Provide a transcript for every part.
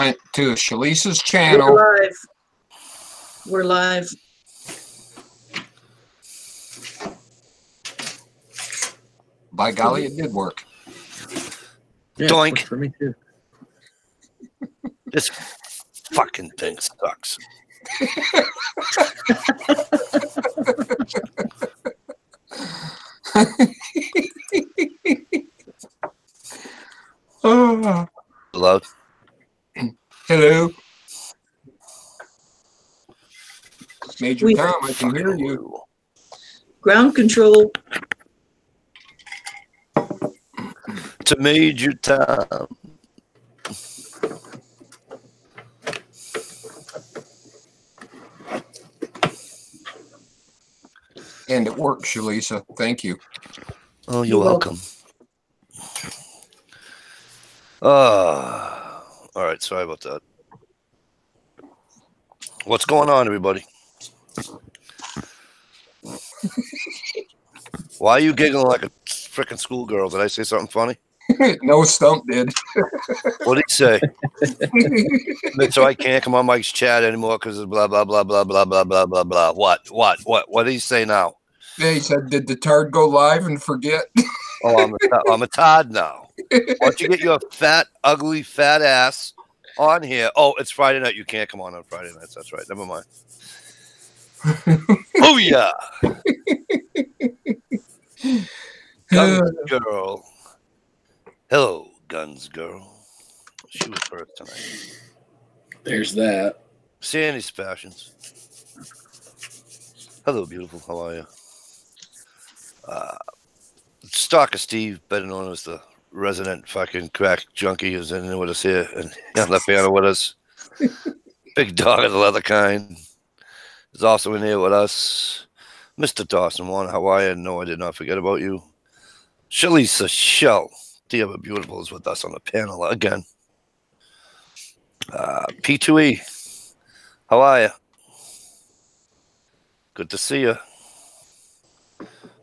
went to Shalisa's We're channel. live. We're live. By golly, it did work. Yeah, Doink. it worked for me too. This fucking thing sucks. Oh. Hello? Hello. Major We- Tom, I can hear you. Ground control. To Major Tom. And it worked, Shalisa. Thank you. Oh, you're You're welcome. All right, sorry about that. What's going on, everybody? Why are you giggling like a freaking schoolgirl? Did I say something funny? No, Stump did. What did he say? So I can't come on Mike's chat anymore because of blah, blah, blah, blah, blah, blah, blah, blah, blah. What did he say now? Yeah, he said, did the tard go live and forget? Oh, I'm a Todd now. Why don't you get your fat, ugly, fat ass on here? Oh, it's Friday night. You can't come on Friday nights. That's right. Never mind. Oh, yeah. Guns girl. Hello, Guns girl. She was first tonight. There's that. Sandy's Fashions. Hello, beautiful. How are you? Stalker Steve, better known as the resident fucking crack junkie, is in with us here and on the piano with us. Big dog of the leather kind is also in here with us. Mr. Dawson One, how are you? No, I did not forget about you. Shalisa Shell, the ever beautiful, is with us on the panel again. P2E, how are you? Good to see you.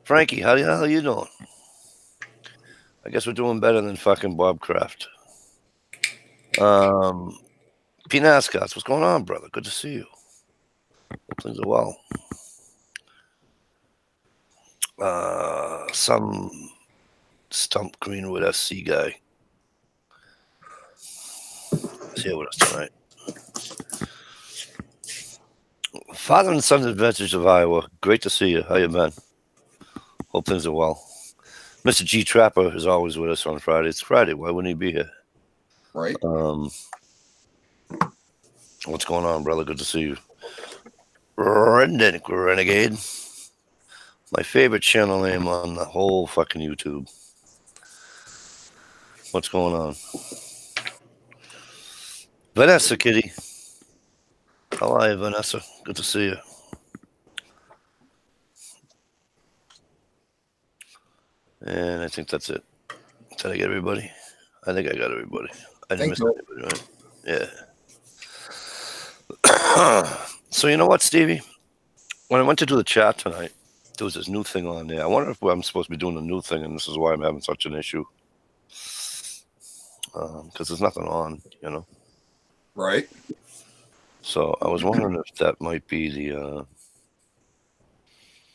Frankie, how the hell are you doing? I guess we're doing better than fucking Bob Kraft. P. Nascots, what's going on, brother? Good to see you. Hope things are well. Some Stump Greenwood SC guy is here with us tonight. Father and Son Adventures of Iowa. Great to see you. How you been? Hope things are well. Mr. G Trapper is always with us on Friday. It's Friday. Why wouldn't he be here? Right. What's going on, brother? Good to see you. Renegade. My favorite channel name on the whole fucking YouTube. What's going on? Vanessa Kitty. How are you, Vanessa? Good to see you. And I think that's it. Did I get everybody? I think I got everybody. I didn't miss anybody, right? Yeah. So you know what, Stevie? When I went to do the chat tonight, there was this new thing on there. I wonder if I'm supposed to be doing a new thing, and this is why I'm having such an issue. Because there's nothing on, you know? Right. So I was wondering if that might be the...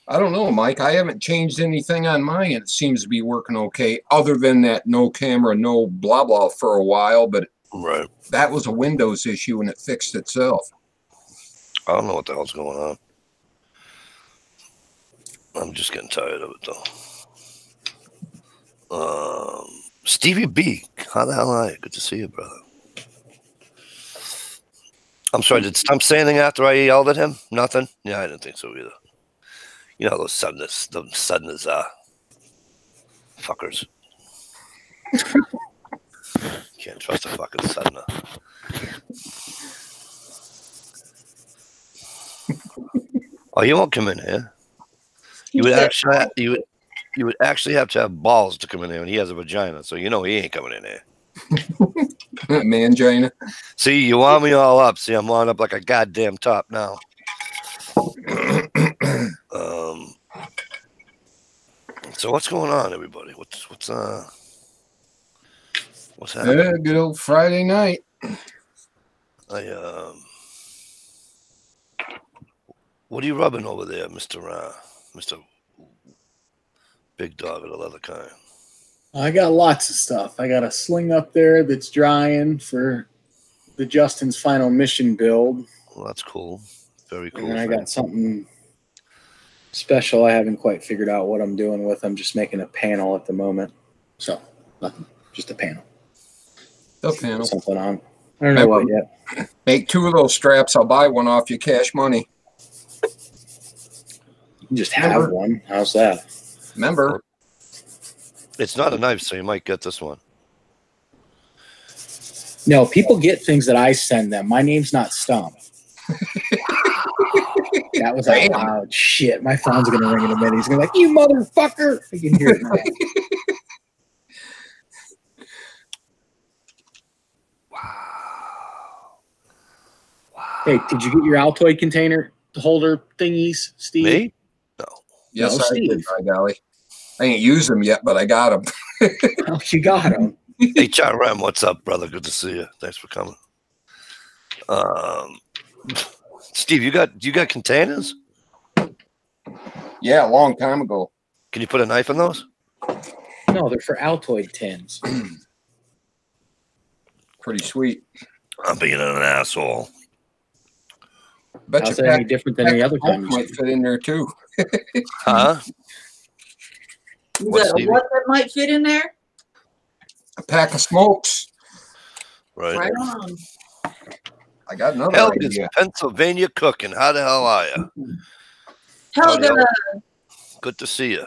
I don't know, Mike. I haven't changed anything on mine. It seems to be working okay, other than that no camera, no blah, blah for a while. But right. That was a Windows issue, and it fixed itself. I don't know what the hell's going on. I'm just getting tired of it, though. Stevie B, how the hell are you? Good to see you, brother. I'm sorry, did Stump say anything after I yelled at him? Nothing? Yeah, I didn't think so either. You know, those Southerners, fuckers. Can't trust a fucking Southerner. Oh, you won't come in here. You would actually have to have balls to come in here, and he has a vagina, so you know he ain't coming in here. Mangina. See, you want me all up. See, I'm wound up like a goddamn top now. So what's going on, everybody? What's happening? Good old Friday night. What are you rubbing over there, Mister Big Dog of the Leather Kind? I got lots of stuff. I got a sling up there that's drying for the Justin's final mission build. Well, that's cool. Very cool. And then I got something special I haven't quite figured out what I'm doing with. I'm just making a panel at the moment. So, nothing. Just a panel. The panel. Something on. I don't know what yet. Make 2 of those straps. I'll buy one off you, cash money. You just have one. How's that? Remember? It's not a knife, so you might get this one. No, people get things that I send them. My name's not Stump. That was like, loud shit. My phone's going to ring in a minute. He's going to be like, you motherfucker. I can hear it now. Wow. Hey, did you get your Altoid container holder thingies, Steve? Me? No. Yes, No, I did, Steve. by golly. I ain't used them yet, but I got them. Oh, you got them. Hey, John Ram, what's up, brother? Good to see you. Thanks for coming. Steve, you got containers? Yeah, a long time ago. Can you put a knife in those? No, they're for Altoid tins. Pretty sweet. I'm being an asshole. Bet How's you that any different than any other time? might fit in there too. Huh? You What's got a the- what that might fit in there? A pack of smokes. Right. Right on. I got another Hell, it's idea. Pennsylvania cooking. How the hell are you? Helga, Good to see you.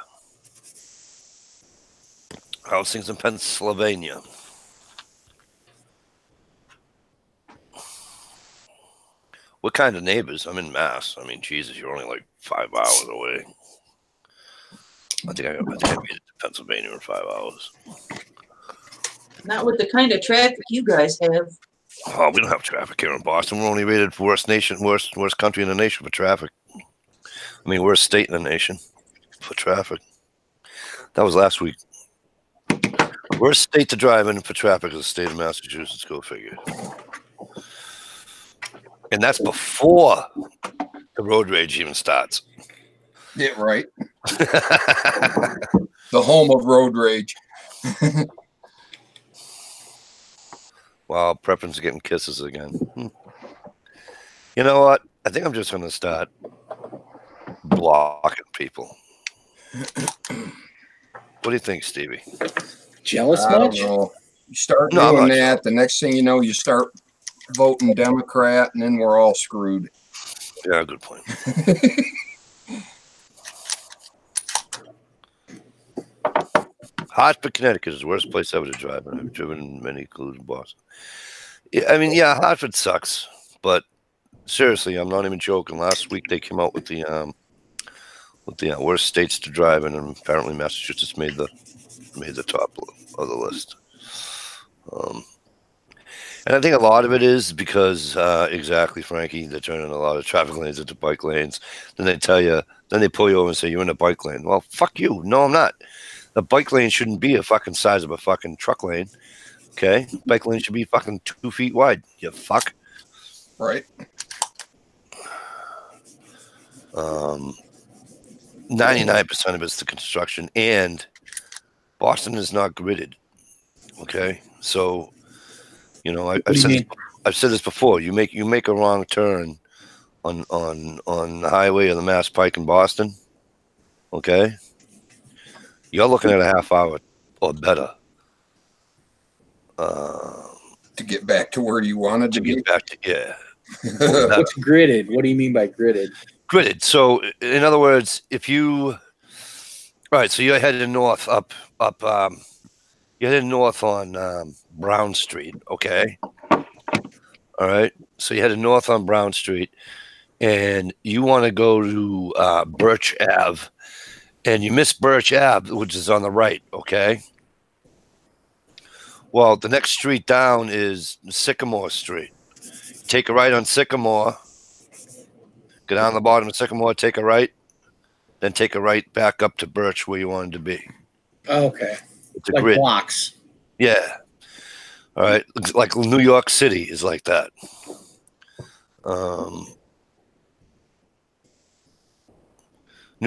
How's things in Pennsylvania? What kind of neighbors? I'm in Mass. I mean, Jesus, you're only like 5 hours away. I think I made it to Pennsylvania in 5 hours. not with the kind of traffic you guys have. Oh, we don't have traffic here in Boston. We're only rated worst country in the nation for traffic. I mean, worst state in the nation for traffic. That was last week. Worst state to drive in for traffic is the state of Massachusetts. Go figure. And that's before the road rage even starts. Yeah, right. The home of road rage. Wow, Preppin's getting kisses again. You know what? I think I'm just going to start blocking people. What do you think, Stevie? Jealous I don't much? know. You start No, I'm doing not that, the next thing you know, you start voting Democrat, and then we're all screwed. Yeah, good point. Hartford, Connecticut is the worst place ever to drive, and I've driven in many, including Boston. Yeah, I mean, yeah, Hartford sucks, but seriously, I'm not even joking. Last week they came out with the worst states to drive in, and apparently Massachusetts made the top of the list. And I think a lot of it is because exactly, Frankie, they're turning a lot of traffic lanes into bike lanes. Then they pull you over and say you're in a bike lane. Well, fuck you. No, I'm not. The bike lane shouldn't be a fucking size of a fucking truck lane. Okay, bike lane should be fucking 2 feet wide. You fuck. Right. 99% of it's the construction, and Boston is not gridded. Okay, so I've said this before. You make a wrong turn on the highway or the Mass Pike in Boston. Okay, you're looking at a half hour or better To get back to where you wanted to be. get back to What's gridded? What do you mean by gridded? gridded. So, in other words, so you're headed north you're headed north on Brown Street. Okay, all right. So you're headed north on Brown Street, and you want to go to Birch Ave, and you miss Birch Ave, which is on the right. Okay. Well, the next street down is Sycamore Street. Take a right on Sycamore. Go down the bottom of Sycamore, take a right, then take a right back up to Birch where you wanted to be. Okay. It's a Like grid. blocks. Yeah. All right. Like New York City is like that. New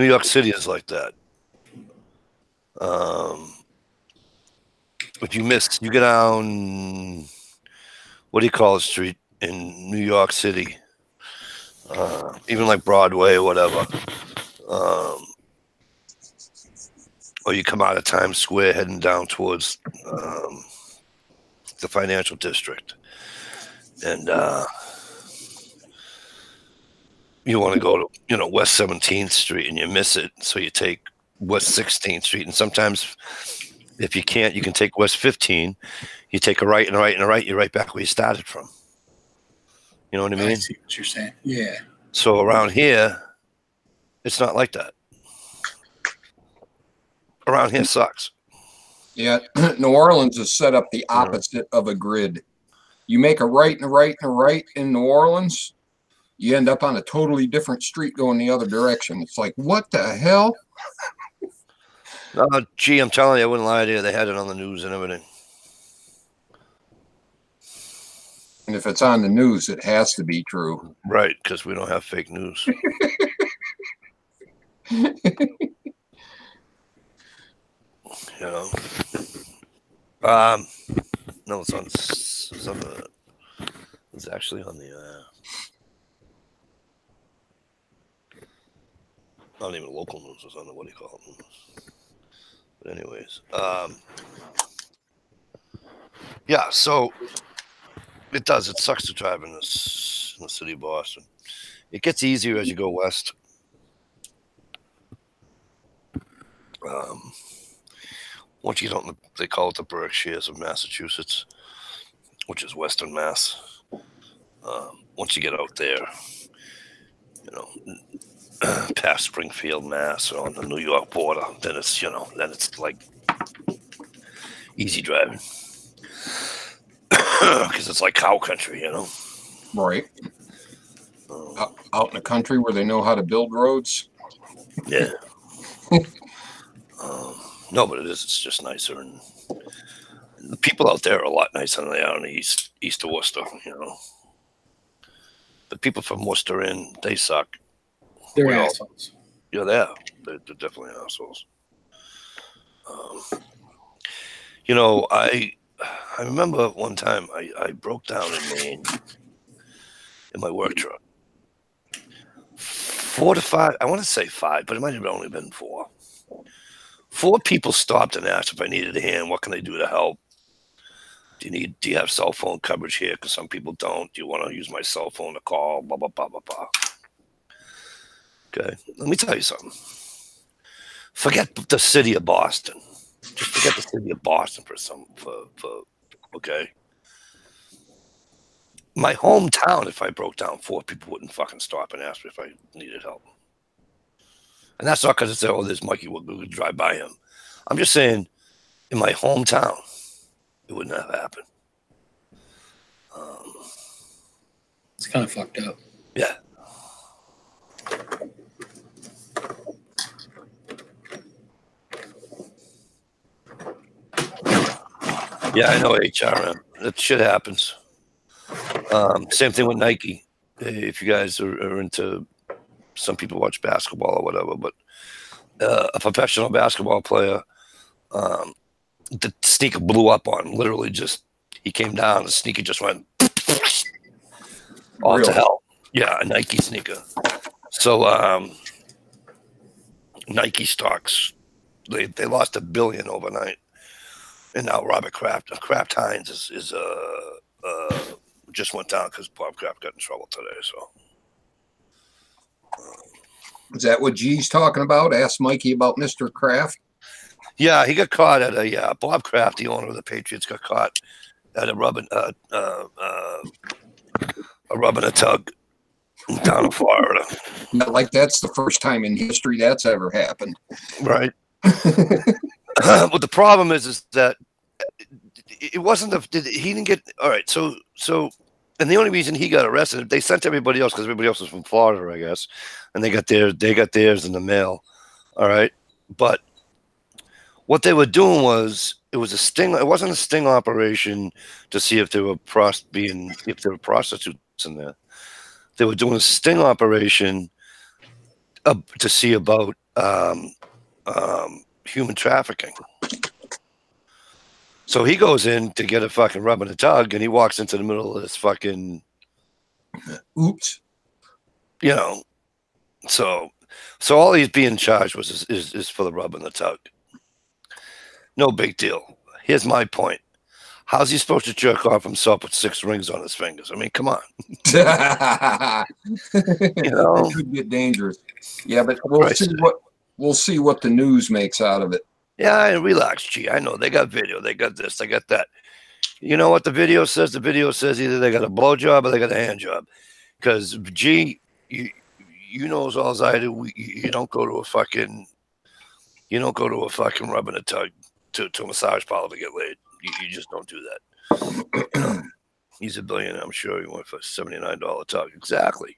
York City is like that. If you miss, you get down, what do you call the street in New York City? Even like Broadway or whatever. Or you come out of Times Square heading down towards the financial district. And you want to go to, West 17th Street and you miss it. So you take West 16th Street. And sometimes if you can't, you can take West 15. You take a right and a right and a right. You're right back where you started from. You know what I mean? I see what you're saying. Yeah. So around here, it's not like that. Around here sucks. Yeah, New Orleans is set up the opposite of a grid. You make a right and a right and a right in New Orleans, you end up on a totally different street going the other direction. It's like, what the hell? Gee, I'm telling you, I wouldn't lie to you. They had it on the news and everything. And if it's on the news, it has to be true. Right, because we don't have fake news. No, it's actually on the not even local news. It's on the, what do you call it? But anyways, yeah. So it does. It sucks to drive in the city of Boston. It gets easier as you go west. Once you get on they call it the Berkshires of Massachusetts, which is Western Mass. Once you get out there, past Springfield, Mass, or on the New York border, then it's like easy driving. Because it's like cow country, Right. Out in the country where they know how to build roads. Yeah. No, but it is. It's just nicer, and the people out there are a lot nicer than they are in the east of Worcester. The people from Worcester they suck. They're assholes. Yeah, they are. They're definitely assholes. I remember one time I broke down in Maine in my work truck. 4 to 5. I want to say 5, but it might have only been 4. 4 people stopped and asked if I needed a hand. What can I do to help? Do you have cell phone coverage here? Because some people don't. Do you want to use my cell phone to call? Blah, blah, blah, blah, blah. Okay. Let me tell you something. Forget the city of Boston. Just forget the city of Boston okay? My hometown, if I broke down, 4 people wouldn't fucking stop and ask me if I needed help. And that's not because it's there's Mikey, we'll drive by him. I'm just saying, in my hometown, it wouldn't have happened. It's kind of fucked up. Yeah. Yeah, I know HRM. That shit happens. Same thing with Nike. If you guys are into, some people watch basketball or whatever, but a professional basketball player, the sneaker blew up on. Literally, he came down, the sneaker just went all to hell. Yeah, a Nike sneaker. So Nike stocks, they lost $1 billion overnight. And now Robert Kraft Heinz is just went down because Bob Kraft got in trouble today. So is that what G's talking about? Ask Mikey about Mr. Kraft. Yeah, he got caught at Bob Kraft, the owner of the Patriots, got caught at a rubbing a tug down in Florida. Not like that's the first time in history that's ever happened. Right. But the problem is that it wasn't he didn't get all right. So, and the only reason he got arrested, they sent everybody else because everybody else was from Florida, I guess, and they got theirs in the mail. All right, but what they were doing was it was a sting. It wasn't a sting operation to see if there were prostitutes in there. They were doing a sting operation to see about human trafficking. So he goes in to get a fucking rub and a tug, and he walks into the middle of this fucking, oops. You know, so all he's being charged was is for the rub and the tug. No big deal. Here's my point. How's he supposed to jerk off himself with 6 rings on his fingers? I mean, come on. You know, it could get dangerous. Yeah, but we'll see what the news makes out of it. Yeah, relax, G. I know they got video, they got this, they got that. You know what the video says? The video says either they got a blow job or they got a hand job. Because G, you know as well as I do, you don't go to a fucking rub and a tug to a massage parlor to get laid. You just don't do that. He's a billionaire. I'm sure he went for a $79 tug. Exactly.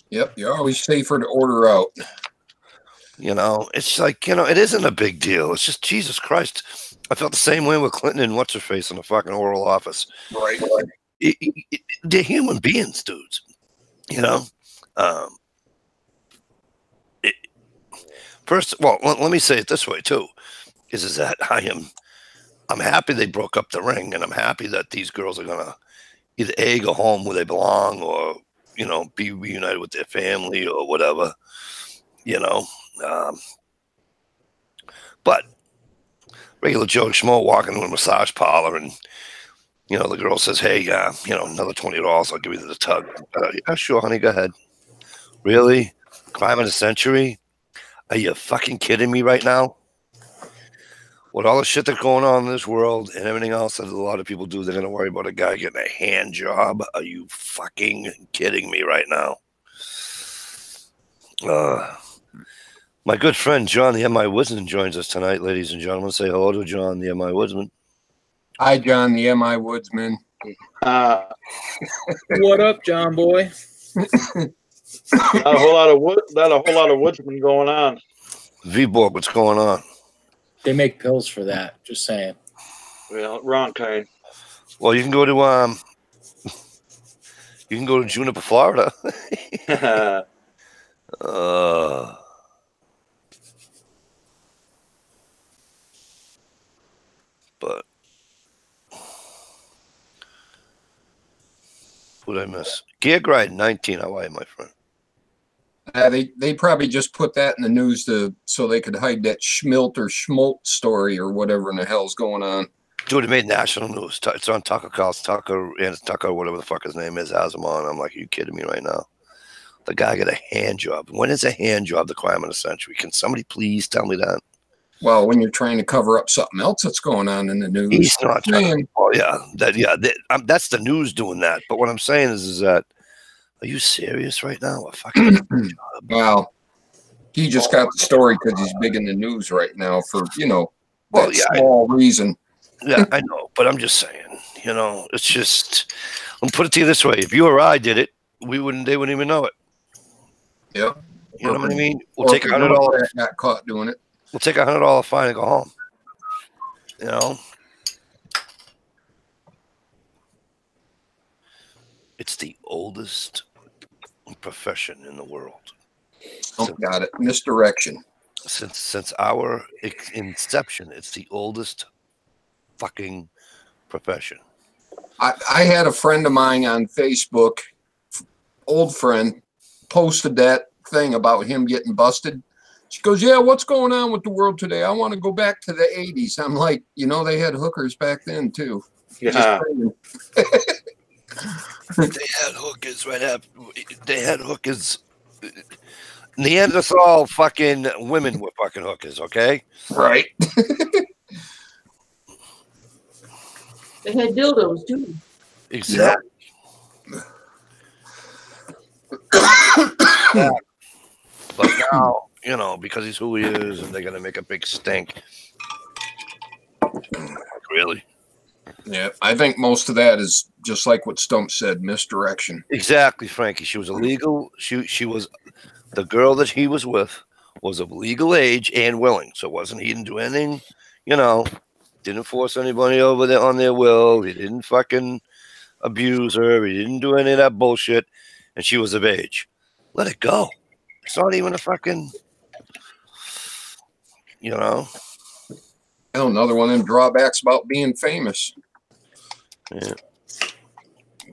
Yep, you're always safer to order out. You know, it's like, you know, it isn't a big deal. It's just, Jesus Christ. I felt the same way with Clinton and what's-her-face in the fucking Oral Office. Right. They're human beings, dudes. You know? First, well, let me say it this way, too, is that I'm happy they broke up the ring, and I'm happy that these girls are going to either A, go home where they belong, or, you know, be reunited with their family or whatever, you know. But regular Joe Schmo walking to a massage parlor and, you know, the girl says, hey, you know, another $20, I'll give you the tug. Yeah, sure, honey, go ahead. Really? Crime of the century? Are you fucking kidding me right now? With all the shit that's going on in this world and everything else that a lot of people do, they're going to worry about a guy getting a hand job. Are you fucking kidding me right now? My good friend John, the M.I. Woodsman, joins us tonight, ladies and gentlemen. Say hello to John, the M.I. Woodsman. Hi, John, the M.I. Woodsman. What up, John boy? Not a whole lot of woodsman going on. V-Borg, what's going on? They make pills for that. Just saying. Well, wrong kind. Well, you can go to Juniper, Florida. But who'd I miss? Gear Grind 19. How are you, my friend? They probably just put that in the news so they could hide that Schmilt or Schmolt story or whatever in the hell's going on. Dude, it made national news. It's on Tucker Carlson, Tucker, whatever the fuck his name is, has him on. I'm like, are you kidding me right now? The guy got a hand job. When is a hand job the crime of the century? Can somebody please tell me that? Well, when you're trying to cover up something else that's going on in the news. He's not trying. Oh, yeah. That's the news doing that. But what I'm saying is that, are you serious right now? A fucking job? Well, he just got the story because he's big in the news right now for, you know, small reason. Yeah, I know. But I'm just saying, you know, it's just, I'm put it to you this way. If you or I did it, they wouldn't even know it. Yep. You know what I mean? We'll take $100. Got caught doing it. We'll take $100 fine and go home. You know? It's the oldest profession in the world. Oh, got it. Misdirection. Since our inception, it's the oldest fucking profession. I had a friend of mine on Facebook, old friend, posted that thing about him getting busted. She goes, yeah, what's going on with the world today? I want to go back to the 80s. I'm like, you know, they had hookers back then, too. Yeah. They had hookers right after. They had hookers. Neanderthal fucking women were fucking hookers, okay? Right. They had dildos too. Exactly. Yeah. But now, you know, because he's who he is, and they're gonna make a big stink. Really? Yeah, I think most of that is just like what Stump said, misdirection. Exactly, Frankie. She was illegal. She was the girl that he was with was of legal age and willing. So it wasn't he didn't do anything, you know, didn't force anybody over there on their will. He didn't fucking abuse her. He didn't do any of that bullshit. And she was of age. Let it go. It's not even a fucking, you know. Hell, another one of them drawbacks about being famous. Yeah.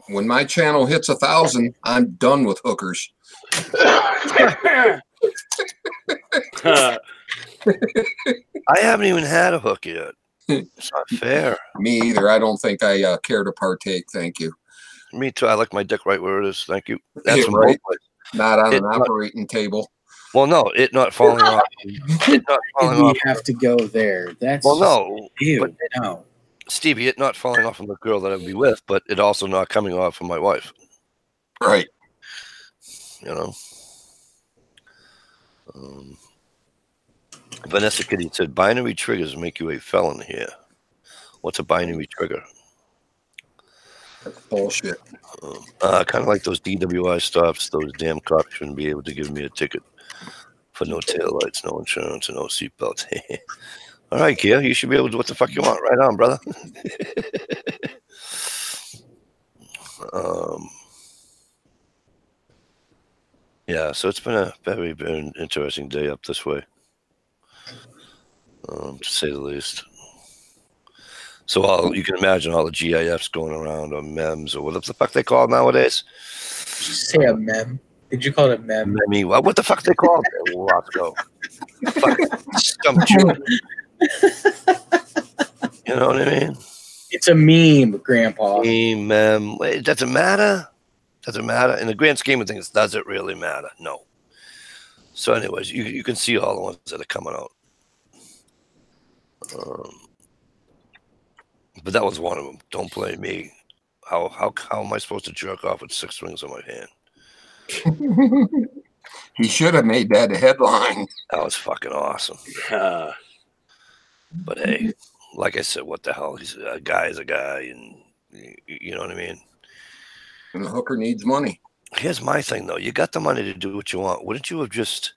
When my channel hits 1,000, I'm done with hookers. I haven't even had a hook yet. It's not fair. Me either. I don't think I care to partake. Thank you. Me too. I like my dick right where it is. Thank you. That's Yeah, from right. both ways. Not on an Not- operating table. Well, no, it not falling off. It not falling We off. have to go there. That's Well, no, ew, but no. Stevie, it not falling off from the girl that I'd be with, but it also not coming off from my wife. Right. You know. Vanessa Kitty said, binary triggers make you a felon here. What's a binary trigger? That's bullshit. Kind of like those DWI stops. Those damn cops shouldn't be able to give me a ticket for no taillights, no insurance, and no seatbelt. All right, Gail, you should be able to do what the fuck you want. Right on, brother. Yeah, so it's been a very interesting day up this way, to say the least. So you can imagine all the GIFs going around, or memes, or whatever the fuck they call it nowadays. Did you say a mem? Did you call it a mem? Meme. What the fuck they call it? Roscoe. Fuck, stumped you. You know what I mean? It's a meme, Grandpa. Meme. Wait, it doesn't matter. Doesn't matter. In the grand scheme of things, does it really matter? No. So anyways, you can see all the ones that are coming out. But that was one of them. Don't blame me. How am I supposed to jerk off with 6 rings on my hand? He should have made that a headline. That was fucking awesome. But hey, like I said, what the hell? He's a guy is a guy, and you know what I mean? And the hooker needs money. Here's my thing, though. You got the money to do what you want. Wouldn't you have just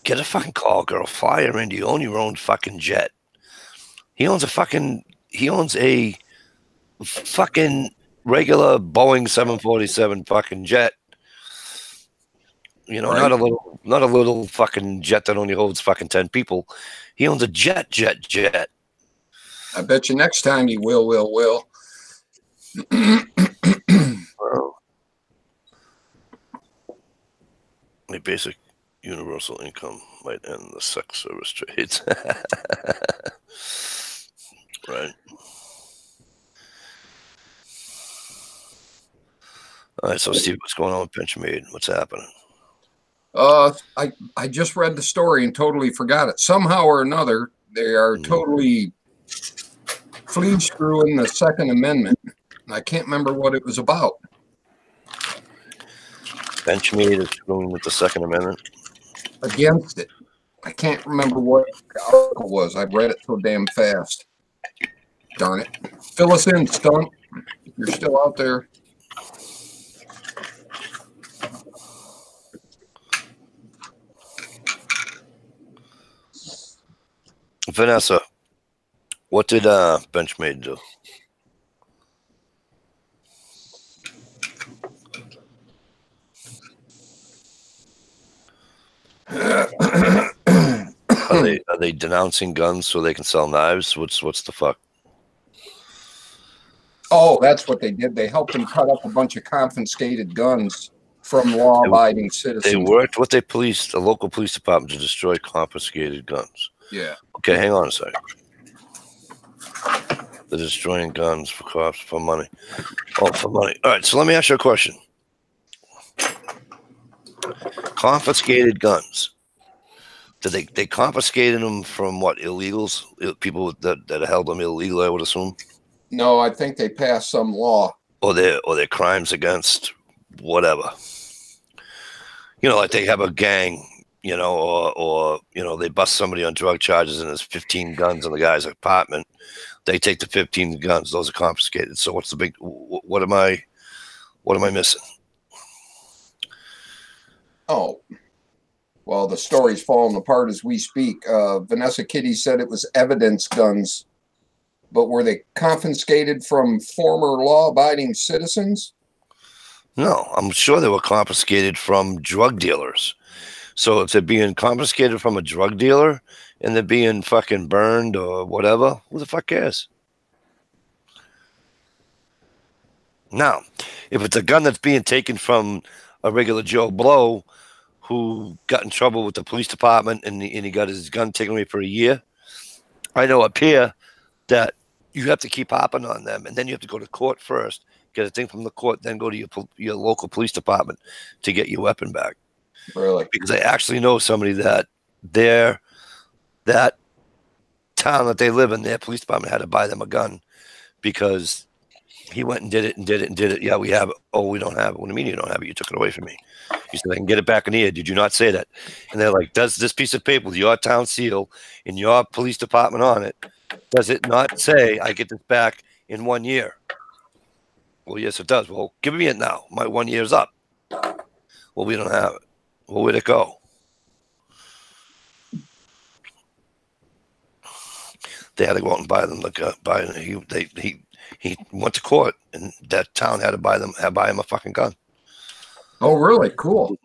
get a fucking call girl, fly her in? You own your own fucking jet. He owns a fucking regular Boeing 747 fucking jet. You know, Right. not a little fucking jet that only holds fucking 10 people. He owns a jet. I bet you next time you will. Well, a basic universal income might end the sex service trades. Right. All right, so Steve, what's going on with Benjamin? What's happening? I just read the story and totally forgot it. Somehow or another, they are totally flea screwing the Second Amendment. I can't remember what it was about. Benjamin is going with the Second Amendment. Against it. I can't remember what the article was. I read it so damn fast. Darn it. Fill us in, Stunt. If you're still out there. Vanessa, what did Benchmade do? Are they denouncing guns so they can sell knives? What's the fuck? Oh, that's what they did. They helped them cut up a bunch of confiscated guns from law-abiding citizens. They worked with the local police department to destroy confiscated guns. Yeah. Okay, hang on a second. They're destroying guns for cops for money. Oh, for money. All right, so let me ask you a question. Confiscated guns. Did they confiscated them from what, illegals? People that held them illegal, I would assume? No, I think they passed some law. Or their crimes against whatever. You know, like they have a gang, you know, or you know, they bust somebody on drug charges and there's 15 guns in the guy's apartment. They take the 15 guns; those are confiscated. So what's the big? What am I missing? Oh, Well, the story's falling apart as we speak. Vanessa Kitty said it was evidence guns, but were they confiscated from former law-abiding citizens? No, I'm sure they were confiscated from drug dealers. So if they're being confiscated from a drug dealer and they're being fucking burned or whatever, who the fuck cares? Now, if it's a gun that's being taken from a regular Joe Blow who got in trouble with the police department and he got his gun taken away for a year, I know up here that you have to keep hopping on them, and then you have to go to court first, get a thing from the court, then go to your local police department to get your weapon back. Really? Because I actually know somebody that that town that they live in, their police department had to buy them a gun because he went and did it. Yeah, we have it. Oh, we don't have it. What do you mean you don't have it? You took it away from me. He said, I can get it back in here. Did you not say that? And they're like, does this piece of paper with your town seal and your police department on it, does it not say I get this back in 1 year? Well, yes, it does. Well, give me it now. My 1 year's up. Well, we don't have it. Well, where'd it go? They had to go out and buy them. He went to court, and that town had to buy him a fucking gun. Oh, really? Cool.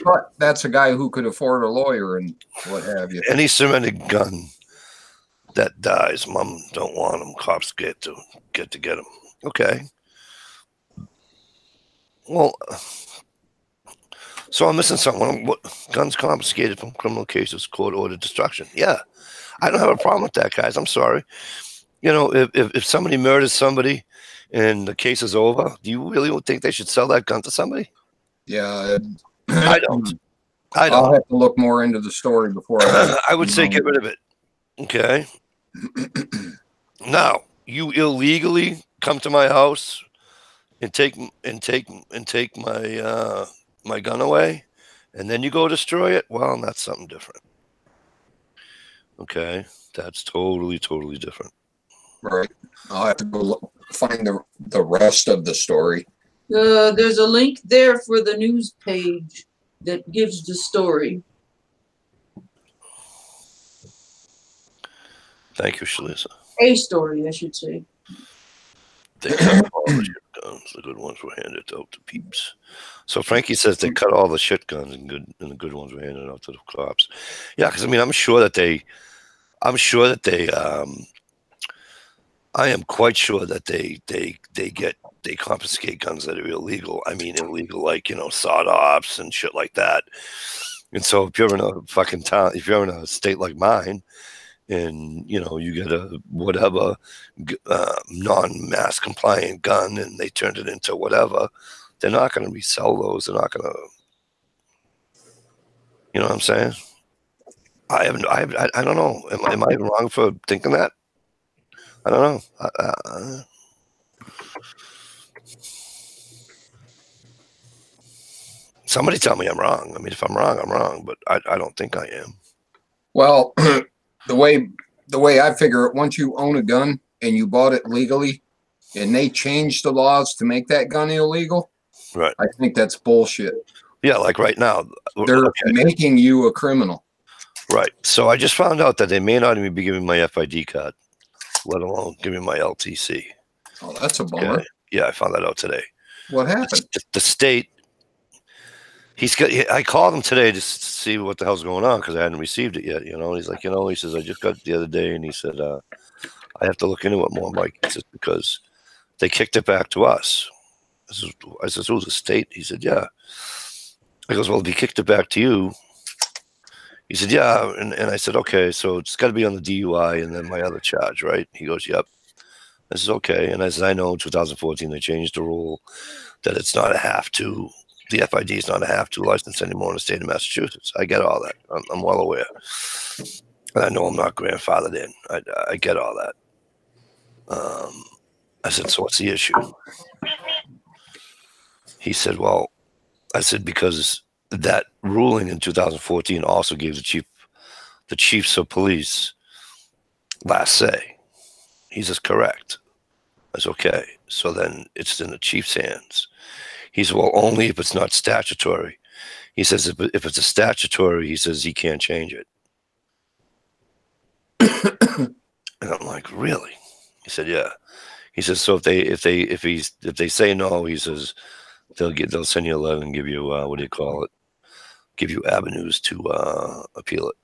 But that's a guy who could afford a lawyer and what have you. Any cemented gun that dies, mom don't want them. Cops get to get them. Okay. Well, so I'm missing something. What guns confiscated from criminal cases, court ordered destruction? Yeah, I don't have a problem with that, guys. I'm sorry. You know, if somebody murders somebody and the case is over, do you really think they should sell that gun to somebody? Yeah. I don't. I'll have to look more into the story before I would say get rid of it. Okay. Now, you illegally come to my house and take my my gun away, and then you go destroy it. Well, that's something different. Okay, that's totally different. Right. I'll have to go find the rest of the story. There's a link there for the news page that gives the story. Thank you, Shalisa. A story, I should say. They cut all the shit guns. The good ones were handed out to peeps. So Frankie says they cut all the shit guns and the good ones were handed out to the cops. Yeah, because I mean, I am quite sure that they confiscate guns that are illegal. I mean, illegal, like, you know, sawed-offs and shit like that. And so if you're in a fucking town, if you're in a state like mine, and, you know, you get a whatever non-mass compliant gun and they turned it into whatever, they're not going to resell those. They're not going to, you know what I'm saying? I don't know. Am I wrong for thinking that? I don't know. Somebody tell me I'm wrong. I mean, if I'm wrong, but I don't think I am. Well, the way I figure it, once you own a gun and you bought it legally and they changed the laws to make that gun illegal, right? I think that's bullshit. Yeah, like right now. They're making you a criminal. Right. So I just found out that they may not even be giving my FID card, let alone giving my LTC. Oh, that's a bummer. Okay. Yeah, I found that out today. What happened? The state, I called him today just to see what the hell's going on because I hadn't received it yet. You know, he's like, he says, I just got it the other day, and he said, I have to look into it more. I'm like, just because they kicked it back to us. I said, who's the state? He said, yeah. I goes, well, if he kicked it back to you. He said, yeah. And I said, okay, so it's got to be on the DUI and then my other charge, right? He goes, yep. I said, okay. And I said, I know in 2014 they changed the rule that it's not a have to. The FID is not a have to license anymore in the state of Massachusetts. I get all that. I'm well aware. And I know I'm not grandfathered in. I get all that. I said, so what's the issue? He said, well, I said, because that ruling in 2014 also gave the chiefs of police last say. He says, correct. I said, okay. So then it's in the chief's hands. He said, well, only if it's not statutory. He says if it's a statutory, he says he can't change it. And I'm like, really? He said, yeah. He says, so if they say no, he says they'll send you a letter and give you what do you call it? Give you avenues to appeal it.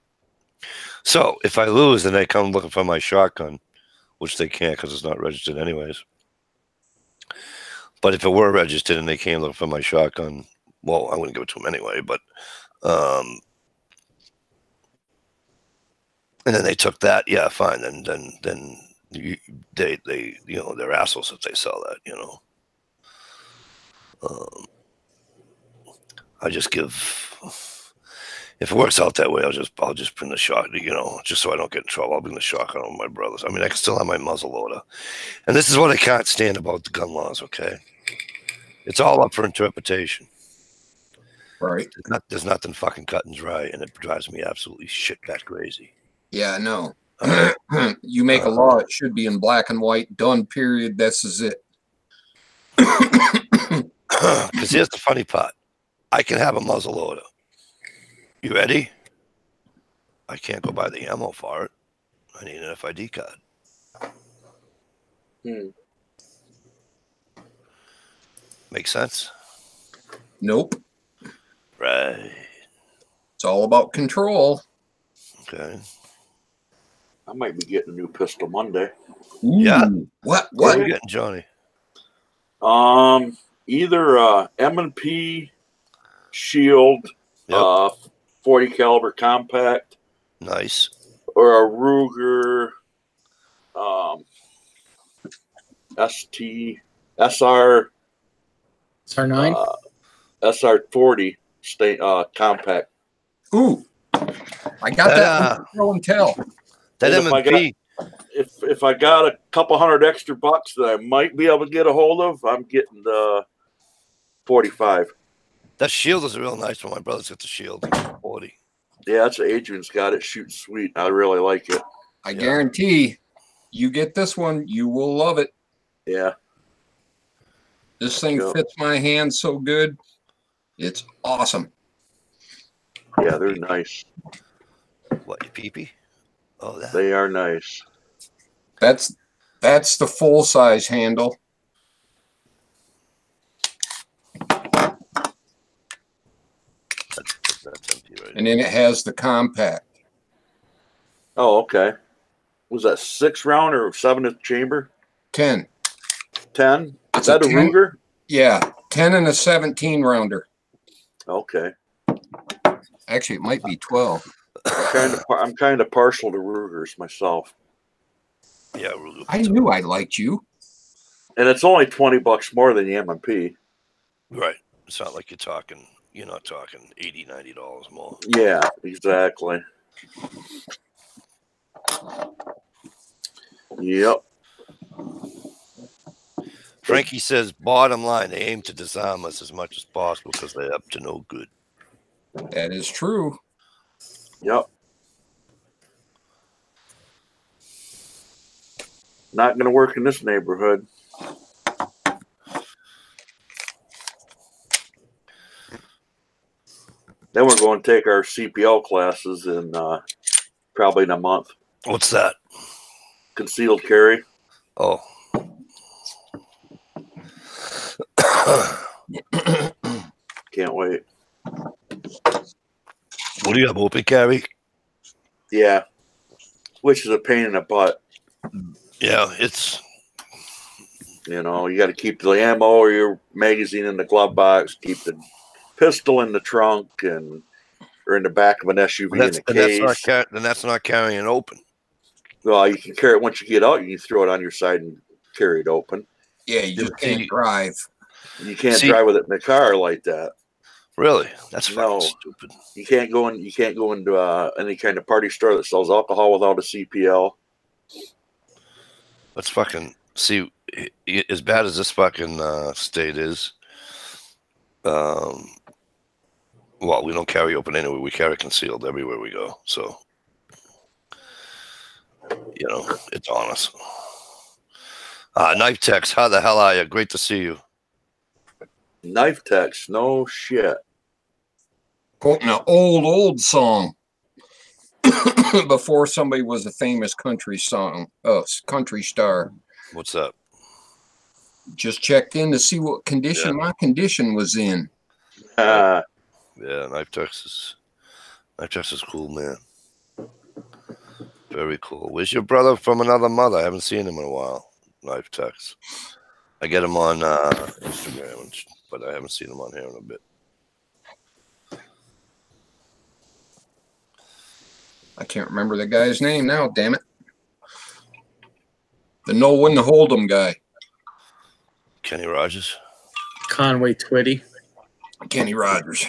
So if I lose and they come looking for my shotgun, which they can't because it's not registered anyways. But if it were registered and they came looking for my shotgun, well, I wouldn't give it to them anyway. But and then they took that, yeah, fine. Then they they're assholes if they sell that, I just give. If it works out that way, I'll just bring the shot, just so I don't get in trouble. I'll bring the shotgun with my brothers. I mean, I can still have my muzzle loader. And this is what I can't stand about the gun laws, okay? It's all up for interpretation. Right. There's nothing fucking cut and dry, and it drives me absolutely shit that crazy. Yeah, no. You make a law, it should be in black and white, done, period. This is it. Because here's the funny part. I can have a muzzle loader. You ready? I can't go buy the ammo for it. I need an FID card. Make sense? Nope. Right. It's all about control. Okay. I might be getting a new pistol Monday. Ooh. Yeah. What? What are you getting, Johnny? Either M&P Shield, Yep. 40 caliber compact, Nice. or a Ruger SR SR9? SR40 compact. Ooh. I got that one, show and tell. That And M&P. If I got a couple $100 extra that I might be able to get a hold of, I'm getting the 45. That shield is a real nice one. My brother's got the shield. 40. Yeah, that's Adrian's got it. Shoots sweet. I really like it. I guarantee you get this one, you will love it. Yeah. This thing fits my hand so good. It's awesome. Yeah, they're nice. What, your peepee? Oh, that. They are nice. That's the full size handle. That's empty right And then it has the compact. Oh, okay. Was that 6-round or 7th chamber? 10. 10? It's Is that a 10. Ruger? Yeah, 10 and a 17 rounder. Okay. Actually, it might be 12. I'm kind of partial to Rugers myself. Yeah, Ruger. I knew I liked you. And it's only $20 more than the M&P. Right. It's not like you're not talking $80, $90 more. Yeah, exactly. Yep. Frankie says, bottom line, they aim to disarm us as much as possible because they're up to no good. That is true. Yep. Not going to work in this neighborhood. Then we're going to take our CPL classes in probably in a month. What's that? Concealed carry. Oh. Can't wait. What do you have, open carry? Yeah. Which is a pain in the butt. Yeah, it's... You know, you got to keep the ammo or your magazine in the glove box, keep the pistol in the trunk or in the back of an SUV in a case. Then that's not carrying it open. Well, you can carry it once you get out. You can throw it on your side and carry it open. Yeah, you just can't drive. You can't drive with it in the car like that. Really? That's fucking stupid. You can't go into any kind of party store that sells alcohol without a CPL. Let's fucking see. As bad as this fucking state is, well, we don't carry open anyway. We carry concealed everywhere we go. So, it's on us. Knife Tex, how the hell are you? Great to see you. Knife Tex, no shit. Quoting an old song before somebody was a famous country country star. What's up? Just checked in to see what condition my condition was in. Yeah, Knife Texas. Knife Texas is cool, man. Very cool. Where's your brother from another mother? I haven't seen him in a while. Knife Tex. I get him on Instagram, but I haven't seen him on here in a bit. I can't remember the guy's name now, damn it. The no one to hold 'em guy. Kenny Rogers. Conway Twitty. Kenny Rogers.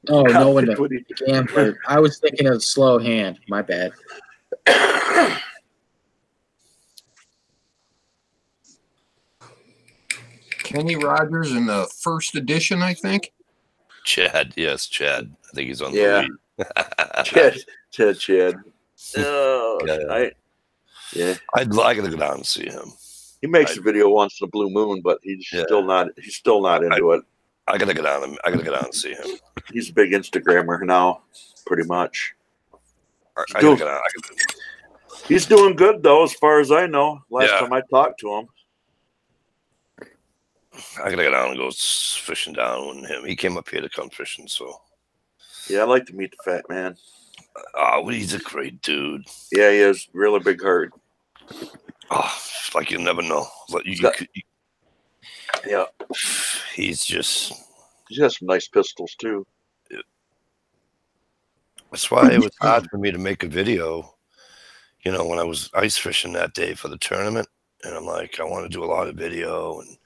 Oh, no one to Gambler. I was thinking of Slow Hand. My bad. Kenny Rogers in the first edition, I think. Chad. Yes, Chad. I think he's on the lead. Chad. Oh, I gotta go down and see him. He makes a video once in a blue moon, but he's still not into it. I gotta go down and see him. He's a big Instagrammer now, pretty much. He's doing good though, as far as I know. Last time I talked to him. I gotta go down and go fishing down with him. He came up here to come fishing, so. Yeah, I'd like to meet the fat man. Oh, he's a great dude. Yeah, he is. Really big heart. Oh, like you'll never know. Yeah. He has some nice pistols too. Yeah. That's why it was hard for me to make a video, when I was ice fishing that day for the tournament. And I'm like, I want to do a lot of video and,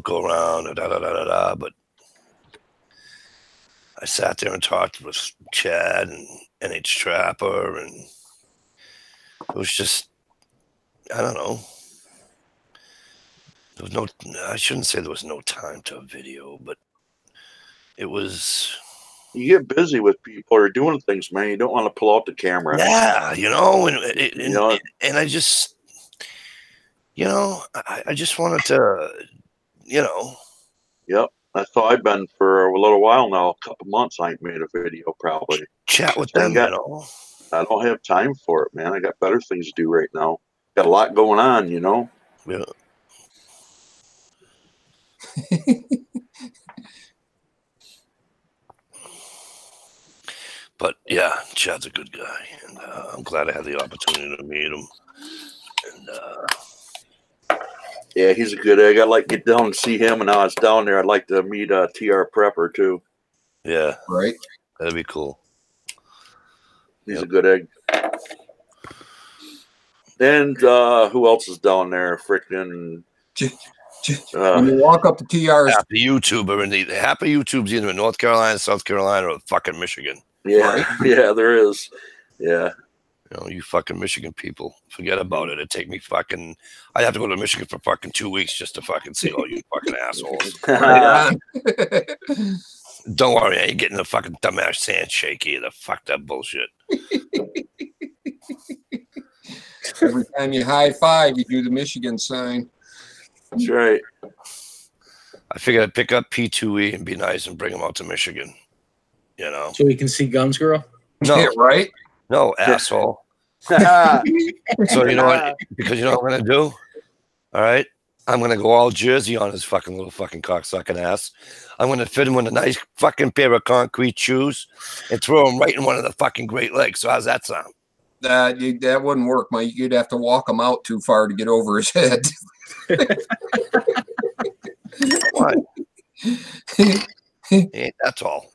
go around and but I sat there and talked with Chad and NH Trapper, and it was just, I don't know. There was I shouldn't say there was no time to video, but it was. You get busy with people or doing things, man. You don't want to pull out the camera. Yeah, and I just, I just wanted to, Yep. That's how I've been for a little while now. A couple months I ain't made a video probably. Chat with them, I don't have time for it, man. I got better things to do right now. Got a lot going on, Yeah. But yeah, Chad's a good guy, and I'm glad I had the opportunity to meet him. And yeah, he's a good egg. I'd like to get down and see him, and now I was down there, I'd like to meet TR Prepper too. Yeah, right. That'd be cool. He's a good egg. And who else is down there? Freaking. When you walk up to TR's. Half the YouTube's either in North Carolina, South Carolina, or fucking Michigan. Yeah, right? Yeah, there is. Yeah. You fucking Michigan people, forget about it. It'd take me I'd have to go to Michigan for fucking 2 weeks just to fucking see all you fucking assholes. Don't worry, I ain't getting the fucking dumbass handshake either. Fuck that bullshit. Every time you high five, you do the Michigan sign. That's right. I figured I'd pick up P2E and be nice and bring him out to Michigan. So we can see Guns Girl? No. Yeah, right? No, asshole. So you know what? Because you know what I'm going to do? All right? I'm going to go all Jersey on his fucking little fucking cocksucking ass. I'm going to fit him with a nice fucking pair of concrete shoes and throw him right in one of the fucking Great Lakes. So how's that sound? That wouldn't work, Mike. You'd have to walk him out too far to get over his head. What? That's all.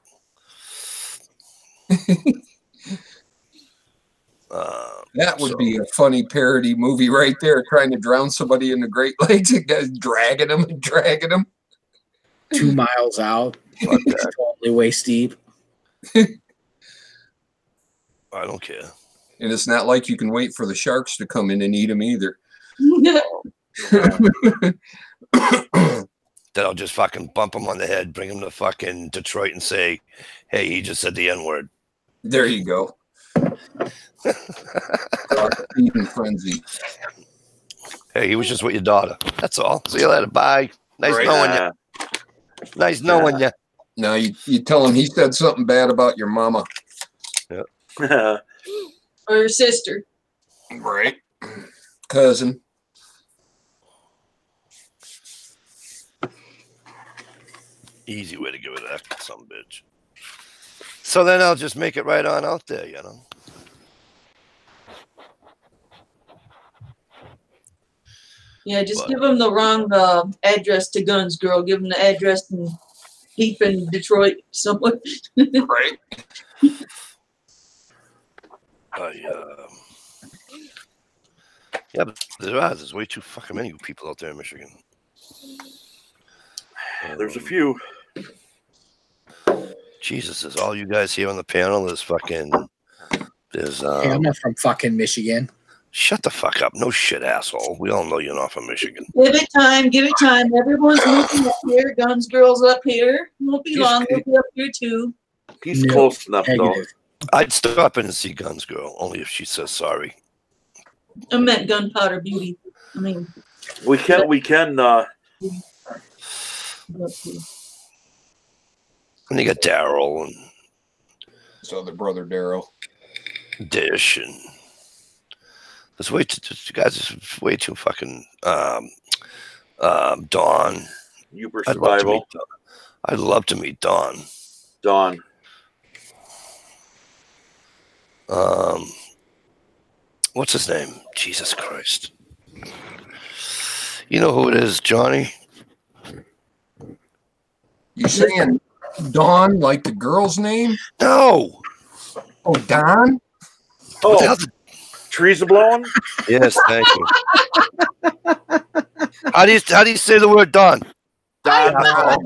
That would be a funny parody movie right there, trying to drown somebody in the Great Lakes and guys dragging them. 2 miles out. Totally waist deep. I don't care. And it's not like you can wait for the sharks to come in and eat them either. Then I'll just fucking bump him on the head, bring him to fucking Detroit and say, hey, he just said the N-word. There you go. Eating frenzy. Hey, he was just with your daughter. That's all. See you later. Bye. Nice knowing you. Nice knowing you. Now you tell him he said something bad about your mama. Or your sister. Right. Cousin. Easy way to get rid of that some bitch. So then I'll just make it right on out there, you know. Yeah, just But- give them the wrong address to Guns Girl. Give them the address deep in Detroit somewhere. Right. Yeah, but there's way too fucking many people out there in Michigan. There's a few. Jesus, is all you guys here on the panel is fucking. There's Hey, I'm not from fucking Michigan. Shut the fuck up. No shit, asshole. We all know you're not from Michigan. Give it time. Give it time. Everyone's moving up here. Guns Girl's up here. Won't be long. We'll be up here too. He's No, close enough, though. Negative. I'd stop in and see Guns Girl, only if she says sorry. I meant Gunpowder Beauty. I mean, We can. And you got Daryl and His other brother Daryl. Dish and there's way too guys. There's way too fucking Dawn. Uber I'd love to meet survival. Dawn. I'd love to meet Dawn. Dawn. What's his name? Jesus Christ. You know who it is, Johnny? You saying Dawn like the girl's name? No. Oh, Don? What the Oh, hell's- trees are blowing. Yes, thank you. How do you say the word Dawn? I Don. thought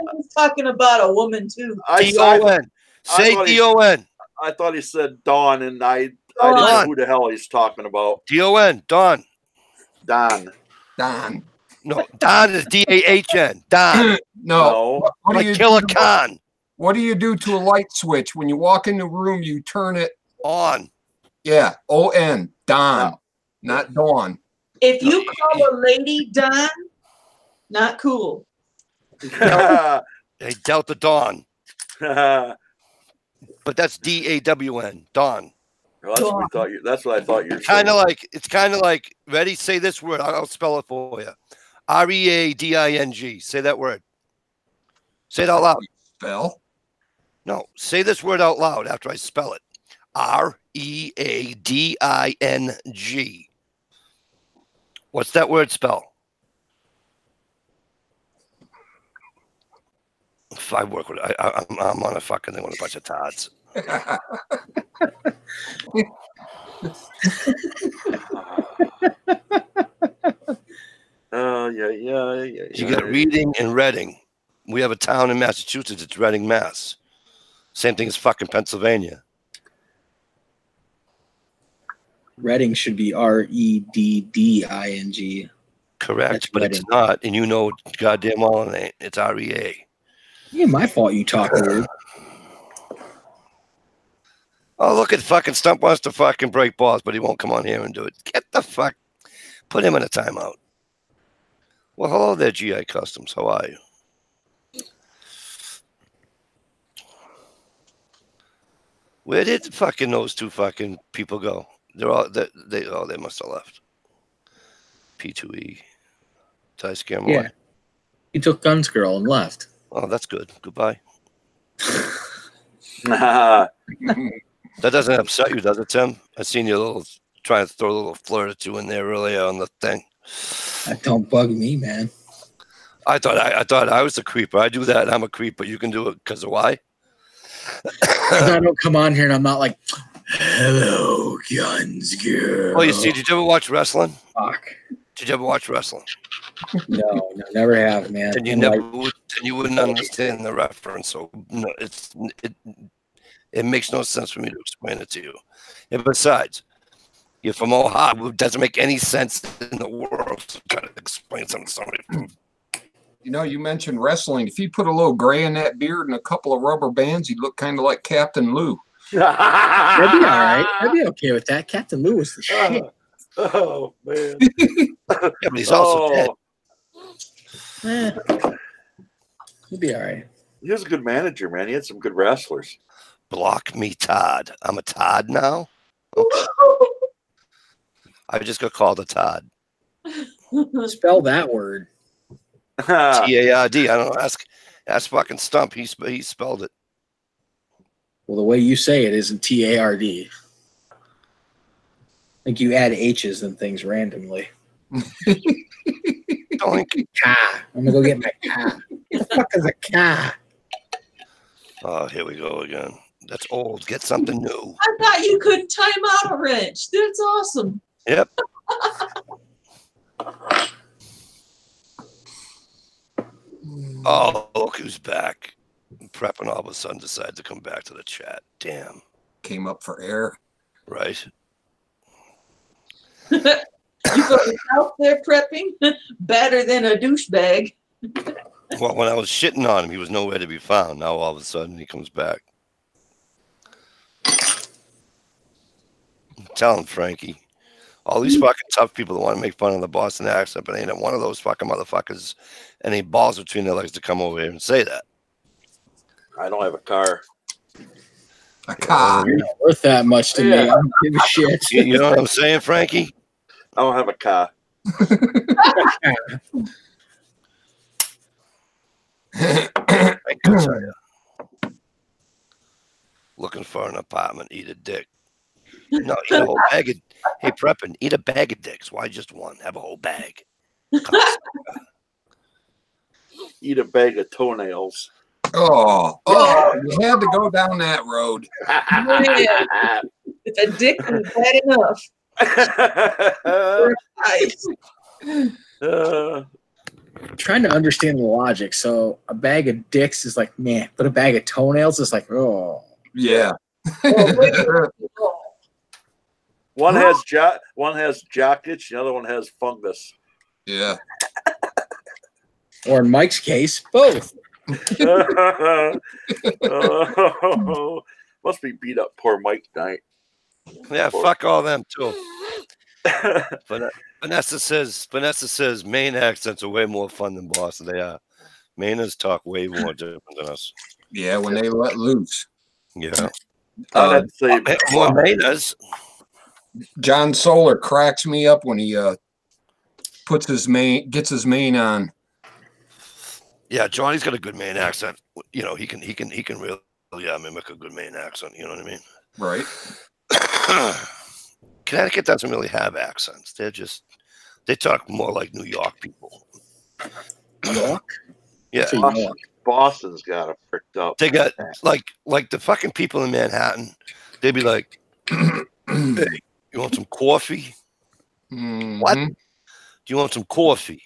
he was talking about a woman too. D-O-N. Say thought he- D-O-N. I thought he said Dawn, and I didn't know Dawn. who the hell he's talking about. D-O-N. Dawn. Don. Don. No, Don is D-A-H-N. Don. No. No. What do Like you Killer do? Khan. What do you do to a light switch when you walk in the room? You turn it. On. Yeah. O-N. Don. No. Not Dawn. If you call a lady Don, not cool. They dealt the Dawn. Well, But that's D-A-W-N. Dawn. that's what we thought. That's what I thought you were Kind saying. of like, it's kind of like, ready? Say this word. I'll spell it for you. R-E-A-D-I-N-G. Say that word. Say it out loud. Spell. No, say this word out loud after I spell it. R-E-A-D-I-N-G. What's that word spell? If I work with it, I'm on a fucking thing with a bunch of Tods. Yeah. You got Reading and Reading. We have a town in Massachusetts. It's Reading, Mass. Same thing as fucking Pennsylvania. Reading should be R-E-D-D-I-N-G. Correct, That's but it's Reading. not. And you know goddamn well it ain't. It's R-E-A. Yeah, my fault you talk weird. Oh, look at fucking Stump wants to fucking break balls, but he won't come on here and do it. Get the fuck. Put him in a timeout. Well, hello there, GI Customs. How are you? Where did fucking those two fucking people go? They're all they must have left. P2E. Did I scare them Yeah. away? He took Guns Girl and left. Oh, that's good. Goodbye. Yeah. That doesn't upset you, does it, Tim? I seen you trying to throw a little flirt or two in there earlier on the thing. That don't bug me, man. I thought I was the creeper. I do that. I'm a creeper. You can do it because of why? 'Cause I don't come on here and I'm not like, hello, Guns Girl. Oh, you see, did you ever watch wrestling? Fuck. Did you ever watch wrestling? No, never have, man. Then you I'm never like, would. Then you wouldn't understand the reference. So no, it makes no sense for me to explain it to you. And besides, you're from Ohio. It doesn't make any sense in the world to try to explain something to somebody. You know, you mentioned wrestling. If he put a little gray in that beard and a couple of rubber bands, he'd look kind of like Captain Lou. that'd be all right. I'd be okay with that. Captain Lou was the shit. Oh man. Yeah, but he's also dead. Eh, he'd be all right. He was a good manager, man. He had some good wrestlers. Block me, Todd. I'm a Todd now. Okay. I just got called a Todd. Spell that word. T-A-R-D. I don't know. Ask fucking Stump. He spelled it. Well, the way you say it isn't T-A-R-D. I think you add H's and things randomly. Doink. Car. I'm going to go get my car. What the fuck is a car? Oh, here we go again. That's old. Get something new. I thought you couldn't time out a wrench. That's awesome. Yep. Oh, look who's back. Prep and all of a sudden decided to come back to the chat. Damn. Came up for air. Right. You go out there prepping? Better than a douchebag. Well, when I was shitting on him, he was nowhere to be found. Now all of a sudden he comes back. Tell him, Frankie. All these fucking tough people that want to make fun of the Boston accent, but ain't one of those fucking motherfuckers any balls between their legs to come over here and say that. I don't have a car. A car. You're not worth that much to me. I don't give a shit. You know what I'm saying, Frankie? I don't have a car. I can tell you. Looking for an apartment, eat a dick. No, eat a whole bag of. Hey, prepping, eat a bag of dicks. Why just one? Have a whole bag. Eat a bag of toenails. Oh, you had to go down that road. Yeah. If a dick was bad enough. I'm trying to understand the logic. So a bag of dicks is like, meh, but a bag of toenails is like, oh. Yeah. One has jock itch, the other one has fungus. Yeah. Or in Mike's case, both. Oh, must be beat up poor Mike tonight. Yeah, fuck all them too. But Vanessa says Maine accents are way more fun than Boston. They are. Mainers talk way more different than us. Yeah, when they let loose. Yeah. I'd say More Mainers. John Solar cracks me up when he gets his mane on. Yeah, Johnny's got a good Maine accent. You know, he can really mimic a good Maine accent. You know what I mean? Right. Connecticut doesn't really have accents. They talk more like New York people. New York? Yeah. Boston's got it fricked up. They got like the fucking people in Manhattan. They'd be like, "Hey, you want some coffee? Mm-hmm. What? Do you want some coffee?"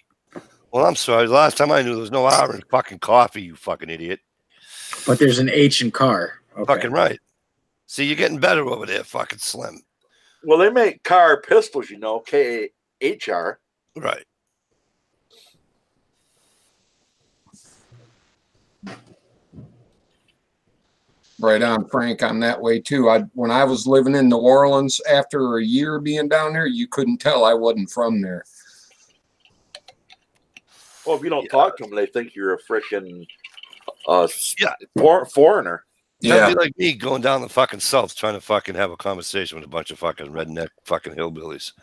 Well, I'm sorry. The last time I knew there was no R in fucking coffee, you fucking idiot. But there's an H in car. Okay. Fucking right. See, you're getting better over there, fucking Slim. Well, they make car pistols, K-A-H-R. Right. Right on, Frank. I'm that way too. When I was living in New Orleans, after a year being down there, you couldn't tell I wasn't from there. Well, if you don't talk to them, they think you're a freaking foreigner. That'd be like me going down the fucking south trying to fucking have a conversation with a bunch of fucking redneck fucking hillbillies.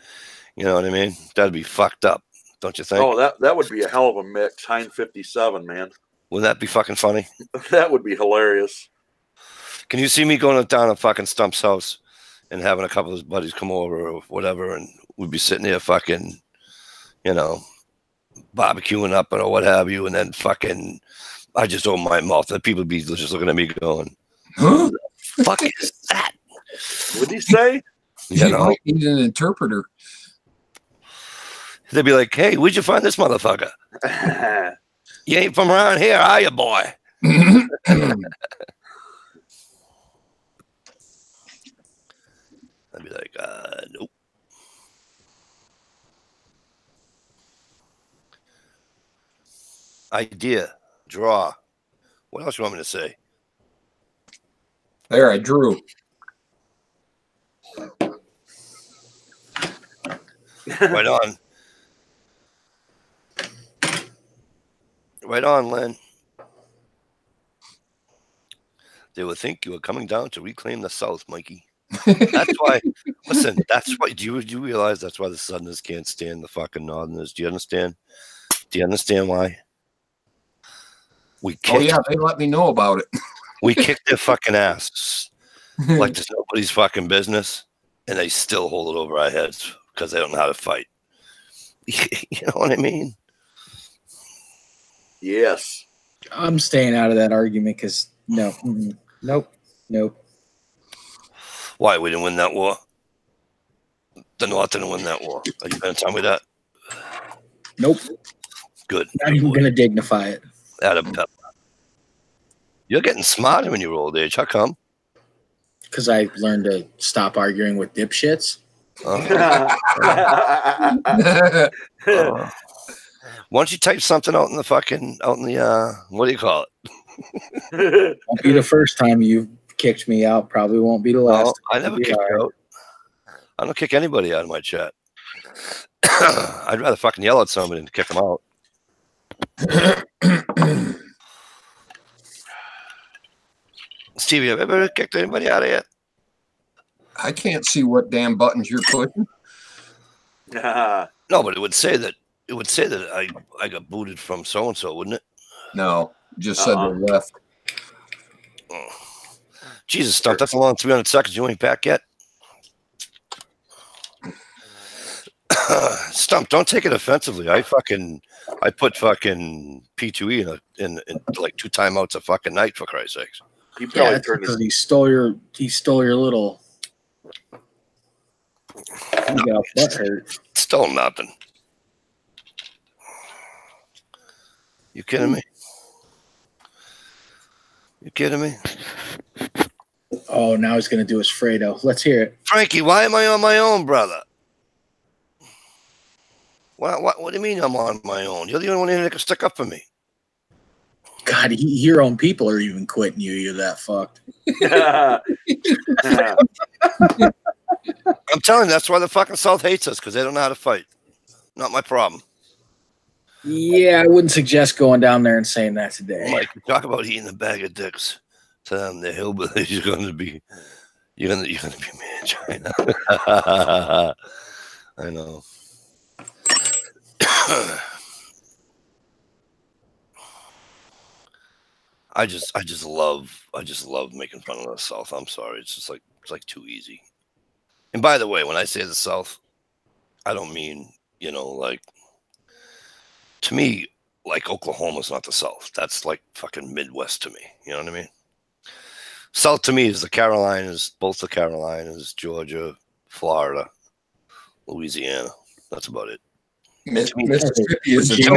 You know what I mean? That'd be fucked up, don't you think? Oh, that would be a hell of a mix. Heinz 57, man. Wouldn't that be fucking funny? That would be hilarious. Can you see me going down to fucking Stump's house and having a couple of his buddies come over or whatever, and we'd be sitting there fucking, barbecuing up or what have you, and then fucking I just open my mouth and people be just looking at me going, "Who the fuck is that?" What'd he say? You might need an interpreter. They'd be like, "Hey, where'd you find this motherfucker? You ain't from around here, are you, boy?" I'd be like, nope. Idea, draw. What else you want me to say? There, I drew. Right on. Right on, Len. They would think you were coming down to reclaim the South, Mikey. That's why. Listen, that's why. Do you realize that's why the Southerners can't stand the fucking Northerners? Do you understand? Do you understand why? Oh yeah, they let me know about it. We kicked their fucking ass like there's nobody's fucking business, and they still hold it over our heads because they don't know how to fight. You know what I mean? Yes. I'm staying out of that argument because no, nope. Why we didn't win that war? The North didn't win that war. Are you going to tell me that? Nope. Good. Not even going to dignify it. Adam Pep. You're getting smarter in your old age. How come? Because I learned to stop arguing with dipshits. Why don't you type something out in the what do you call it? Won't be the first time you've kicked me out. Probably won't be the last. I never kick you out. I don't kick anybody out of my chat. I'd rather fucking yell at somebody than kick them out. Stevie, have you ever kicked anybody out of yet? I can't see what damn buttons you're pushing. No, but it would say that I got booted from so and so, wouldn't it? No, just said they left. Oh. Jesus, Stump, that's a long 300 seconds. You ain't back yet. Stump, don't take it offensively. I put fucking P2E in like 2 timeouts a fucking night, for Christ's sakes. He probably Yeah, because he stole your little. You got butt hurt. Stole nothing. You kidding me? You kidding me? Oh, now he's gonna do his Fredo. Let's hear it. Frankie, why am I on my own, brother? What do you mean I'm on my own? You're the only one here that can stick up for me. God, your own people are even quitting you. You're that fucked. I'm telling you, that's why the fucking South hates us, because they don't know how to fight. Not my problem. Yeah, I wouldn't suggest going down there and saying that today. Mike, you talk about eating a bag of dicks. To them, the hillbillies, you're gonna be man China. I know. I just love making fun of the South. I'm sorry, it's like too easy. And by the way, when I say the South, I don't mean, like, to me, like, Oklahoma's not the South. That's like fucking Midwest to me. You know what I mean? South to me is the Carolinas, both the Carolinas, Georgia, Florida, Louisiana. That's about it. Mississippi is To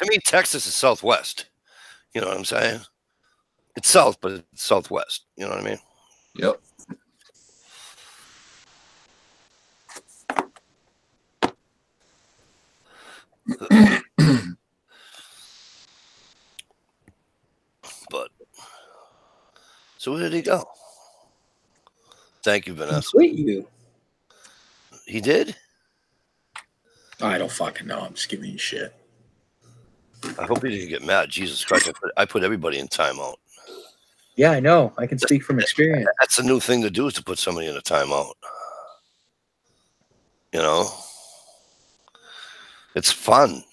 me, Texas is Southwest. You know what I'm saying? It's South, but it's Southwest. You know what I mean? Yep. But so where did he go? Thank you, Vanessa. Sweet you. He did? I don't fucking know. I'm just giving you shit. I hope he didn't get mad. Jesus Christ! I put everybody in timeout. Yeah, I know. I can speak from experience. That's a new thing to do, is to put somebody in a timeout. It's fun.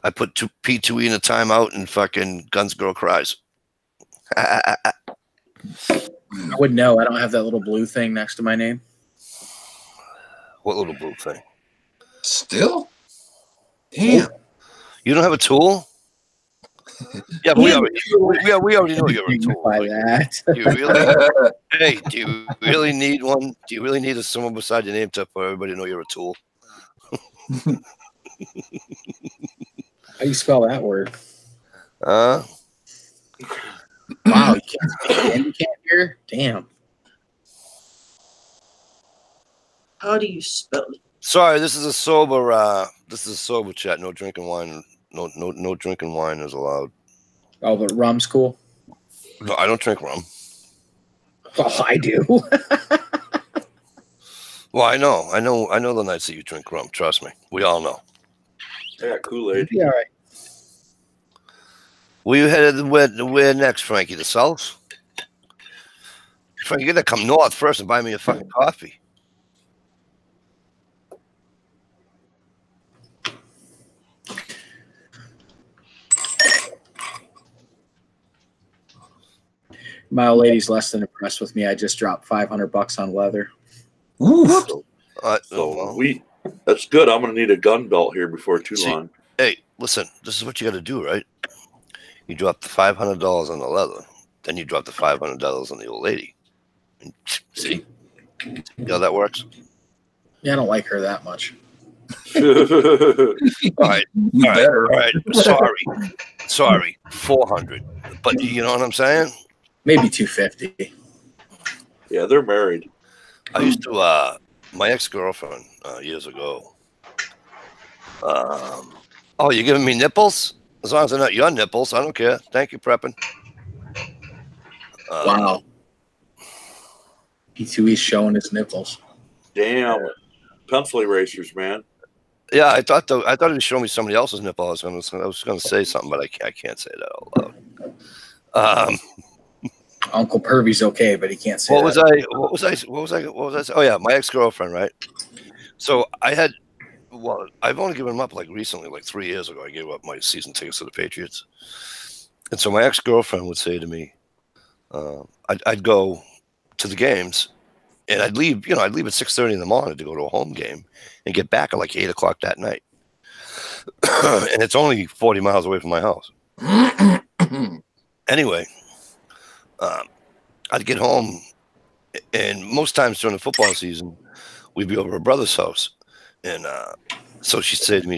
I put P2E in a timeout and fucking Guns Girl Cries. I wouldn't know. I don't have that little blue thing next to my name. What little blue thing? Still? Damn. You don't have a tool? Yeah, but we already know you're a tool. By that. Do you really? Hey, do you really need one? Do you really need someone beside your name to for everybody to know you're a tool? How do you spell that word? Huh? Wow, you can't hear? Damn. How do you spell it? Sorry, this is a sober chat. No drinking wine. No drinking wine is allowed. Oh, but rum's cool. No, I don't drink rum. Oh, I do. Well, I know the nights that you drink rum. Trust me, we all know. I got Kool-Aid. Yeah, all right. Where you headed? Where next, Frankie? The south? Frankie, you gotta come north first and buy me a fucking coffee. My old lady's less than impressed with me. I just dropped $500 on leather. Ooh. That's good. I'm gonna need a gun belt here before too long. Hey, listen, this is what you got to do, right? You drop the $500 on the leather, then you drop the $500 on the old lady. And see how that works? Yeah, I don't like her that much. All right, Better. all right. Sorry, 400. But you know what I'm saying? Maybe 250. Yeah, they're married. I used to, my ex-girlfriend years ago. Oh, you're giving me nipples? As long as they're not your nipples, I don't care. Thank you, prepping. Wow. He's showing his nipples. Damn, pencil erasers, man. Yeah, I thought he was showing me somebody else's nipple. I was gonna say something, but I can't say that out loud. Uncle Pervy's okay, but he can't say What that. was I? Oh yeah, my ex-girlfriend, right? So I've only given them up like recently, like 3 years ago. I gave up my season tickets to the Patriots, and so my ex-girlfriend would say to me, I'd go to the games, and I'd leave at 6:30 in the morning to go to a home game, and get back at like 8 o'clock that night, and it's only 40 miles away from my house. Anyway, I'd get home, and most times during the football season, we'd be over her brother's house. And so she'd say to me,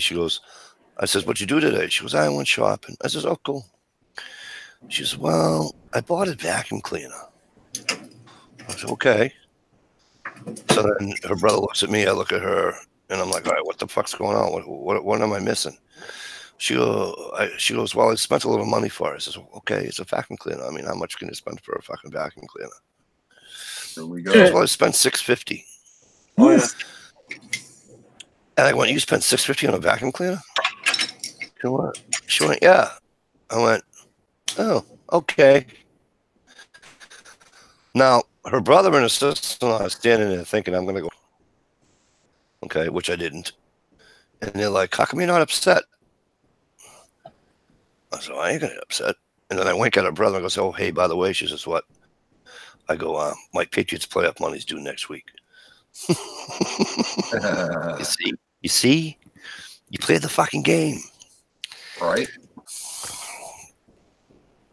I says, "What'd you do today?" She goes, "I went shopping." I says, "Oh, cool." She says, "Well, I bought a vacuum cleaner." I said, "Okay." So then her brother looks at me, I look at her, and I'm like, "All right, what the fuck's going on? What am I missing?" She goes, "Well, I spent a little money for it." I says, "Okay, it's a vacuum cleaner. I mean, how much can you spend for a fucking vacuum cleaner?" There we She goes, go. "Well, I spent $650. Oh yeah. And I went, "You spent $650 on a vacuum cleaner?" She went, "Yeah." I went, "Oh, okay." Now, her brother and her sister-in-law are standing there thinking I'm going to go, okay, which I didn't. And they're like, "How come you're not upset?" I said, "I ain't going to get upset." And then I wink at her brother and goes, "Oh, hey, by the way," she says, "What?" I go, "My Patriots playoff money's due next week." You see? You played the fucking game. Right.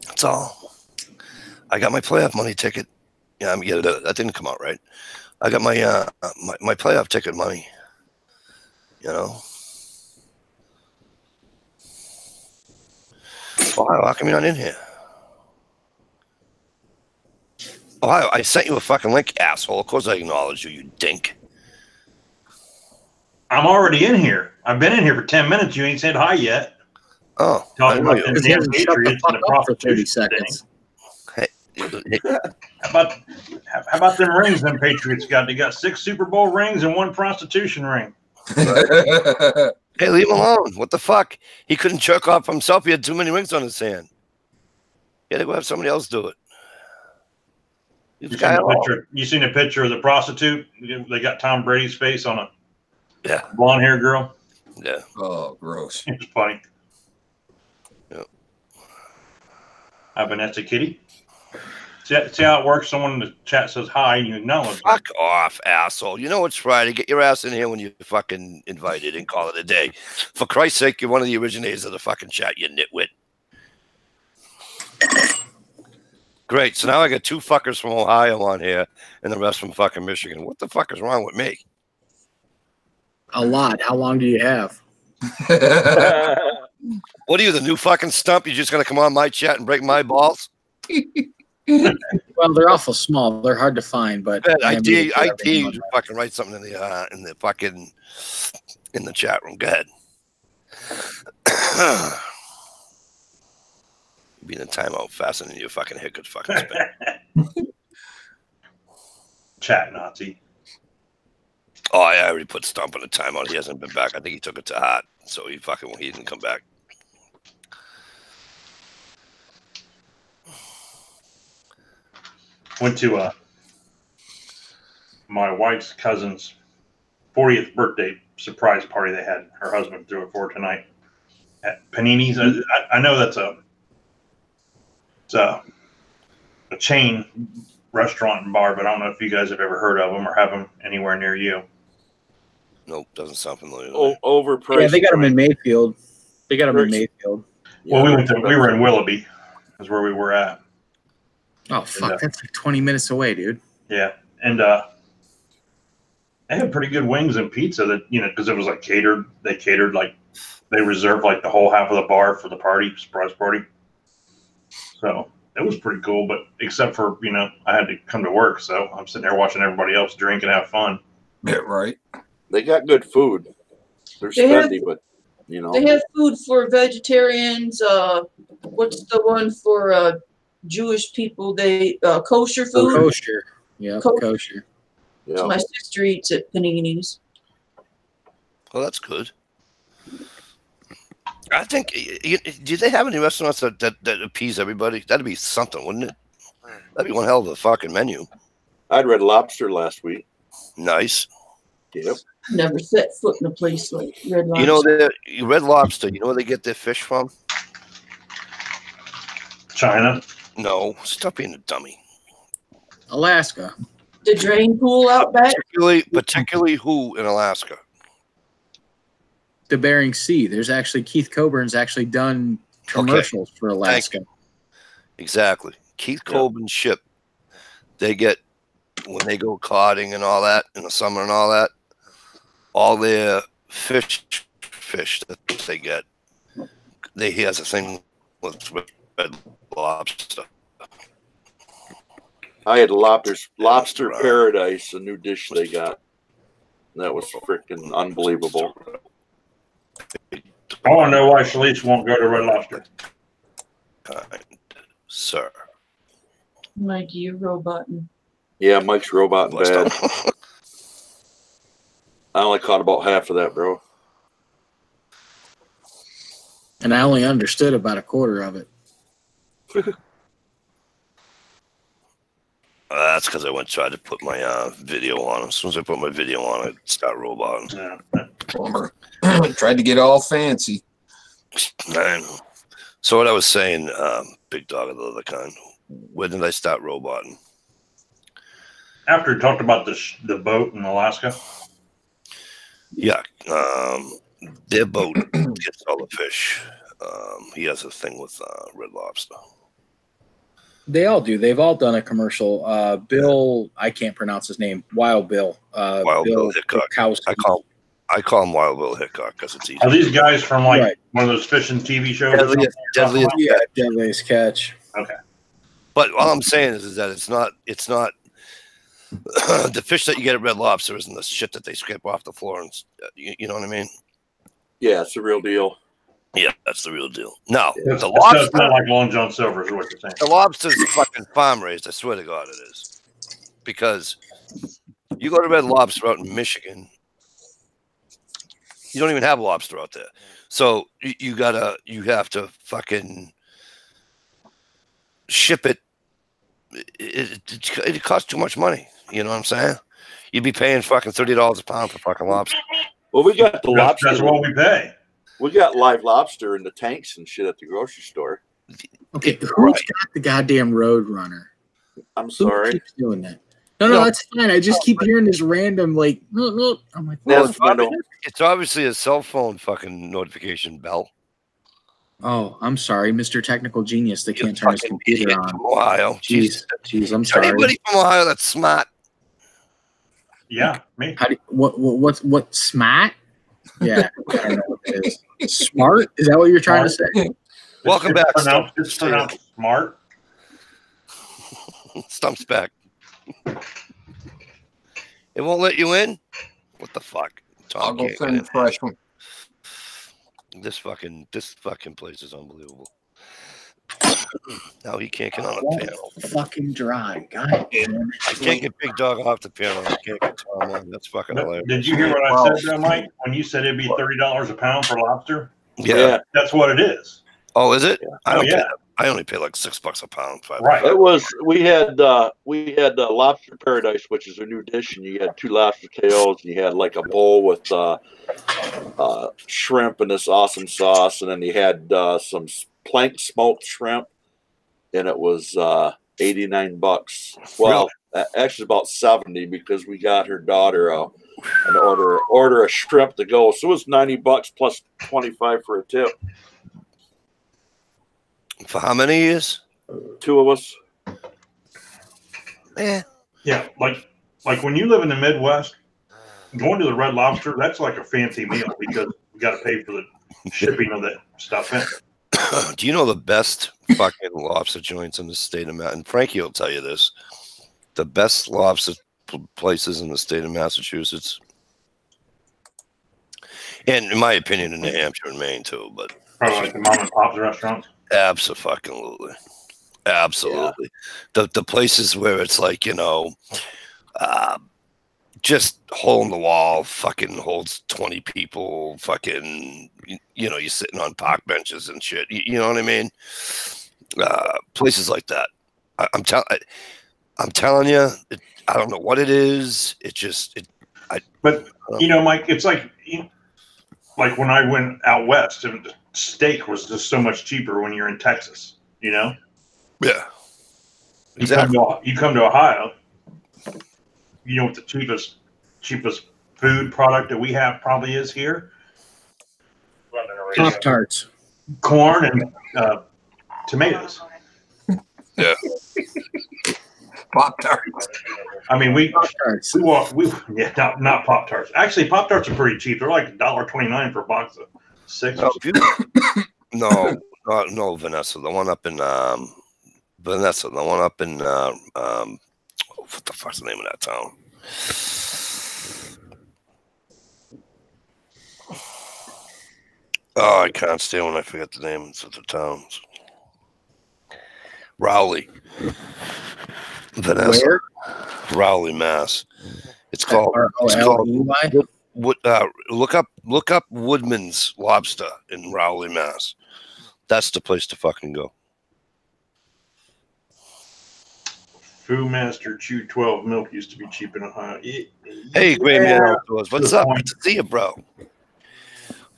That's all. I got my playoff money ticket. Yeah, that didn't come out right. I got my my playoff ticket money. You know. Ohio, how come you're not in here? Ohio, I sent you a fucking link, asshole. Of course I acknowledge you, you dink. I'm already in here. I've been in here for 10 minutes. You ain't said hi yet. Oh, Talking about them Because he damn hasn't shut the Patriots fuck and the up for 30 prostitution thing. seconds. How about them rings them Patriots got? They got 6 Super Bowl rings and 1 prostitution ring. Hey, leave him alone. What the fuck? He couldn't jerk off himself. He had too many rings on his hand. He had to go have somebody else do it. You seen a picture of the prostitute? They got Tom Brady's face on a blonde hair girl. Yeah. Oh, gross. It's funny. Yep. Hi, Vanessa Kitty. See how it works? Someone in the chat says hi and you acknowledge. Fuck off, asshole. You know it's Friday. Get your ass in here when you're fucking invited and call it a day. For Christ's sake, you're one of the originators of the fucking chat, you nitwit. Great. So now I got 2 fuckers from Ohio on here and the rest from fucking Michigan. What the fuck is wrong with me? A lot. How long do you have? What are you, the new fucking stump? You're just going to come on my chat and break my balls? Well, they're awful small. They're hard to find, but I dare you to fucking write something in the fucking in the chat room. Go ahead. Being in timeout faster than your fucking head could fucking spin. Chat Nazi. Oh, I already put Stump in a timeout. He hasn't been back. I think he took it to heart, so he didn't come back. went to my wife's cousin's 40th birthday surprise party they had. Her husband threw it for her tonight at Panini's. I know that's a chain restaurant and bar, but I don't know if you guys have ever heard of them or have them anywhere near you. Nope, doesn't sound familiar. Overpriced. Yeah, they got them in Mayfield. They got them in Mayfield. Well, we were in Willoughby. That's where we were at. Oh fuck, that's like 20 minutes away, dude. Yeah, and they had pretty good wings and pizza. That because it was like catered. They catered like they reserved like the whole half of the bar for the surprise party. So it was pretty cool. But except for I had to come to work, so I'm sitting there watching everybody else drink and have fun. Yeah, right. They got good food. They're spendy, but They have food for vegetarians. What's the one for Jewish people? They kosher food. Kosher. Yeah, kosher. Yeah. So my sister eats at Panini's. Well, that's good. I think. Do they have any restaurants that appease everybody? That'd be something, wouldn't it? That'd be one hell of a fucking menu. I had Red Lobster last week. Nice. Yep. Never set foot in a place like Red Lobster. Red Lobster. You know where they get their fish from? China. No, stop being a dummy. Alaska. The drain pool out back. Particularly who in Alaska? The Bering Sea. There's actually Keith Coburn's actually done commercials for Alaska. Exactly. Keith Coburn's ship. They get when they go coding and all that in the summer and all that. All their fish that they get, he has a thing with Red Lobster. I had lobster paradise, a new dish they got. That was freaking unbelievable. I want to know why Shalice won't go to Red Lobster. Sir. Mikey, you're roboting. Yeah, Mike's robot bad. I only caught about half of that, bro. And I only understood about a quarter of it. That's because I tried to put my video on. As soon as I put my video on, I start roboting. Yeah. Tried to get all fancy. I know. So what I was saying, big dog of the other kind, when did I start roboting? After we talked about the boat in Alaska. Yeah, their boat gets all the fish. He has a thing with Red Lobster. They all do. They've all done a commercial. Bill, I can't pronounce his name. Wild Bill. Wild Bill Hickok. I call him Wild Bill Hickok because it's easy. Are these guys from one of those fishing TV shows? Deadliest Catch. Okay. But all I'm saying is that it's not the fish that you get at Red Lobster isn't the shit that they scrape off the floor, and you know what I mean? Yeah, it's the real deal. Yeah, that's the real deal. No, It's the lobster, not like Long John Silver is what you're saying. the lobster's fucking farm raised. I swear to God, it is. Because you go to Red Lobster out in Michigan, you don't even have lobster out there. So you have to fucking ship it. It costs too much money. You know what I'm saying? You'd be paying fucking $30 a pound for fucking lobster. Well, we got the lobster. That's what we pay. We got live lobster in the tanks and shit at the grocery store. Okay, who's got the goddamn Roadrunner? I'm sorry. Who keeps doing that? No, that's fine. I just keep hearing this random I'm like, Well, it's obviously a cell phone fucking notification bell. Oh, I'm sorry, Mr. Technical Genius. They can't turn his computer on. From Ohio. Jeez, I'm sorry. Anybody from Ohio that's smart? Yeah, me. What's smart? Yeah, I don't know what it is. Smart? Is that what you're trying to say? Welcome back. It's pronounced smart. Stump's back. It won't let you in? What the fuck? I'll go send a fresh one. This fucking place is unbelievable. Now he can't get on the panel. Fucking dry. God damn. I can't get Big Dog off the panel. I can't get Tom on. That's fucking hilarious. Did you hear what I said there, Mike? When you said it'd be $30 a pound for lobster? Yeah. That's what it is. Oh, is it? Yeah. I don't care. I only pay like $6 a pound. Right. It was we had lobster paradise, which is a new dish, and you had 2 lobster tails, and you had like a bowl with shrimp and this awesome sauce, and then you had some plank smoked shrimp, and it was $89. Well, actually about 70 because we got her daughter an order of shrimp to go, so it was $90 plus 25 for a tip. For how many years? 2 of us. Yeah, like when you live in the Midwest, going to the Red Lobster, that's like a fancy meal because you got to pay for the shipping of that stuff in. Do you know the best fucking lobster joints in the state of Massachusetts? And Frankie will tell you this. The best lobster places in the state of Massachusetts. And in my opinion, in New Hampshire and Maine too, but Probably like the mom and pop restaurants. Absolutely. Absolutely. Yeah. The places where it's like, just hole in the wall, fucking holds 20 people, fucking, you're sitting on park benches and shit. You know what I mean? Places like that. I'm telling you, I don't know what it is. But Mike, it's like when I went out west, and steak was just so much cheaper when you're in Texas. Yeah. Exactly. You come to Ohio. You know what the cheapest food product that we have probably is here? Pop-Tarts. Corn and tomatoes. Yeah. Pop-Tarts. I mean, Pop-Tarts. Not Pop-Tarts. Actually, Pop-Tarts are pretty cheap. They're like $1.29 for a box of 6. No, Vanessa. The one up in what the fuck's the name of that town? Oh, I can't stand when I forget the names of the towns. Rowley. Vanessa. Where? Rowley, Mass. It's called look up Woodman's Lobster in Rowley, Mass. That's the place to fucking go. Food Master Chew 12 milk used to be cheap in Ohio. Hey, Great Man Outdoors. What's up? Good to see you, bro.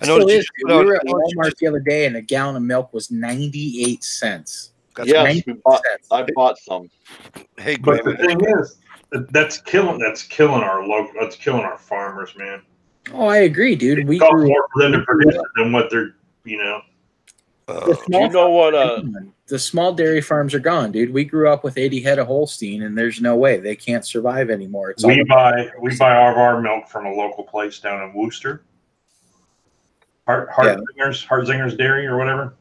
I know we were at Walmart the other day, and a gallon of milk was 98 cents. Yes, I bought some. Hey, but the thing is, that's killing our farmers, man. Oh, I agree, dude. We cost more for them to produce it than what they're, the small dairy farms are gone, dude. We grew up with 80 head of Holstein, and there's no way they can't survive anymore. We buy all of our milk from a local place down in Worcester. Hartzinger's Dairy or whatever.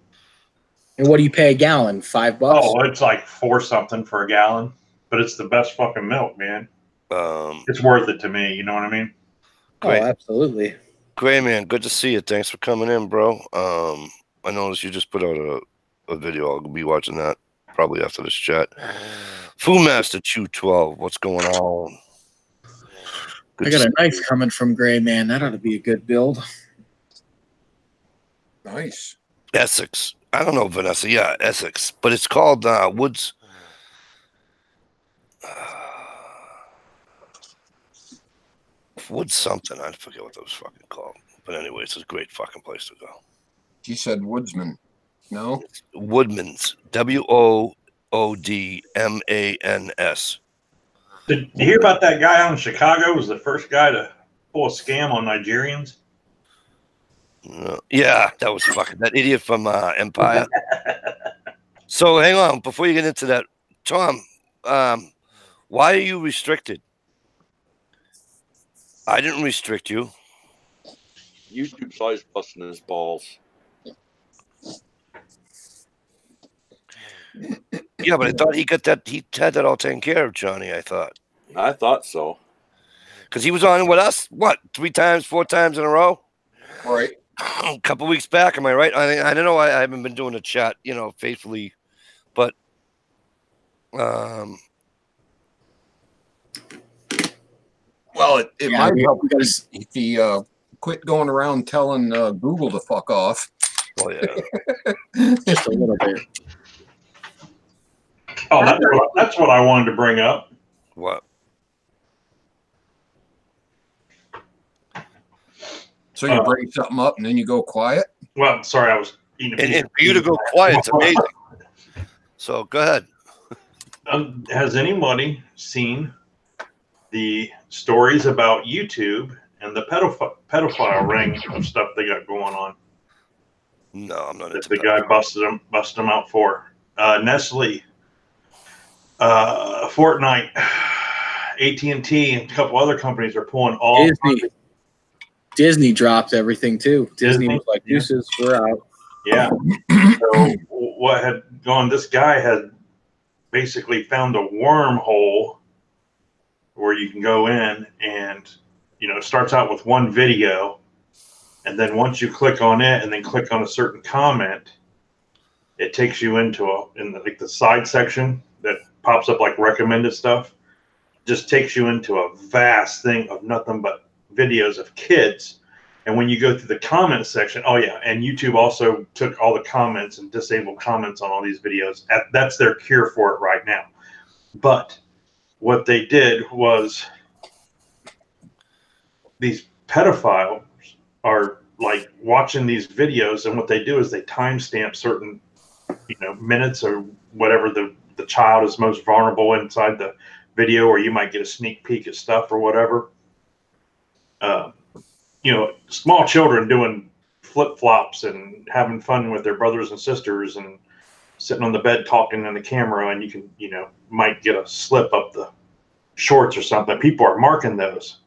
And what do you pay a gallon? $5? Oh, it's like $4 something for a gallon, but it's the best fucking milk, man. It's worth it to me. You know what I mean? Great. Oh, absolutely. Great, man. Good to see you. Thanks for coming in, bro. I noticed you just put out a video. I'll be watching that probably after this chat. Food Master Chew 12. What's going on? I got a knife coming from Gray Man. That ought to be a good build. Nice. Essex. I don't know, Vanessa. Yeah, Essex. But it's called Woods. Woods something. I forget what that was fucking called. But anyway, it's a great fucking place to go. You said Woodsman. No? Woodman's. WOODMANS. Did you hear about that guy out in Chicago? Was the first guy to pull a scam on Nigerians? Yeah, that was fucking that idiot from Empire. So hang on, before you get into that, Tom, why are you restricted? I didn't restrict you. YouTube's always busting his balls. Yeah, but I thought he had that all taken care of, Johnny. I thought so. Because he was on with us, what, 3 times, 4 times in a row? Right. A couple weeks back, am I right? I don't know. I haven't been doing a chat, faithfully, but well, it might help if he quit going around telling Google to fuck off. Oh yeah, just a little bit. Oh, that's what I wanted to bring up. What? So you bring something up and then you go quiet? Well, sorry, I was eating a piece. And for you to go quiet, it's amazing. So go ahead. Has anybody seen the stories about YouTube and the pedophile ring of stuff they got going on? No, I'm not That into the guy busted them out for. Nestle, Fortnite, AT&T, and a couple other companies are pulling all. Disney dropped everything too. Disney was like, yeah. "Deuces, we're out." Yeah. So what had gone? This guy had basically found a wormhole where you can go in and, it starts out with one video, and then once you click on it and then click on a certain comment, it takes you into the side section that pops up like recommended stuff. Just takes you into a vast thing of nothing but videos of kids. And when you go through the comment section, and YouTube also took all the comments and disabled comments on all these videos. That's their cure for it right now. But what they did was these pedophiles are like watching these videos, and what they do is they timestamp certain, minutes or whatever the child is most vulnerable inside the video, or you might get a sneak peek at stuff or whatever. Small children doing flip-flops and having fun with their brothers and sisters and sitting on the bed talking in the camera, and you can, might get a slip up the shorts or something. People are marking those.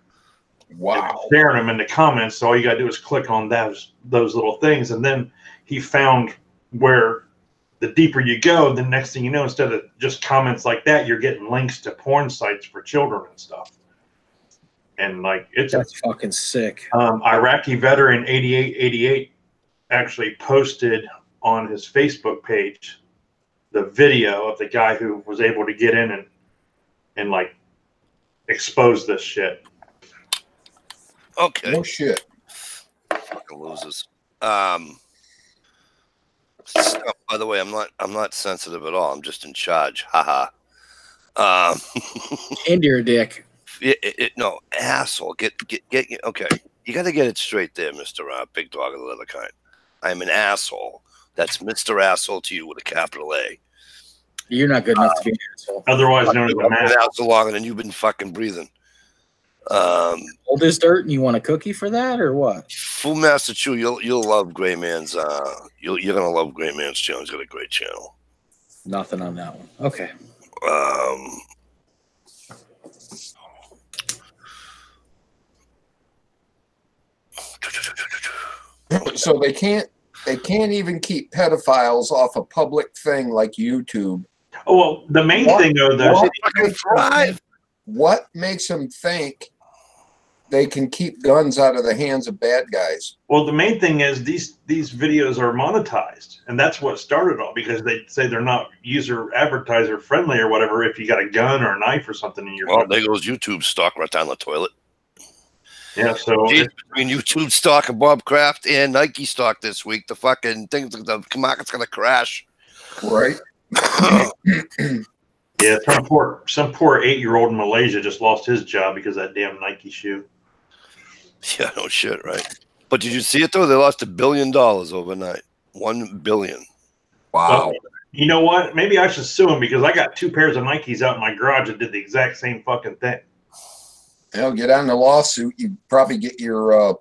Wow. Sharing them in the comments. So all you got to do is click on those little things. And then he found where the deeper you go, the next thing you know, instead of just comments like that, you're getting links to porn sites for children and stuff. And That's fucking sick. Iraqi veteran 8888 actually posted on his Facebook page the video of the guy who was able to get in and expose this shit. Okay. No shit. Fucking losers. By the way, I'm not sensitive at all. I'm just in charge. Haha. And you're a dick. No, asshole. Get okay. You got to get it straight there, Mr. Big Dog of the Leather Kind. I'm an asshole. That's Mr. Asshole to you with a capital A. You're not good enough to be an asshole. Otherwise known as a I've man. been out so long and you've been fucking breathing. Old as dirt, and you want a cookie for that, or what? Full Master Chew, you'll love Gray Man's. You're gonna love Gray Man's channel. He's got a great channel. Nothing on that one. Okay. So they can't even keep pedophiles off a public thing like YouTube. Oh, well, the main thing though, what makes them think they can keep guns out of the hands of bad guys? Well, the main thing is these videos are monetized, and that's what started all, because they say they're not user advertiser friendly or whatever. If you got a gun or a knife or something in your there goes YouTube stock right down the toilet. Yeah, so between YouTube stock and Bob Kraft and Nike stock this week, the fucking thing, the market's gonna crash. Right. Yeah, some poor 8-year-old in Malaysia just lost his job because of that damn Nike shoe. Yeah, no shit, right? But did you see it though? They lost $1 billion overnight. $1 billion. Wow. Well, you know what? Maybe I should sue him, because I got 2 pairs of Nikes out in my garage that did the exact same fucking thing. Hell, get on the lawsuit. You probably get your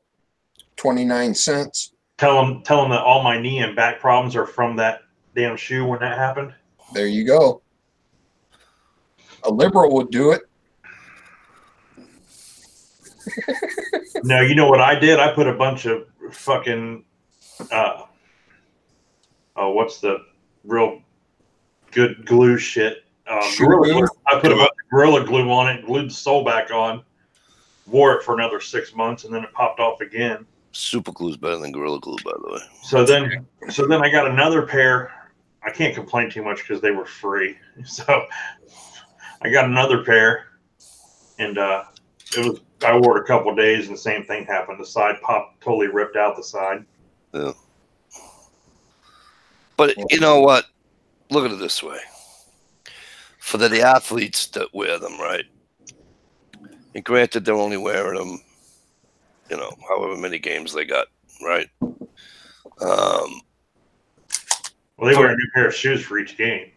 29 cents. Tell him that all my knee and back problems are from that damn shoe when that happened. There you go. A liberal would do it. No, you know what I did? I put a bunch of fucking what's the real good glue shit? Gorilla Glue. I put a bunch of Gorilla Glue on it, glued the sole back on, wore it for another 6 months, and then it popped off again. Super Glue is better than Gorilla Glue, by the way. So then I got another pair. I can't complain too much because they were free. So I got another pair, and I wore it a couple of days, and the same thing happened. The side popped, totally ripped out the side. Yeah. But you know what? Look at it this way. for the athletes that wear them, right? And granted, they're only wearing them, however many games they got, right? Well, they wear a new pair of shoes for each game.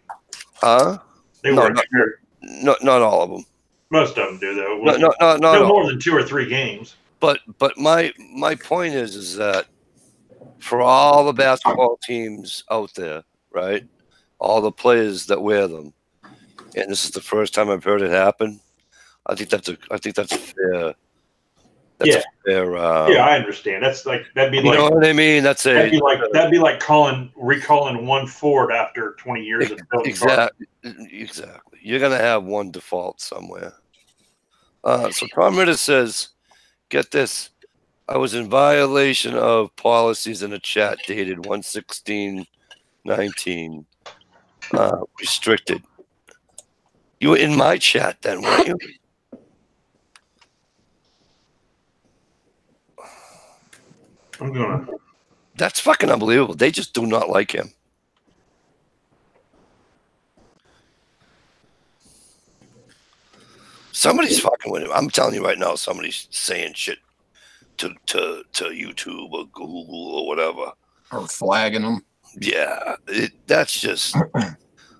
Huh? They wear a new pair. Not all of them. Most of them do, though. No more than 2 or 3 games. But my point is that for all the basketball teams out there, right? All the players that wear them, and this is the first time I've heard it happen. I think that's fair. That's a fair. Yeah, I understand. That'd be you know what I mean? That'd be like recalling one Ford after 20 years of building cars. Exactly. You're gonna have one default somewhere. So Tom Ritter says, "Get this. I was in violation of policies in a chat dated 1/16/19. Restricted. You were in my chat then, weren't you?" That's fucking unbelievable. They just do not like him. Somebody's fucking with him. I'm telling you right now, somebody's saying shit to YouTube or Google or whatever. Or flagging them. Yeah, that's just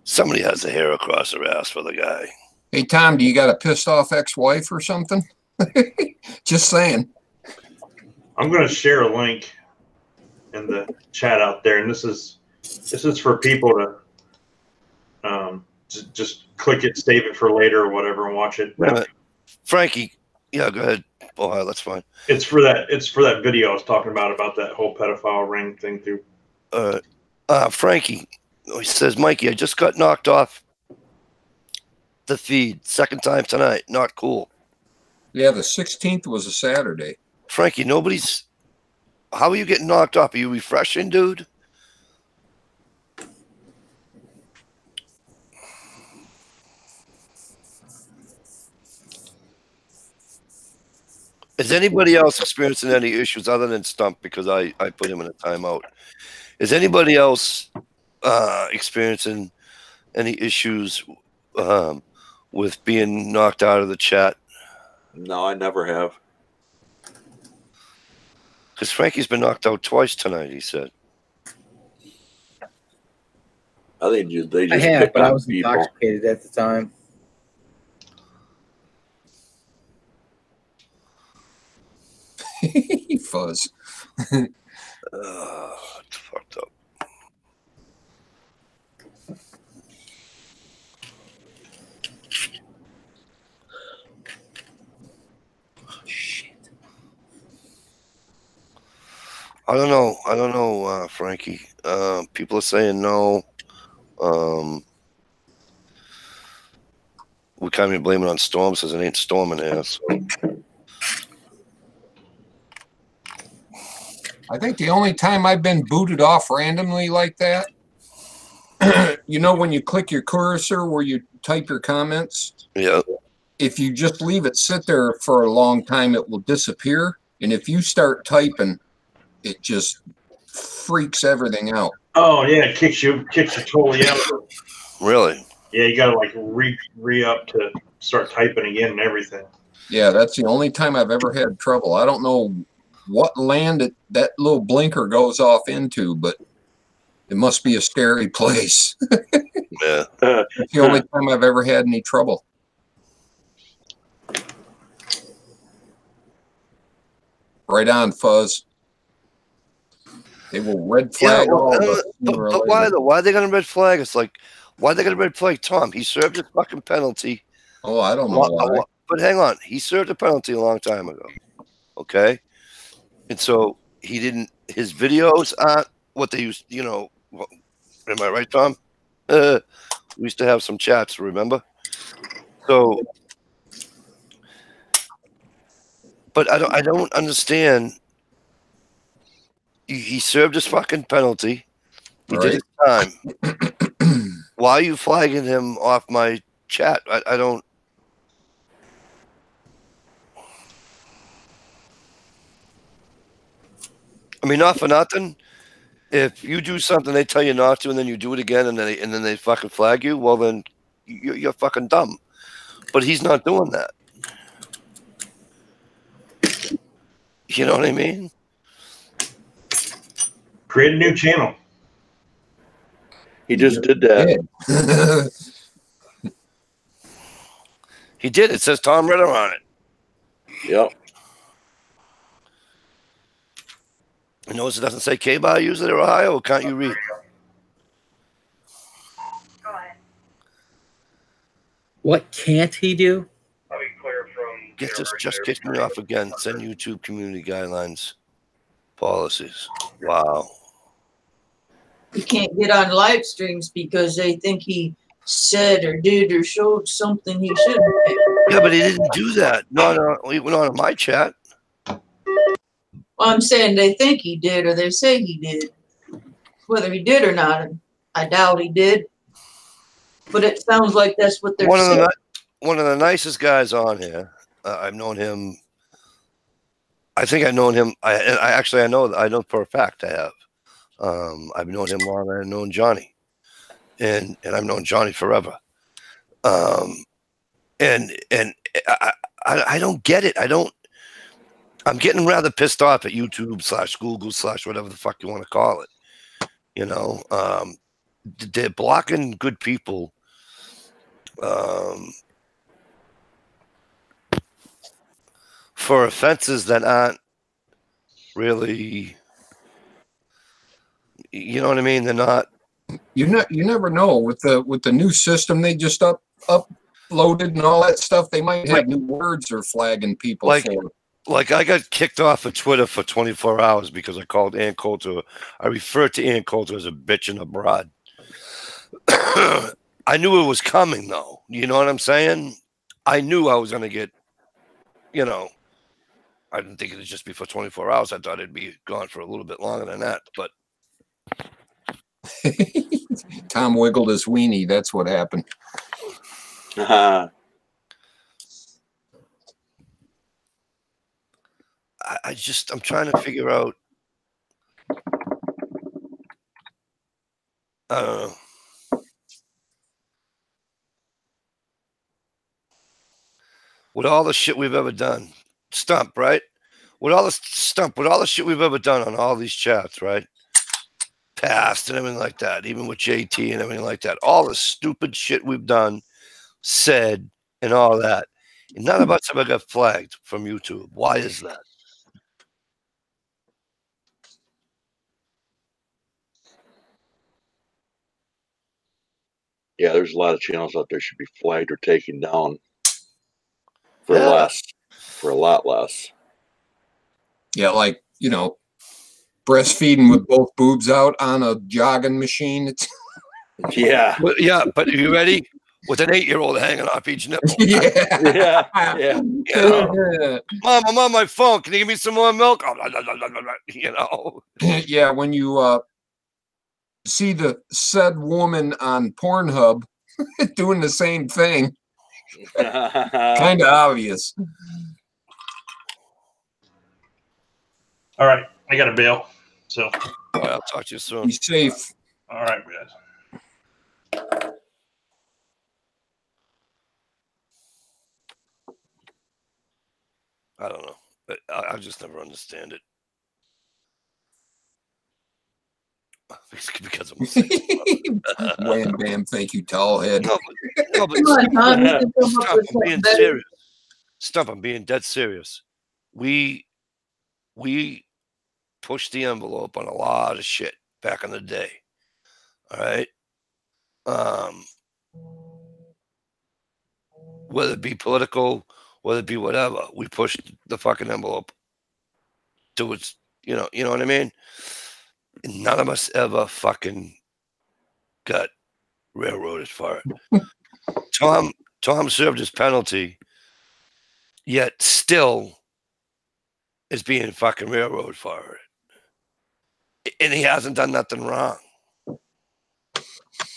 somebody has the hair across their ass for the guy. Hey, Tom, do you got a pissed off ex-wife or something? Just saying. I'm going to share a link in the chat out there, and this is for people to just click it, save it for later or whatever, and watch it. Frankie, yeah, go ahead. Oh, that's fine. It's for that video I was talking about that whole pedophile ring thing through. Frankie, he says, Mikey, I just got knocked off the feed. Second time tonight. Not cool. Yeah, the 16th was a Saturday. Frankie, how are you getting knocked off? Are you refreshing, dude? Is anybody else experiencing any issues other than Stump, because I put him in a timeout? Is anybody else experiencing any issues with being knocked out of the chat? No, I never have. Because Frankie's been knocked out twice tonight, he said. I think they just I have, pick but I on was people. intoxicated at the time. Fuzz. It's fucked up. I don't know, Frankie. People are saying no. We can't even blame it on Storm, says it ain't storming here. So. I think the only time I've been booted off randomly like that, when you click your cursor where you type your comments, Yeah. if you just leave it sit there for a long time, it will disappear. And if you start typing, it just freaks everything out. Oh yeah, it kicks you totally out. Really? Yeah, you gotta like re-up to start typing again and everything. Yeah, that's the only time I've ever had trouble. I don't know what land that little blinker goes off into, but it must be a scary place. Yeah. It's the only time I've ever had any trouble. Right on, Fuzz. They will red flag all of us. But why though? Why are they going to red flag? It's like, why are they going to red flag Tom? He served his fucking penalty. Oh, I don't know why. But hang on. He served a penalty a long time ago. Okay? And so he didn't, his videos aren't what they used, am I right, Tom? We used to have some chats, remember? So, but I don't understand. He served his fucking penalty. He did his time. Why are you flagging him off my chat? I don't. I mean, not for nothing. If you do something they tell you not to, and then you do it again, and then they fucking flag you, well then, you're fucking dumb. But he's not doing that. You know what I mean? Create a new channel. He just did that. He did. It says Tom Ritter on it. Yep. You notice it doesn't say K-Bar user Ohio, or can't you read? Go ahead. What can't he do? I'll be clear from. Get this, just kicked me off again. Send YouTube community guidelines policies. Wow. He can't get on live streams because they think he said or did or showed something he shouldn't have. Yeah, but he didn't do that. Not on my chat. Well, I'm saying they think he did or they say he did. Whether he did or not, I doubt he did. But it sounds like that's what they're saying. One of the nicest guys on here. I've known him. I think I've known him. I know for a fact I have. I've known him longer. I've known Johnny, and I've known Johnny forever. And I don't get it. I'm getting rather pissed off at YouTube / Google / whatever the fuck you want to call it. You know, they're blocking good people. For offenses that aren't really, you know what I mean? They're not. You never know with the new system they just uploaded and all that stuff. They might have new words they're flagging people for. Like I got kicked off of Twitter for 24 hours because I called Ann Coulter. I referred to Ann Coulter as a bitch and a broad. I knew it was coming, though. You know what I'm saying? I knew I was going to get, you know, I didn't think it would just be for 24 hours. I thought it'd be gone for a little bit longer than that. But Tom wiggled his weenie. That's what happened. I'm trying to figure out. I don't know. With all the shit we've ever done, Stump, right? With all the shit we've ever done on all these chats, right? Past and everything like that, even with JT and everything like that, all the stupid shit we've done, said, and all that. And none of us ever got flagged from YouTube. Why is that? Yeah, there's a lot of channels out there should be flagged or taken down for less, for a lot less. Yeah, like, you know, breastfeeding with both boobs out on a jogging machine. It's Yeah. Well, yeah, but are you ready? With an 8-year-old hanging off each nipple. yeah. You know? Mom, I'm on my phone. Can you give me some more milk? You know. Yeah, when you see the said woman on Pornhub doing the same thing, kind of obvious. All right, I got a bail. So, All right, I'll talk to you soon. Be safe. all right, guys. I don't know. I just never understand it. Because I'm a sex Wham bam, thank you, tall head. no, but Come on, Tom, you can come up Stop, with I'm being something better. serious. Stop, I'm being dead serious. We pushed the envelope on a lot of shit back in the day. All right. Whether it be political, whether it be whatever, we pushed the fucking envelope to its, you know what I mean? And none of us ever fucking got railroaded for it. Tom served his penalty, yet still is being fucking railroaded for it. And he hasn't done nothing wrong.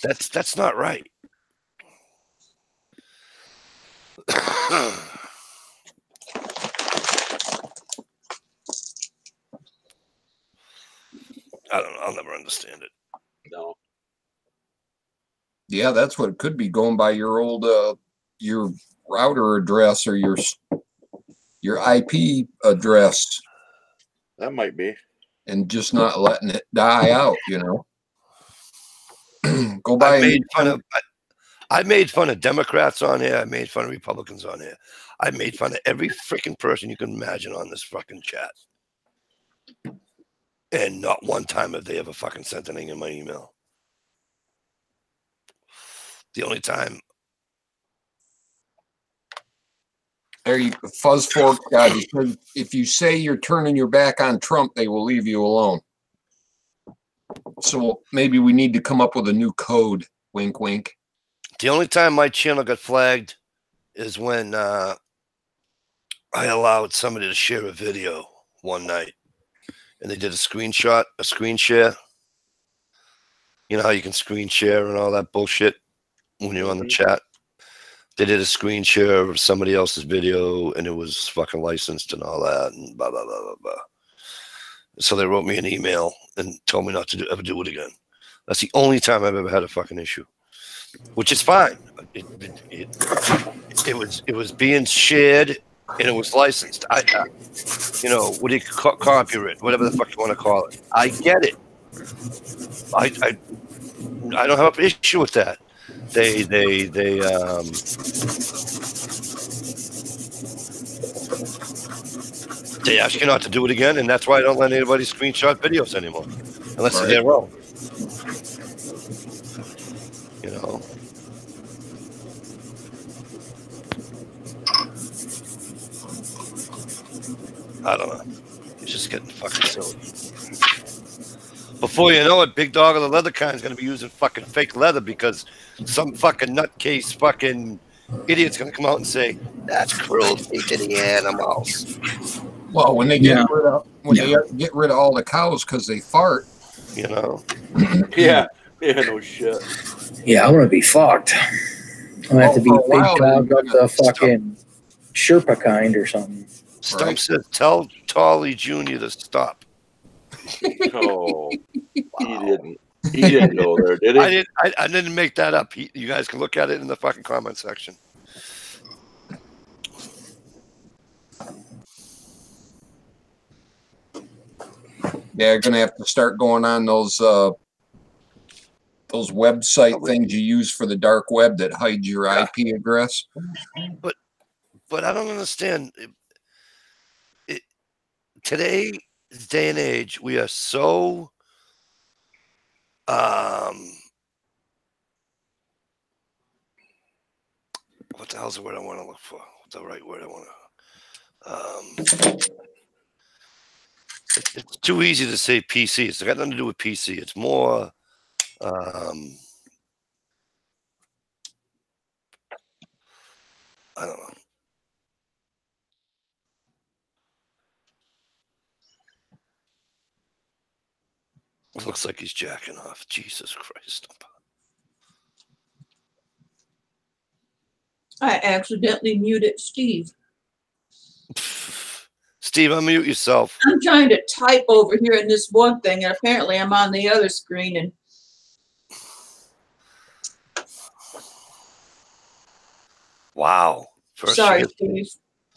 That's not right. I don't know. I'll never understand it. No. Yeah, that's what it could be, going by your old your router address or your IP address, That might be. and just not letting it die out, you know. Go I by made fun of I made fun of Democrats on here. I made fun of Republicans on here. I made fun of every freaking person you can imagine on this fucking chat. And not one time have they ever fucking sent anything in my email. The only time. there you fuzz fork guy. If you say you're turning your back on Trump, they will leave you alone. So maybe we need to come up with a new code. Wink, wink. The only time my channel got flagged is when I allowed somebody to share a video one night. And they did a screen share. You know how you can screen share and all that bullshit when you're on the chat? They did a screen share of somebody else's video, and it was fucking licensed and all that, and blah, blah, blah, blah, blah. So they wrote me an email and told me not to ever do it again. That's the only time I've ever had a fucking issue, which is fine. It was being shared, and it was licensed. You know, what do you copyright, whatever the fuck you want to call it. I get it. I don't have an issue with that. They ask you not to do it again, and that's why I don't let anybody screenshot videos anymore, unless they're their own. You know. I don't know. It's just getting fucking silly. Before you know it, Big Dog of the Leather Kind is going to be using fucking fake leather because some fucking nutcase fucking idiot's going to come out and say, that's cruelty to the animals. Well, when they get rid of all the cows because they fart, you know. Yeah, no shit. Yeah, I'm gonna be fucked. I'm gonna have to be Big Dog of the fucking Sherpa kind or something. Stump said, tell Tolly Jr. to stop. Oh, wow. He didn't go there, did he? I didn't make that up. You guys can look at it in the fucking comment section. Yeah, you're gonna have to start going on those website things you use for the dark web that hide your IP address. But I don't understand. Today's day and age, we are so what the hell's the word I want to look for? What's the right word I want to? It's too easy to say PC. It's got nothing to do with PC. It's more I don't know. It looks like he's jacking off. Jesus Christ. I accidentally muted Steve. Steve, unmute yourself. I'm trying to type over here in this one thing, and apparently I'm on the other screen. And wow. Sorry, Steve.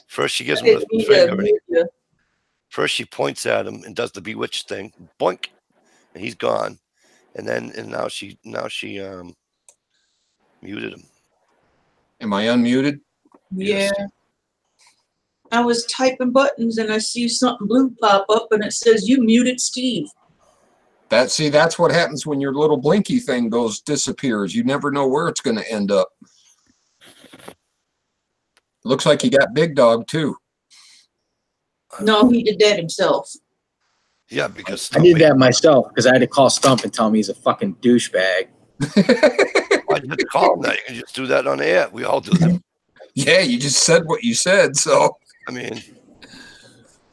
First she gives him the finger. First she points at him and does the bewitched thing. Boink. And he's gone. And now she muted him. Am I unmuted? Yeah. Yes. I was typing buttons and I see something blue pop up and it says you muted Steve. That's what happens when your little blinky thing disappears. You never know where it's going to end up. Looks like you got Big Dog too. No, he did that himself. Yeah, because Stump, I did that myself because I had to call Stump and tell him he's a fucking douchebag. Why did you call him that? You can just do that on the air. We all do that. Yeah, you just said what you said, so I mean,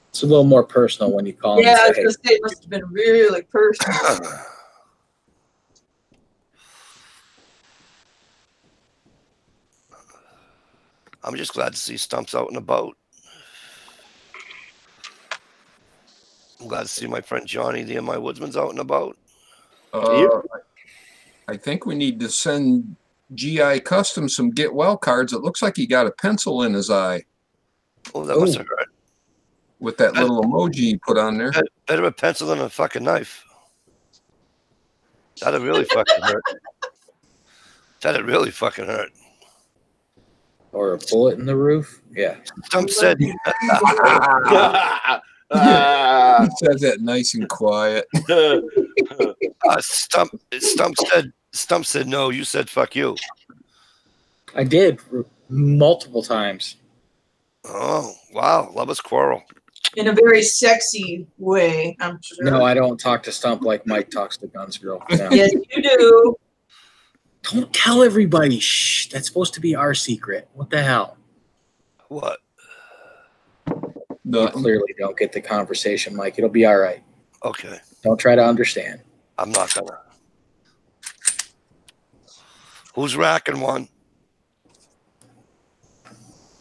it's a little more personal when you call him. Yeah, I was gonna say it must have been really personal. I'm just glad to see Stumps out and about. I'm glad to see my friend Johnny, the My Woodsman's, out and about. I think we need to send GI Custom some get well cards. It looks like he got a pencil in his eye Oh, that must have hurt. with that little emoji he put on there. Better a pencil than a fucking knife. That'd really fucking hurt. That'd really fucking hurt. Or a bullet in the roof. Yeah. Stump said. He says that nice and quiet. Stump said no. You said fuck you. I did multiple times. Oh wow, lovers quarrel. In a very sexy way, I'm sure. No, I don't talk to Stump like Mike talks to Guns Girl. No. Yes, you do. Don't tell everybody. Shh. That's supposed to be our secret. What the hell? What? You clearly don't get the conversation, Mike. It'll be all right. Okay. Don't try to understand. I'm not gonna. Who's racking one?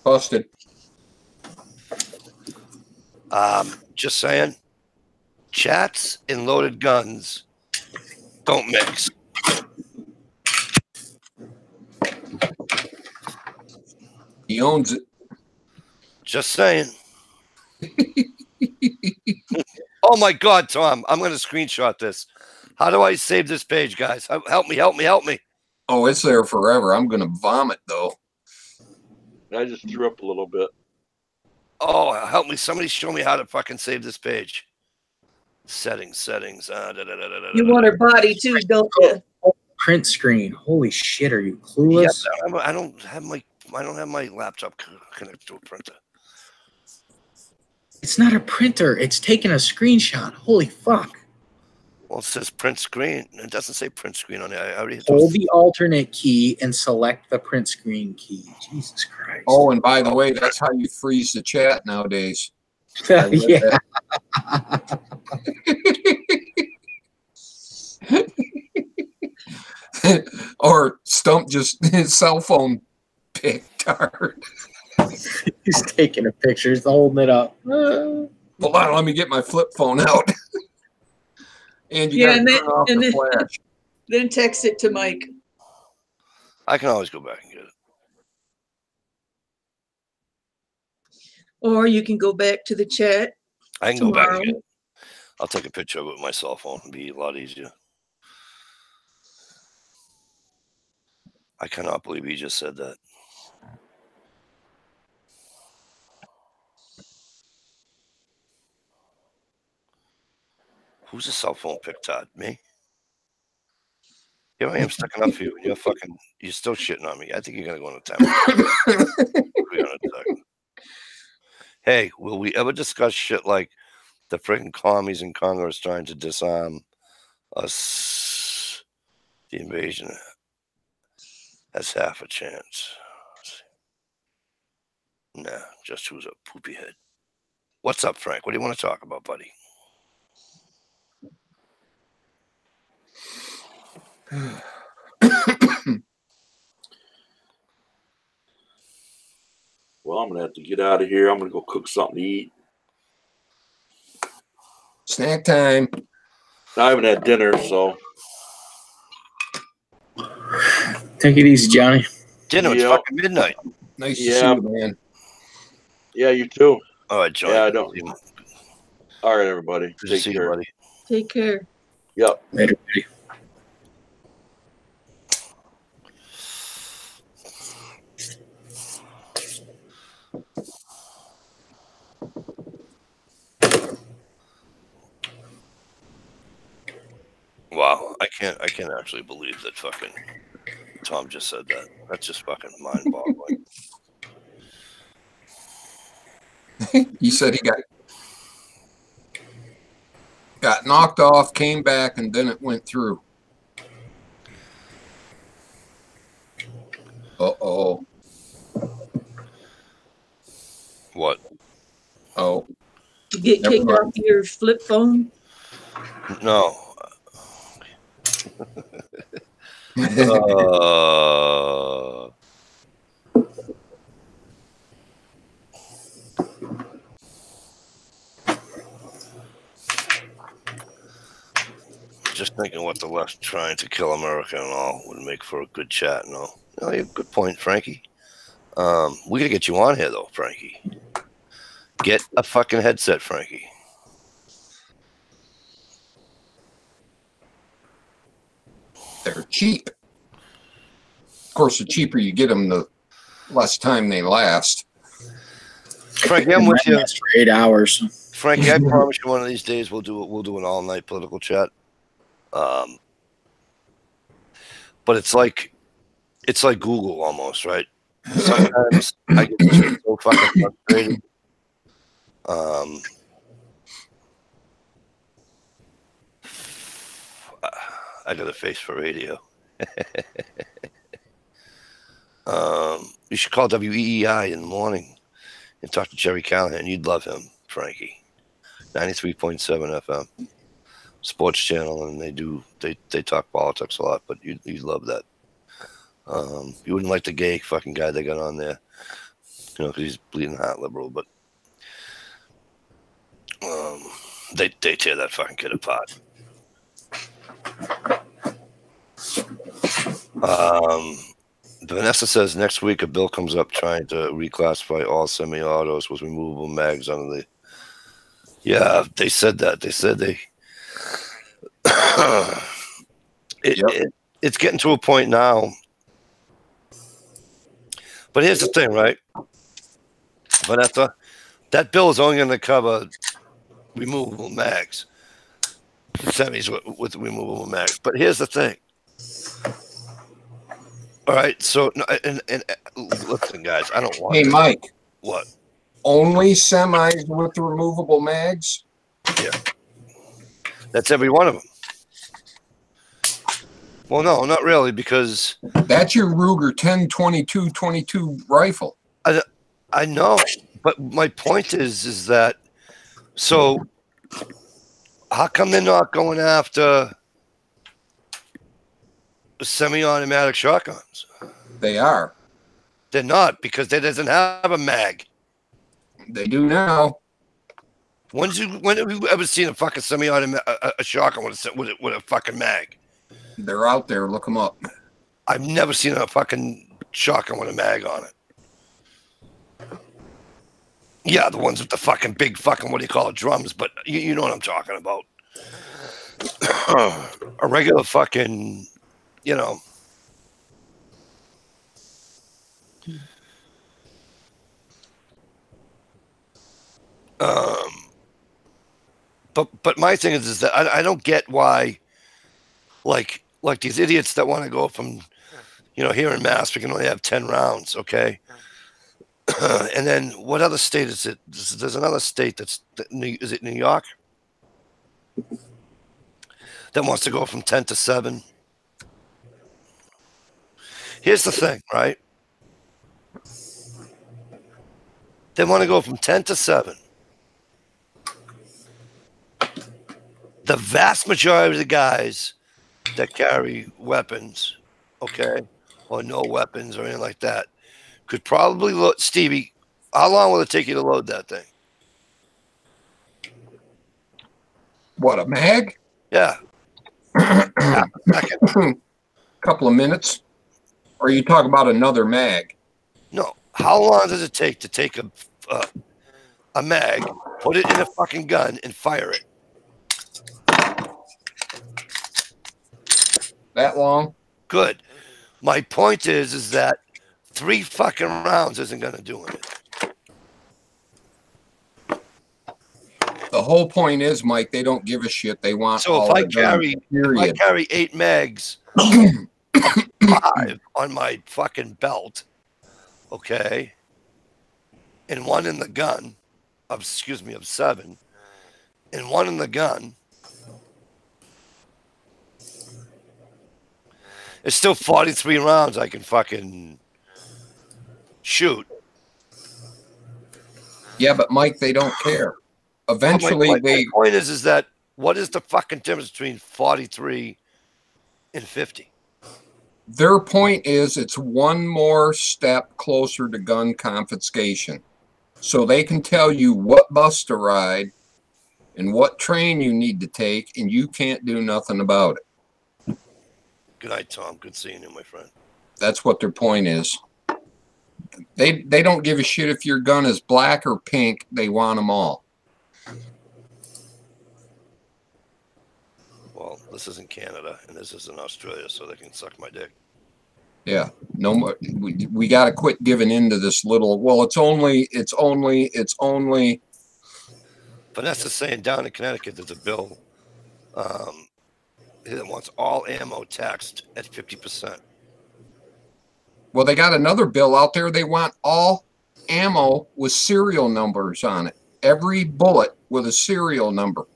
Busted. Just saying. Chats and loaded guns don't mix. He owns it. Just saying. Oh my God, Tom! I'm gonna screenshot this. How do I save this page, guys? Help me! Help me! Help me! Oh, it's there forever. I'm gonna vomit though. I just threw up a little bit. Oh, help me! Somebody show me how to fucking save this page. Settings. You want her body too, don't you? Print screen. Holy shit! Are you clueless? Yeah, I don't have my laptop connected to a printer. It's not a printer. It's taking a screenshot. Holy fuck! Well, it says print screen. It doesn't say print screen on it. I already Hold the alternate key and select the print screen key. Jesus Christ! Oh, and by the way, that's how you freeze the chat nowadays. Yeah. Or Stump just his cell phone picked hard. He's taking a picture. He's holding it up. Hold on, let me get my flip phone out. And you gotta turn off the flash. Then text it to Mike. I can always go back and get it. Or you can go back to the chat. I can go back and get it. I'll take a picture of it with my cell phone. It'll be a lot easier. I cannot believe he just said that. Who's a cell phone pick, Todd? Me? Here I am sticking up for you. You're still shitting on me. I think you're going to go on a time. Hey, will we ever discuss shit like the freaking commies in Congress trying to disarm us? The invasion has half a chance. Nah, just who's a poopy head. What's up, Frank? What do you want to talk about, buddy? Well, I'm gonna have to get out of here. I'm gonna go cook something to eat. Snack time. I haven't had dinner, so Take it easy, Johnny. Dinner, it's fucking midnight. Nice to see you, man. Yeah, you too. All right, John. Yeah, I don't. All right, everybody. Good to see you, buddy. Take care. Yep. Later, buddy. Wow, I can't actually believe that fucking Tom just said that. That's just fucking mind-boggling. He said he got knocked off, came back, and then it went through. Uh-oh. What? Oh. You get kicked off your flip phone? No. just thinking what the left trying to kill America and all would make for a good chat and all. No, you have a good point, Frankie. We gotta get you on here though, Frankie. Get a fucking headset, Frankie. They're cheap. Of course, the cheaper you get them, the less time they last. Frankie, I'm with you. For 8 hours. Frankie, I promise you, one of these days we'll do an all-night political chat. But it's like Google almost, right? Sometimes I get just so fucking frustrated. I got a face for radio. You should call WEEI in the morning and talk to Jerry Callahan. You'd love him, Frankie. 93.7 FM. Sports channel, and they talk politics a lot, but you'd love that. You wouldn't like the gay fucking guy they got on there, you know, because he's bleeding heart liberal, but they tear that fucking kid apart. Vanessa says next week a bill comes up trying to reclassify all semi-autos with removable mags under the. Yeah, they said that. They said they. It's getting to a point now. But here's the thing, right? Vanessa, that bill is only going to cover removable mags. Semis with removable mags. But here's the thing. All right, so and listen, guys, I don't want. Hey, Mike. What? Only semis with the removable mags? Yeah. That's every one of them. Well, no, not really, because that's your Ruger 10-22 rifle. I know, but my point is that so how come they're not going after semi-automatic shotguns? They are. They're not, because they doesn't have a mag. They do now. When have you ever seen a fucking semi-automatic a shotgun with a fucking mag? They're out there. Look them up. I've never seen a fucking shotgun with a mag on it. Yeah, the ones with the fucking big fucking, what do you call it, drums, but you know what I'm talking about. A regular fucking, you know. But my thing is that I don't get why, like these idiots that want to go from, you know, here in Mass, we can only have 10 rounds, okay? And then what other state is it? There's another state is it New York? That wants to go from 10 to 7. Here's the thing, right? They want to go from 10 to 7. The vast majority of the guys that carry weapons, okay, or no weapons or anything like that, could probably load. Stevie, how long will it take you to load that thing? What, a mag? Yeah. Couple of minutes. Or you talk about another mag? No. How long does it take to take a mag, put it in a fucking gun, and fire it? That long? Good. My point is that 3 fucking rounds isn't going to do it. The whole point is, Mike, they don't give a shit. They want so all if I carry 8 mags, 5 on my fucking belt, okay, and 1 in the gun, of 7, and 1 in the gun, it's still 43 rounds I can fucking shoot. Yeah, but Mike, they don't care. Eventually, my point is that what is the fucking difference between 43 and 50? Their point is it's one more step closer to gun confiscation. So they can tell you what bus to ride and what train you need to take, and you can't do nothing about it. Good night, Tom. Good seeing you, my friend. That's what their point is. They don't give a shit if your gun is black or pink. They want them all. Well, this isn't Canada, and this isn't Australia, so they can suck my dick. Yeah, no more. We got to quit giving into this little. Well, it's only. Vanessa's saying down in Connecticut, there's a bill that wants all ammo taxed at 50%. Well, they got another bill out there. They want all ammo with serial numbers on it. Every bullet with a serial number.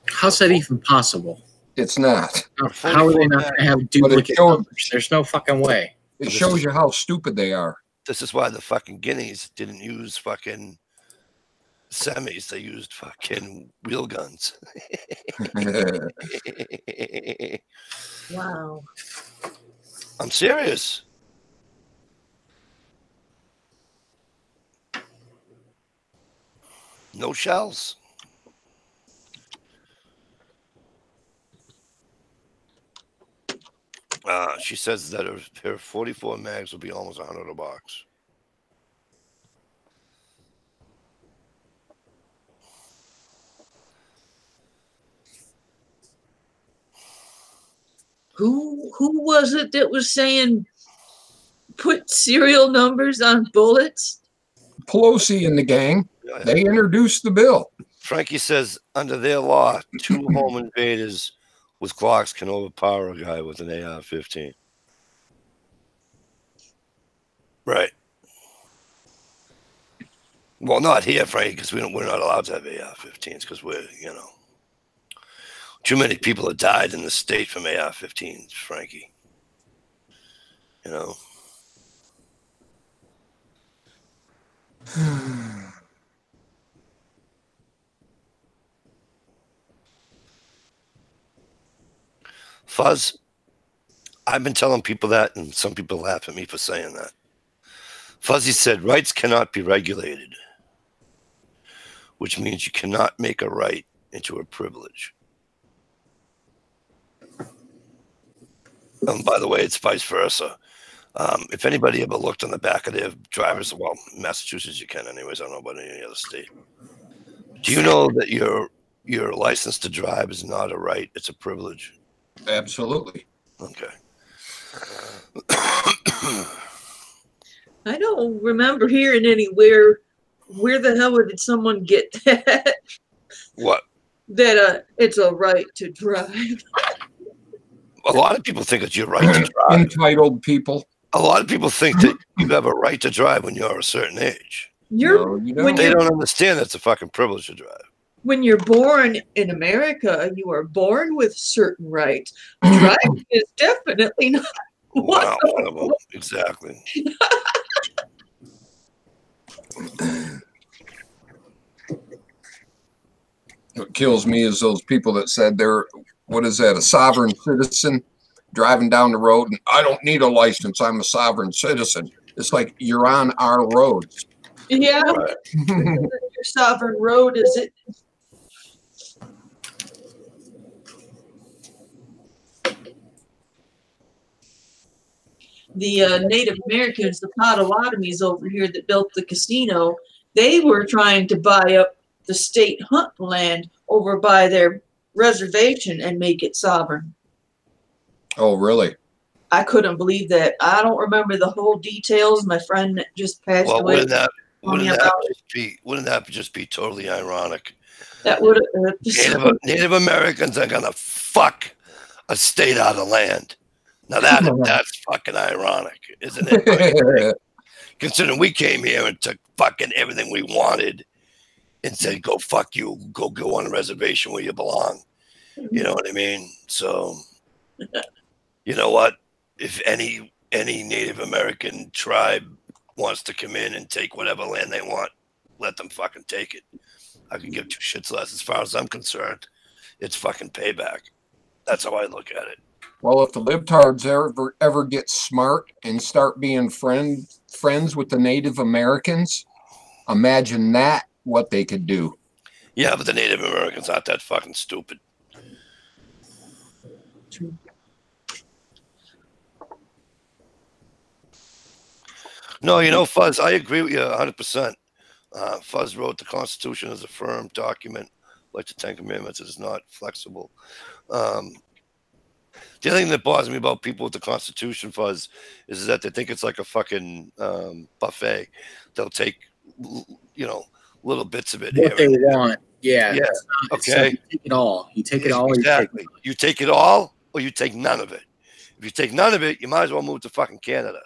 How's that even possible? It's not. How are they not going to have duplicate numbers? There's no fucking way. It shows you how stupid they are. This is why the fucking guineas didn't use fucking semis. They used fucking wheel guns. Wow. I'm serious. No shells. She says that her 44 mags will be almost 100 a box. Who was it that was saying put serial numbers on bullets? Pelosi and the gang. Yeah. They introduced the bill. Frankie says under their law, 2 home invaders with clocks can overpower a guy with an AR-15. Right. Well, not here, Frankie, because we're not allowed to have AR-15s because we're, too many people have died in the state from AR-15s, Frankie. Fuzz, I've been telling people that, and some people laugh at me for saying that. Fuzzy said rights cannot be regulated, which means you cannot make a right into a privilege. By the way, it's vice versa. If anybody ever looked on the back of their driver's, well, Massachusetts you can anyways, I don't know about any other state. Do you know that your license to drive is not a right, it's a privilege? Absolutely. Okay. I don't remember hearing anywhere. Where the hell did someone get that? What? That it's a right to drive. A lot of people think it's your right to drive. Entitled people. A lot of people think that you have a right to drive when you're a certain age. You don't. They don't understand that's a fucking privilege to drive. When you're born in America, you are born with certain rights. Driving is definitely not one of them. Exactly. What kills me is those people that said they're, what is that, a sovereign citizen driving down the road, and I don't need a license, I'm a sovereign citizen. It's like, you're on our roads. Yeah. Right. Your sovereign road, is it? The Native Americans, the Potawatomis over here that built the casino, they were trying to buy up the state hunt land over by their reservation and make it sovereign. Oh, really? I couldn't believe that. I don't remember the whole details. My friend that just passed away. Wouldn't that just be totally ironic? That would Native Americans are gonna fuck a state out of land. Now that's fucking ironic, isn't it? Considering we came here and took fucking everything we wanted and said, go fuck you, go on a reservation where you belong. You know what I mean? So, you know what? If any Native American tribe wants to come in and take whatever land they want, let them fucking take it. I can give 2 shits less. As far as I'm concerned, it's fucking payback. That's how I look at it. Well, if the libtards ever get smart and start being friends with the Native Americans, imagine what they could do. Yeah, but the Native Americans aren't that fucking stupid. True. No, you know, Fuzz, I agree with you 100%. Fuzz wrote the Constitution is a firm document, like the Ten Commandments. It is not flexible. The other thing that bothers me about people with the Constitution, Fuzz, is that they think it's like a fucking buffet. They'll take, you know, little bits of it. What here they and there. want. Yeah. Yeah. It's Okay. you take it all. You take it all. Exactly. You take it all, or you take none of it. If you take none of it, you might as well move to fucking Canada.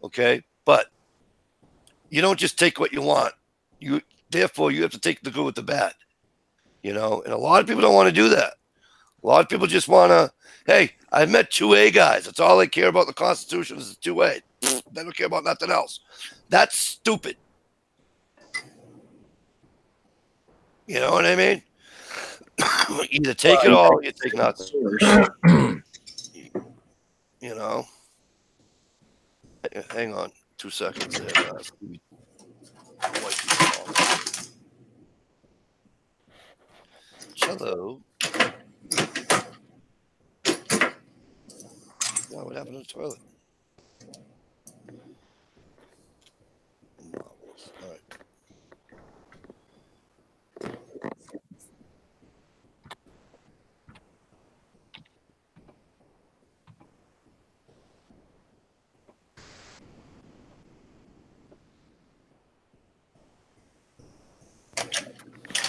Okay, but you don't just take what you want. Therefore you have to take the good with the bad. You know, and a lot of people don't want to do that. A lot of people just want to. Hey, I met 2A guys. That's all they care about. The Constitution is 2A. They don't care about nothing else. That's stupid. You know what I mean? Either take it all, or you take nothing. You know. Hang on 2 seconds there. Hello. Yeah, what happened to the toilet? Marvelous. All right.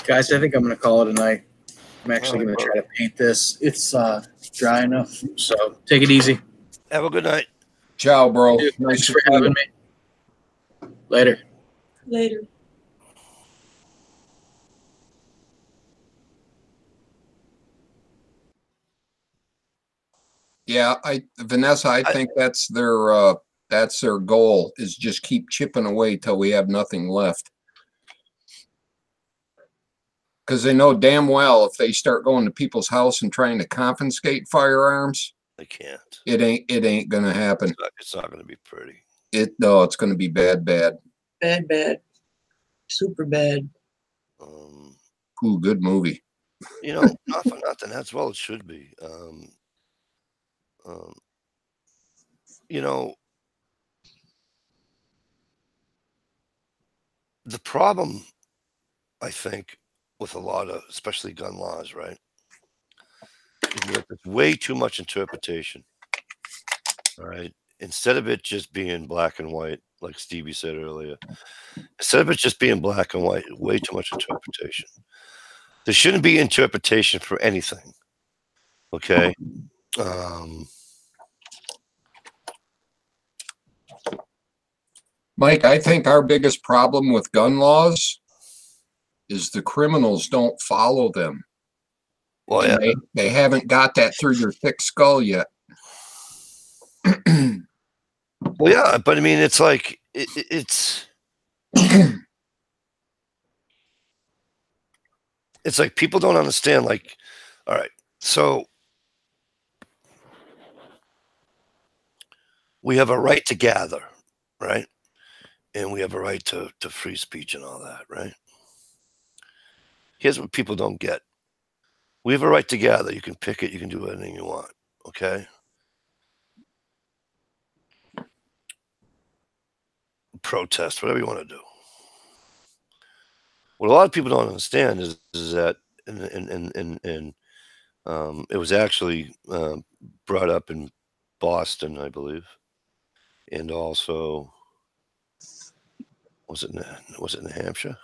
Guys, I think I'm going to call it a night. I'm actually All right, going to try to paint this. It's dry enough, so take it easy. Have a good night. Ciao, bro. Dude, Nice thanks to for see you. having me. Later. Later. Yeah, Vanessa, I think that's their goal, is just keep chipping away till we have nothing left. Because they know damn well if they start going to people's house and trying to confiscate firearms, They can't. it ain't gonna happen. It's not going to be pretty. No, it's gonna be bad. Bad. Super bad. Ooh, good movie. You know, not for nothing. That's well, it should be. You know, the problem, I think, with a lot of, especially gun laws, right, is that there's way too much interpretation. All right. Instead of it just being black and white, like Stevie said earlier, instead of it just being black and white, way too much interpretation. There shouldn't be interpretation for anything. Okay. Mike, I think our biggest problem with gun laws is the criminals don't follow them. Well, And yeah. they haven't got that through their thick skull yet. Well, yeah, but I mean, it's like it's like people don't understand. Like, all right, so we have a right to gather, right, and we have a right to free speech and all that, right? Here's what people don't get: we have a right to gather. You can pick it. You can do anything you want. Okay. Protest, whatever you want to do. What a lot of people don't understand is that, and it was actually brought up in Boston, I believe, and also was it New Hampshire?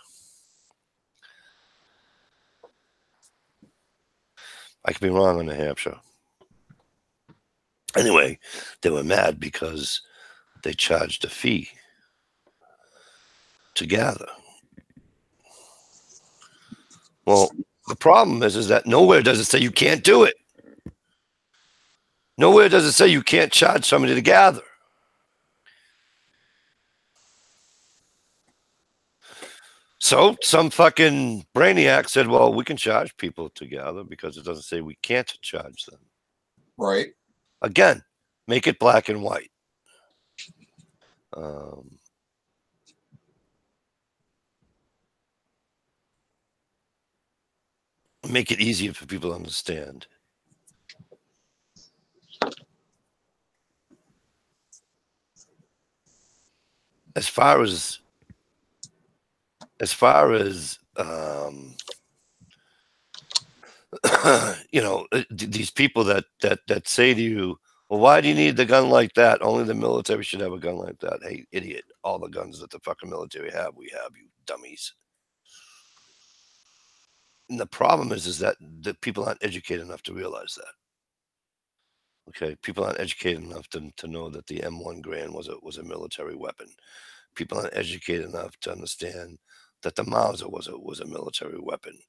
I could be wrong on New Hampshire. Anyway, they were mad because they charged a fee to gather. Well, the problem is that nowhere does it say you can't do it. Nowhere does it say you can't charge somebody to gather. So some fucking brainiac said, well, we can charge people to gather because it doesn't say we can't charge them. Right. Again, make it black and white. make it easier for people to understand. As far as you know, these people that say to you, well, why do you need the gun like that? Only the military should have a gun like that. Hey, idiot! All the guns that the fucking military have, we have, you dummies. And the problem is that the people aren't educated enough to realize that. Okay, people aren't educated enough to know that the M1 Garand was a military weapon. People aren't educated enough to understand that the Mauser was a military weapon.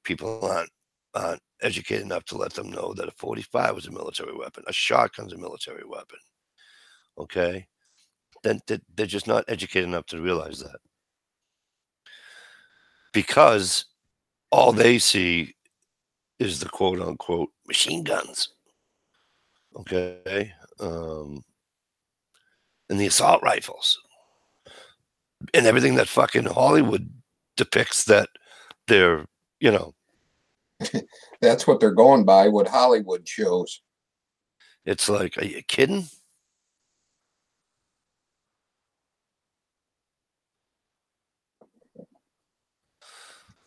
People aren't educated enough to let them know that a 45 was a military weapon. A shotgun's a military weapon. Okay, then they're just not educated enough to realize that, because all they see is the quote unquote machine guns. Okay, and the assault rifles and everything that fucking Hollywood depicts that they're, you know. That's what they're going by, what Hollywood shows. It's like, are you kidding?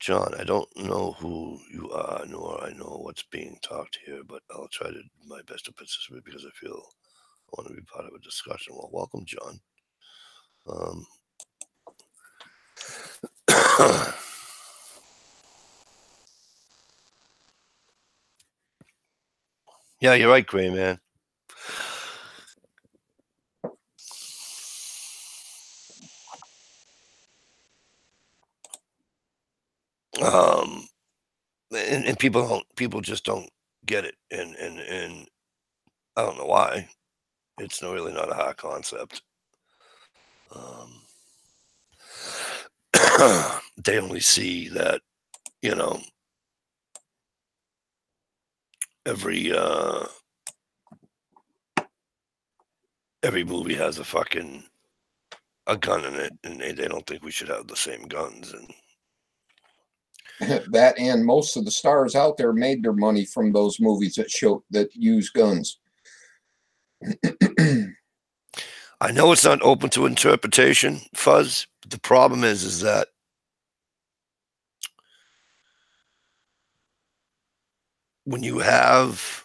John, I don't know who you are, nor I know what's being talked here, but I'll try to do my best to participate because I feel I want to be part of a discussion. Well, welcome, John. Yeah, you're right, Gray man. And people just don't get it, and I don't know why. It's really not a hard concept. They only see that, you know, every movie has a gun in it, and they don't think we should have the same guns. And that, and most of the stars out there made their money from those movies that use guns. I know it's not open to interpretation, Fuzz. But the problem is that when you have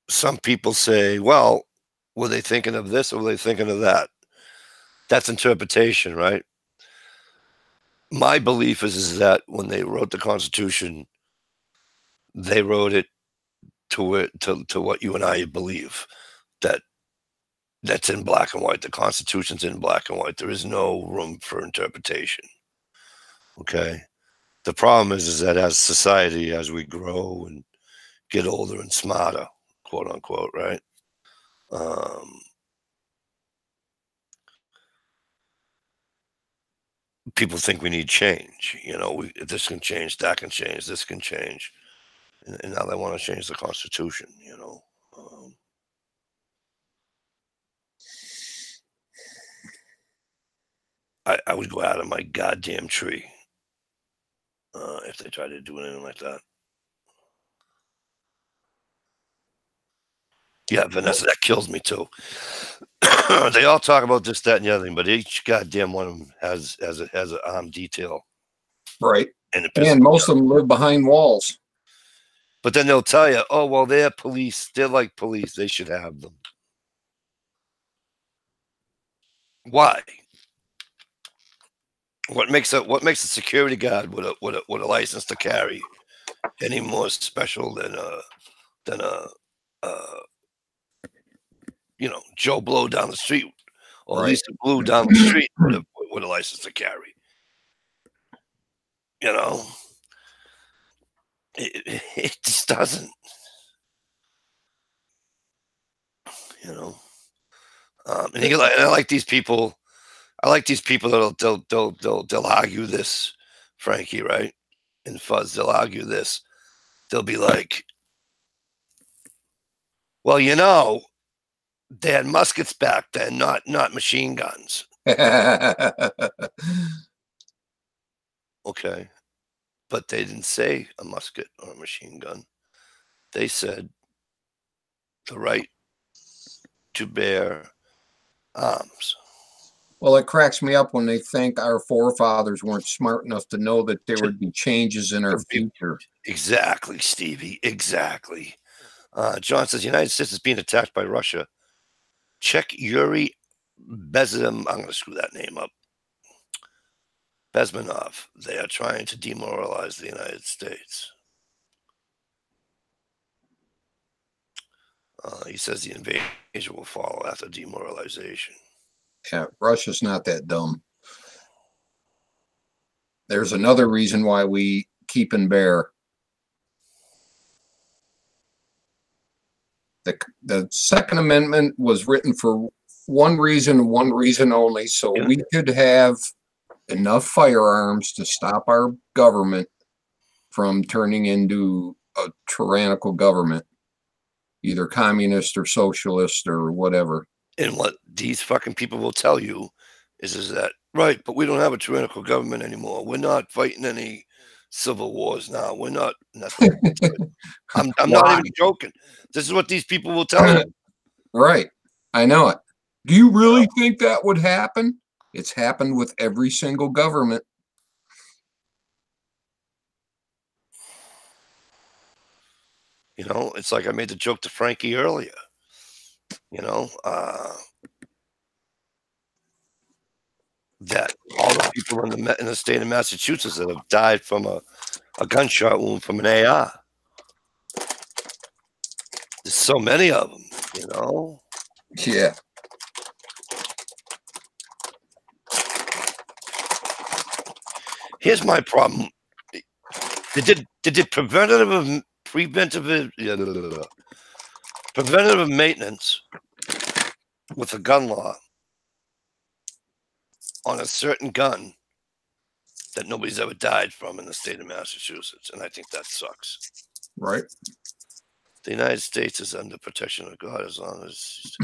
some people say, well, were they thinking of this or were they thinking of that? That's interpretation, right? My belief is that when they wrote the Constitution, they wrote it to what you and I believe, that's in black and white. The Constitution's in black and white. There is no room for interpretation. Okay. The problem is that as society, as we grow and get older and smarter, quote unquote, right? People think we need change. You know, this can change, that can change, this can change. And now they want to change the Constitution, you know. I would go out of my goddamn tree if they tried to do anything like that. Yeah, Vanessa, that kills me too. They all talk about this, that, and the other thing, but each goddamn one of them has an armed detail, right? And most of them live behind walls. But then they'll tell you, oh well, they're police. They're like police. They should have them. Why? What makes a security guard with a license to carry any more special than a you know, Joe Blow down the street, or right. Lisa Blue down the street with a license to carry? You know, it just doesn't. You know, and I like these people. I like these people they'll argue this, Frankie, right? And Fuzz, they'll argue this. They'll be like, well, you know, they had muskets back then, not machine guns. Okay. But they didn't say a musket or a machine gun. They said the right to bear arms. Well, it cracks me up when they think our forefathers weren't smart enough to know that there would be changes in our future. Exactly, Stevie. Exactly. John says the United States is being attacked by Russia. Check Yuri Bezim. I'm going to screw that name up. Bezmenov. They are trying to demoralize the United States. He says the invasion will follow after demoralization. Yeah, Russia's not that dumb. There's another reason why we keep and bear. The Second Amendment was written for one reason only, so we could have enough firearms to stop our government from turning into a tyrannical government, either communist or socialist or whatever. And what these fucking people will tell you is that, right, but we don't have a tyrannical government anymore. We're not fighting any civil wars now. We're not. I'm not even joking. This is what these people will tell you. Right. I know it. Do you really think that would happen? It's happened with every single government. You know, it's like I made the joke to Frankie earlier. You know, that all the people in the state of Massachusetts that have died from a gunshot wound from an AR. There's so many of them, you know? Yeah. Here's my problem. They did preventative maintenance with a gun law on a certain gun that nobody's ever died from in the state of Massachusetts, and I think that sucks. Right. The United States is under protection of God as long as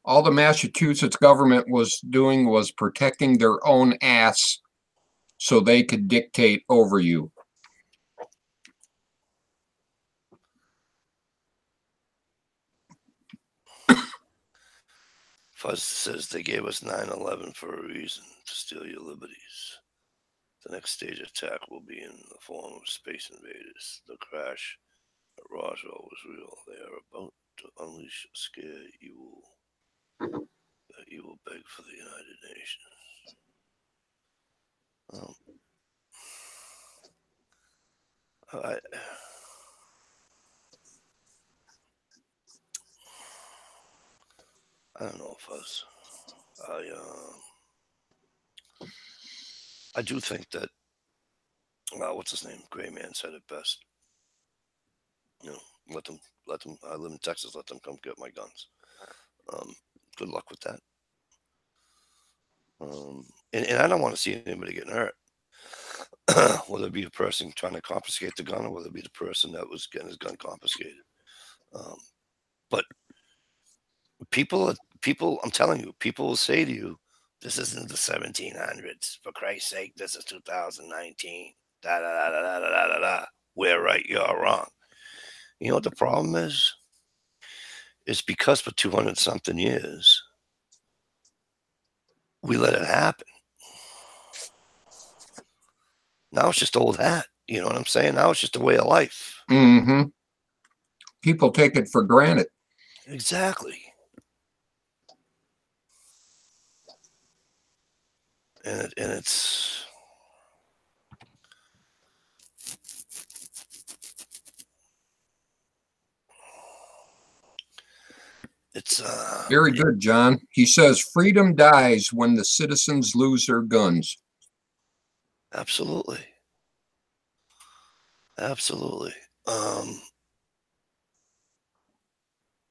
all the Massachusetts government was doing was protecting their own ass so they could dictate over you. Fuzz says they gave us 9/11 for a reason, to steal your liberties. The next stage attack will be in the form of space invaders. The crash at Roswell was real. They are about to unleash a scare you will beg for the United Nations. I don't know, Fuzz. I do think that, what's his name? Gray Man said it best. You know, let them. I live in Texas. Let them come get my guns. Good luck with that. And I don't want to see anybody getting hurt. Whether it be the person trying to confiscate the gun or whether it be the person that was getting his gun confiscated. But people, I'm telling you, people will say to you, this isn't the 1700s. For Christ's sake, this is 2019. Da, da, da, da, da, da, da. We're right, you're wrong. You know what the problem is? It's because for 200 something years, we let it happen. Now it's just old hat. You know what I'm saying? Now it's just a way of life. Mm-hmm. People take it for granted. Exactly. And it's very good, John. He says freedom dies when the citizens lose their guns. Absolutely. Absolutely. I'm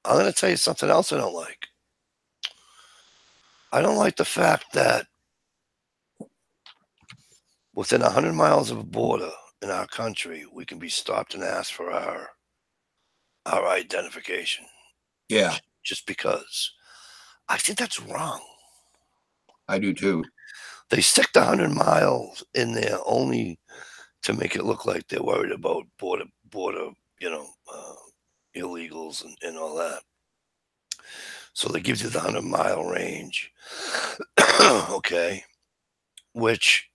going to tell you something else I don't like. I don't like the fact that within 100 miles of a border in our country, we can be stopped and asked for our identification. Yeah. Just because. I think that's wrong. I do too. They stick the 100 miles in there only to make it look like they're worried about border, illegals and all that. So they give you the 100-mile range, okay, which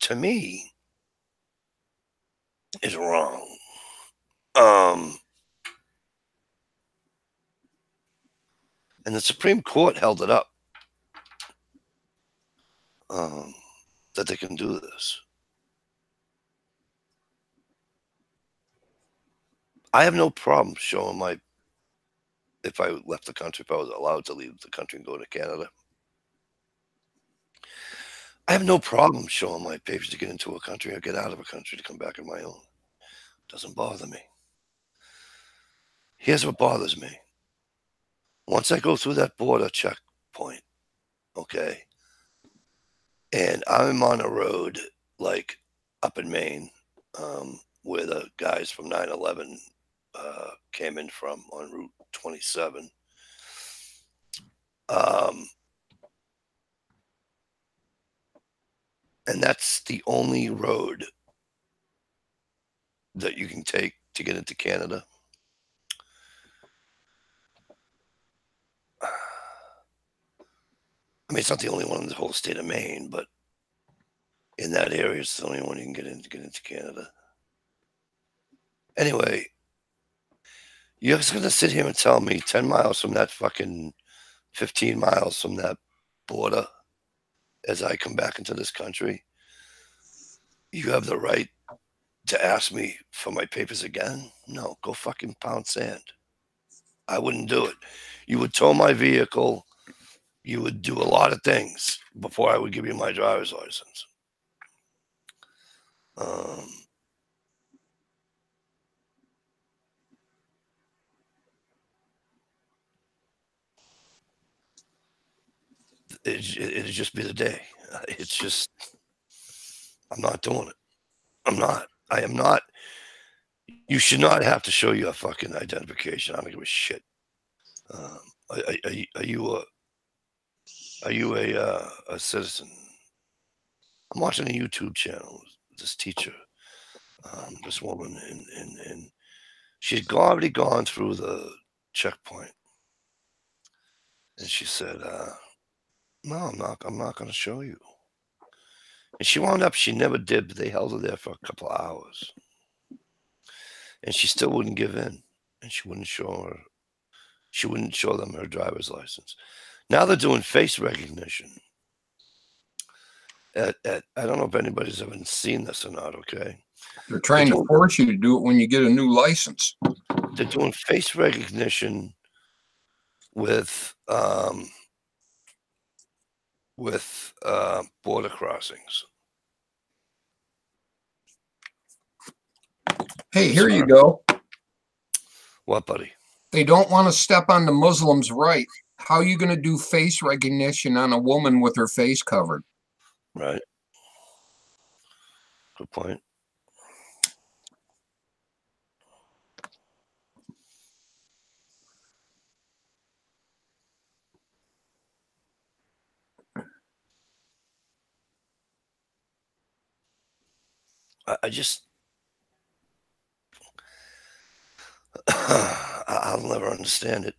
to me is wrong. And the Supreme Court held it up that they can do this. I have no problem showing if I left the country, if I was allowed to leave the country and go to Canada. I have no problem showing my papers to get into a country or get out of a country to come back on my own. Doesn't bother me. Here's what bothers me. Once I go through that border checkpoint, okay, and I'm on a road like up in Maine, where the guys from 9/11 came in from on Route 27. And that's the only road that you can take to get into Canada. I mean, it's not the only one in the whole state of Maine, but in that area, it's the only one you can get into Canada. Anyway, you're just going to sit here and tell me 10 miles from that fucking 15 miles from that border as I come back into this country, you have the right to ask me for my papers again? No, go fucking pound sand. I wouldn't do it. You would tow my vehicle. You would do a lot of things before I would give you my driver's license. It'd just be the day. It's just, I'm not doing it. I'm not. I am not. You should not have to show you a fucking identification. I don't give a shit. Are you a citizen? I'm watching a YouTube channel. This teacher, this woman, and she'd already gone through the checkpoint, and she said, "No, I'm not going to show you." And she wound up. She never did, but they held her there for a couple of hours, and she still wouldn't give in, and she wouldn't show them her driver's license. Now they're doing face recognition. I don't know if anybody's ever seen this or not, okay? They're trying to force you to do it when you get a new license. They're doing face recognition with border crossings. Hey, here you go. What, buddy? They don't want to step on the Muslims' right. How are you going to do face recognition on a woman with her face covered? Right. Good point. I just, I'll never understand it.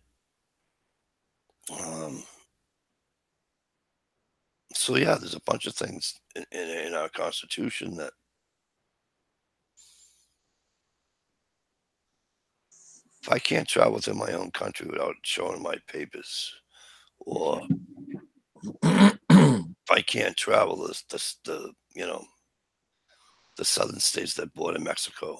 So yeah, there's a bunch of things in our Constitution that if I can't travel within my own country without showing my papers, or if I can't travel the southern states that border Mexico,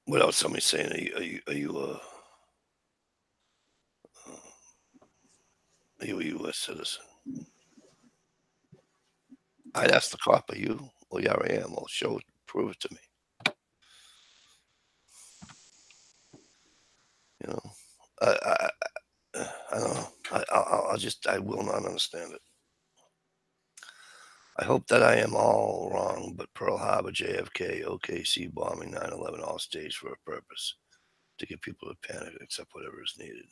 without somebody saying, "Are you a U.S. citizen?" I'd ask the cop, "Are you?" "Well, yeah, I am." "Well, prove it to me." I don't know. I will not understand it. I hope that I am all wrong, but Pearl Harbor, JFK, OKC bombing, 9/11, all staged for a purpose, to get people to panic and accept whatever is needed.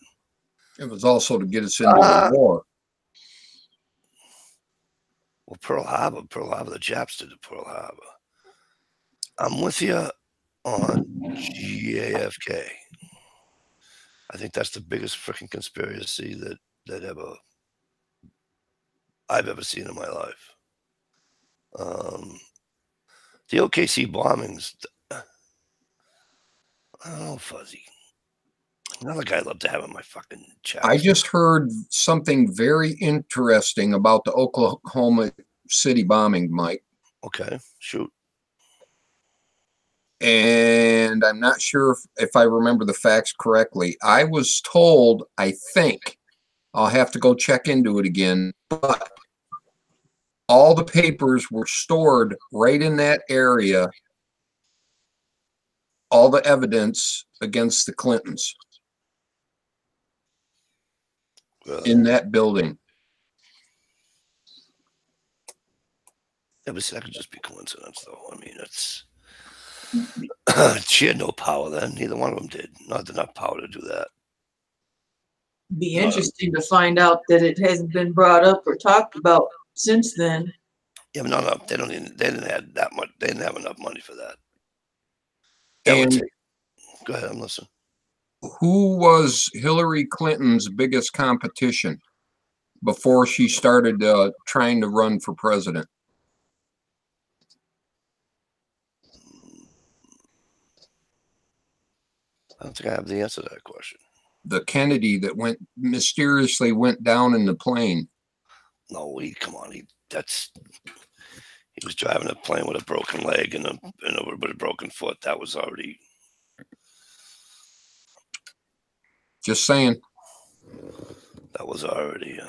It was also to get us into the war. Well, Pearl Harbor, the Japs did the Pearl Harbor. I'm with you on JFK. I think that's the biggest freaking conspiracy that I've ever seen in my life. The OKC bombings, I don't know, Fuzzy. Another guy I'd love to have in my fucking chest. I just heard something very interesting about the Oklahoma City bombing, Mike. Okay, shoot. And I'm not sure if I remember the facts correctly. I was told, I think, I'll have to go check into it again, but all the papers were stored right in that area, all the evidence against the Clintons in that building. Yeah, but see, that could just be coincidence, though. I mean, it's she had no power then. Neither one of them did. Not enough power to do that. Be interesting to find out that it hasn't been brought up or talked about since then. Yeah, but no, they don't. They didn't have that much. They didn't have enough money for that. And go ahead, I'm listening. who was Hillary Clinton's biggest competition before she started trying to run for president? I don't think I have the answer to that question. The Kennedy that mysteriously went down in the plane. No, come on. He was driving a plane with a broken leg and with a broken foot. That was already. Just saying. That was already.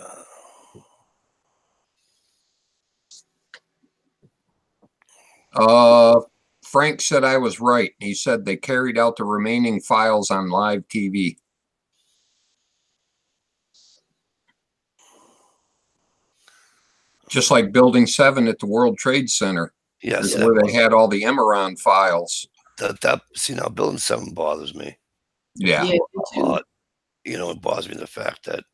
Frank said I was right. He said they carried out the remaining files on live TV. Just like Building 7 at the World Trade Center. Yes, where they had all the Emeron files. See, now Building 7 bothers me. Yeah. A lot. You know, it bothers me the fact that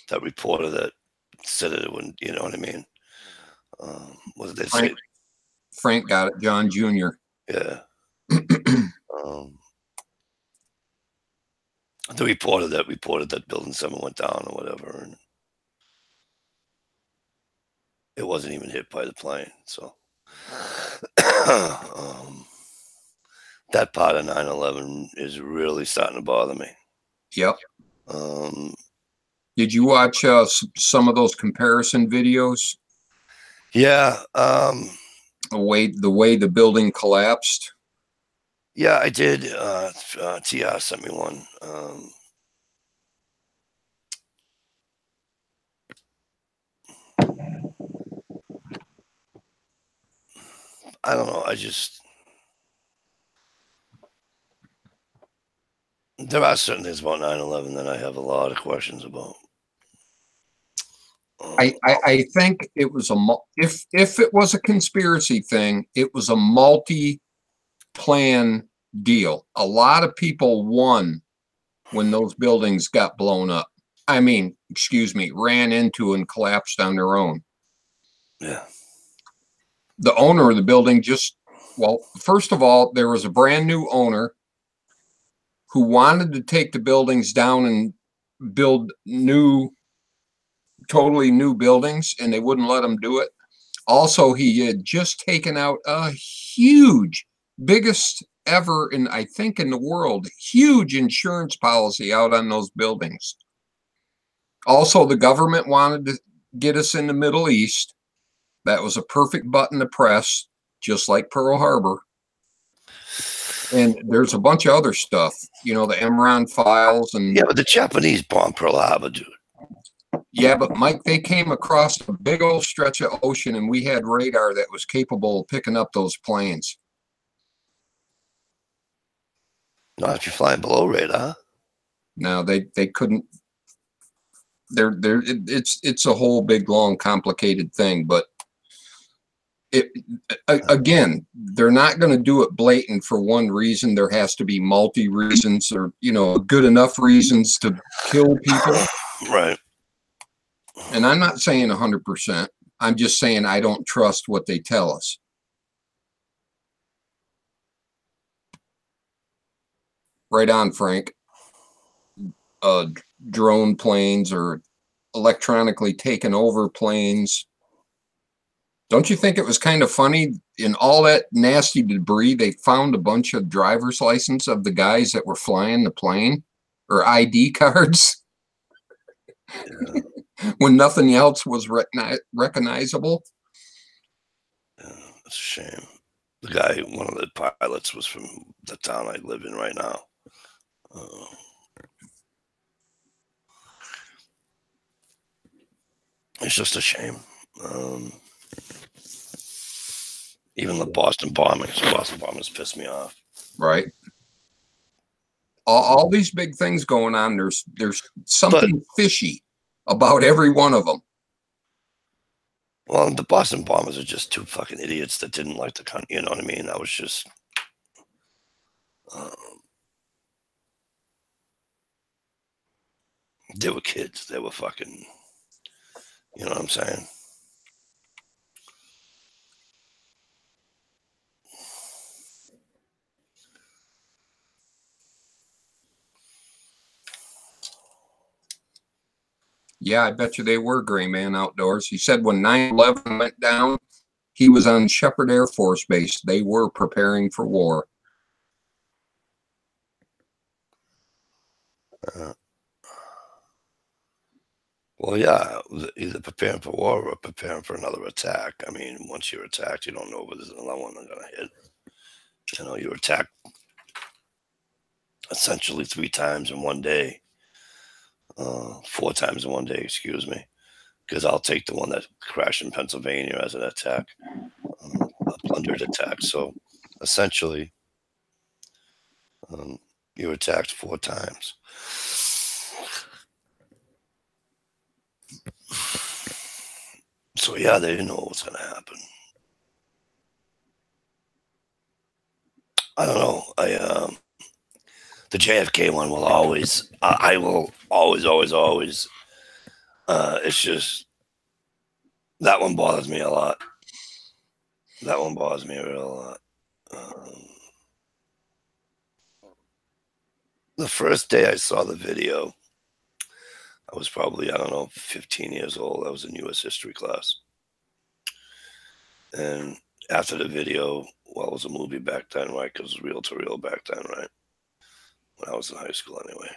that reporter that said it wouldn't, you know what I mean? What did they say? Frank got it, John Jr. Yeah. The reporter that reported that Building 7 went down or whatever, and it wasn't even hit by the plane. So that part of 9/11 is really starting to bother me. Yep. Did you watch some of those comparison videos? Yeah. The way the building collapsed. Yeah, I did. TR sent me one. I don't know. There are certain things about 9/11 that I have a lot of questions about. I think it was if it was a conspiracy thing, it was a multi-plan deal. A lot of people won when those buildings got blown up. I mean, excuse me, ran into and collapsed on their own. Yeah. The owner of the building first of all, there was a brand new owner who wanted to take the buildings down and build totally new buildings, and they wouldn't let him do it. Also, he had just taken out a huge, biggest ever in the world, huge insurance policy out on those buildings. Also, the government wanted to get us in the Middle East. That was a perfect button to press, just like Pearl Harbor. And there's a bunch of other stuff, the Emeron files and. Yeah, but the Japanese bombed Pearl Harbor, dude. Yeah, but Mike, they came across a big old stretch of ocean, and we had radar that was capable of picking up those planes. Not if you're flying below radar. No, they couldn't. It's a whole big, long, complicated thing, but again, they're not going to do it blatant for one reason. There has to be multi reasons, or good enough reasons to kill people. Right. And I'm not saying 100%. I'm just saying I don't trust what they tell us. Right on, Frank. Drone planes or electronically taken over planes. Don't you think it was kind of funny in all that nasty debris? They found a bunch of driver's license of the guys that were flying the plane or ID cards Yeah. when nothing else was recognizable. Yeah, it's a shame. The guy, one of the pilots, was from the town I live in right now. It's just a shame. Even the Boston bombings pissed me off. Right. All these big things going on. There's something fishy about every one of them. Well, the Boston bombers are just two fucking idiots that didn't like the country. You know what I mean? That was just. They were kids. They were fucking. You know what I'm saying? Yeah, I bet you they were, Gray Man Outdoors. He said when 9/11 went down, he was on Shepherd Air Force Base. They were preparing for war. Well, yeah, either preparing for war or preparing for another attack. I mean, once you're attacked, you don't know whether there's another one that's gonna hit. You know, you're attacked essentially 3 times in one day. 4 times in one day, excuse me, because I'll take the one that crashed in Pennsylvania as an attack, a plundered attack. So essentially, you're attacked 4 times. So yeah, they didn't know what's going to happen. I don't know. The JFK one will always. I will always. It's just that one bothers me a lot. That one bothers me a real lot. The first day I saw the video, I was probably, I don't know, 15 years old. I was in U.S. history class. And after the video, well, it was a movie back then, right? Because it was reel to reel back then, right? When I was in high school anyway.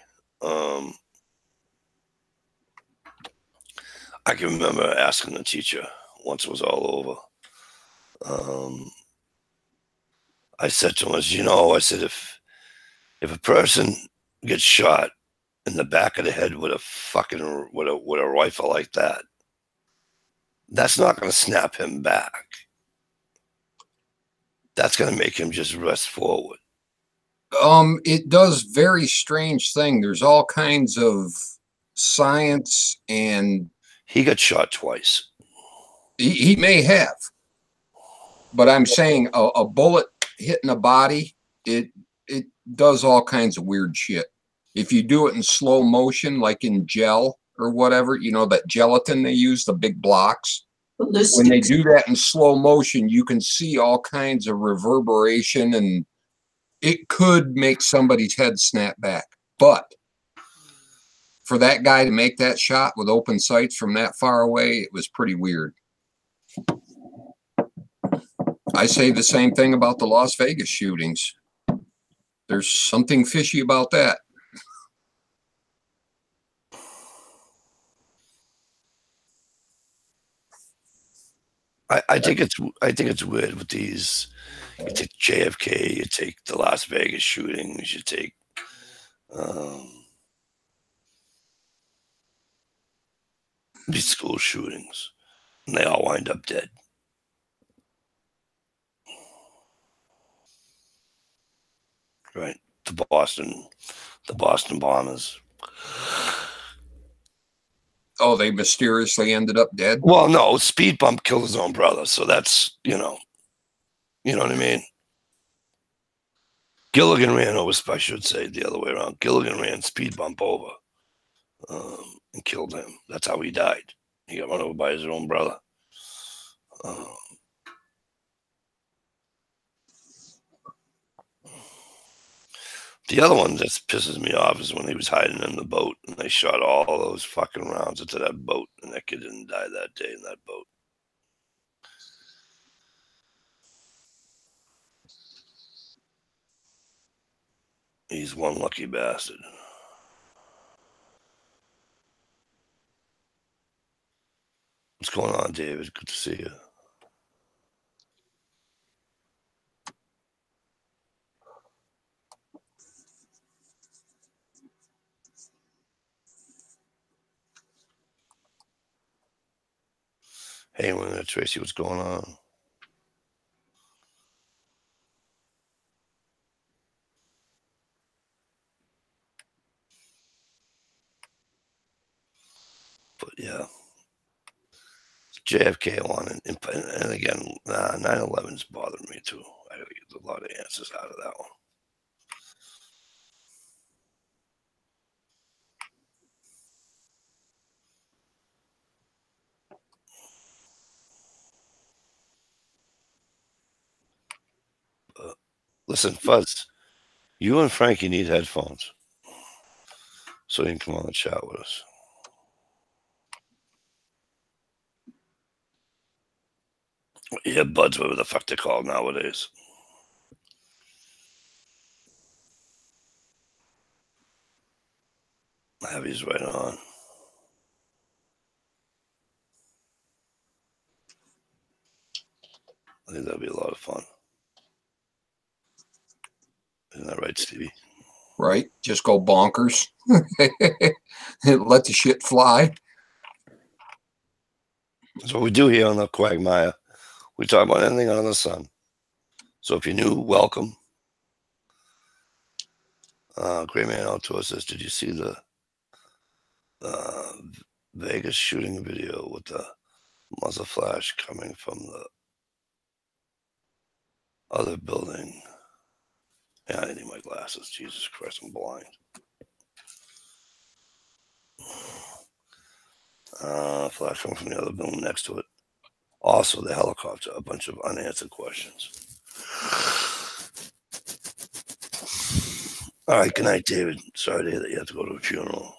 I can remember asking the teacher once it was all over. I said to him, I said, if a person gets shot in the back of the head with a rifle like that, that's not going to snap him back. That's going to make him just rest forward. It does very strange thing. There's all kinds of science, and he got shot twice. He may have, but I'm saying a bullet hitting a body, it does all kinds of weird shit. If you do it in slow motion, like in gel or whatever, that gelatin they use, the big blocks. When they do that in slow motion, you can see all kinds of reverberation, and it could make somebody's head snap back. But for that guy to make that shot with open sights from that far away, it was pretty weird. I say the same thing about the Las Vegas shootings. There's something fishy about that. I think it's weird with these. You take JFK, you take the Las Vegas shootings, you take these school shootings, and they all wind up dead. Right? The Boston bombers. Oh, they mysteriously ended up dead? Well, no, speed bump killed his own brother, so that's, you know what I mean? Gilligan ran over, I should say the other way around. Gilligan ran speed bump over and killed him. That's how he died. He got run over by his own brother. The other one that pisses me off is when he was hiding in the boat and they shot all those fucking rounds into that boat and that kid didn't die that day in that boat. He's one lucky bastard. What's going on, David? Good to see you. Hey, Tracy, what's going on? But yeah, JFK one, and again, 9/11's bothering me too. I gotta get a lot of answers out of that one. Listen, Fuzz, you and Frankie need headphones so you can come on and chat with us. Yeah, buds, whatever the fuck they're called nowadays. Heavy's right on. I think that'll be a lot of fun. Isn't that right, Stevie? Right? Just go bonkers. Let the shit fly. That's what we do here on the Quagmire. We talk about anything under the sun. So if you're new, welcome. Great Man Outdoor says, did you see the Vegas shooting video with the muzzle flash coming from the other building? Yeah, I didn't need my glasses. Jesus Christ, I'm blind. Flash coming from the other building next to it. Also, the helicopter, a bunch of unanswered questions. All right, good night, David. Sorry to hear that you have to go to a funeral.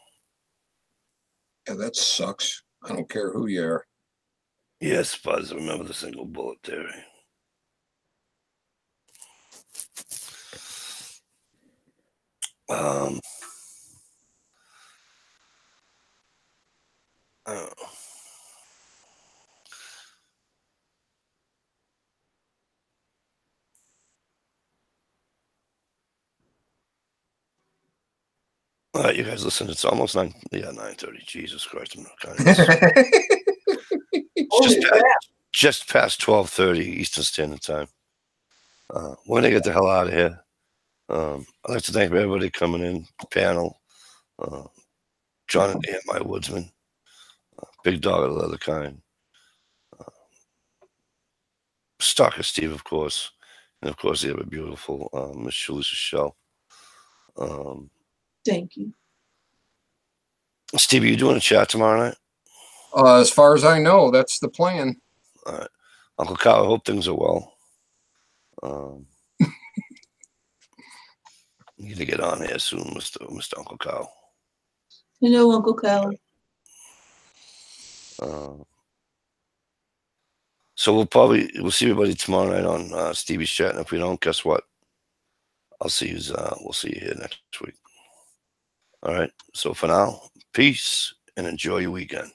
Yeah, that sucks. I don't care who you are. Yes, Buzz, remember the single bullet theory. All right, you guys listen, it's almost 9:30. Jesus Christ, I'm kind of just past 12:30 Eastern Standard Time. We're gonna get the hell out of here. I'd like to thank everybody coming in, panel, John and Aunt, my woodsman, Big Dog of the Leather Kind, Stalker Steve, of course, and of course, the ever beautiful Miss Shalisha Shell. Thank you. Steve, are you doing a chat tomorrow night? As far as I know, that's the plan. All right. Uncle Kyle, I hope things are well. You need to get on here soon, Mr. Uncle Kyle. Hello, Uncle Kyle. So we'll see everybody tomorrow night on Stevie's chat, and if we don't, guess what? We'll see you here next week. All right. So for now, peace and enjoy your weekend.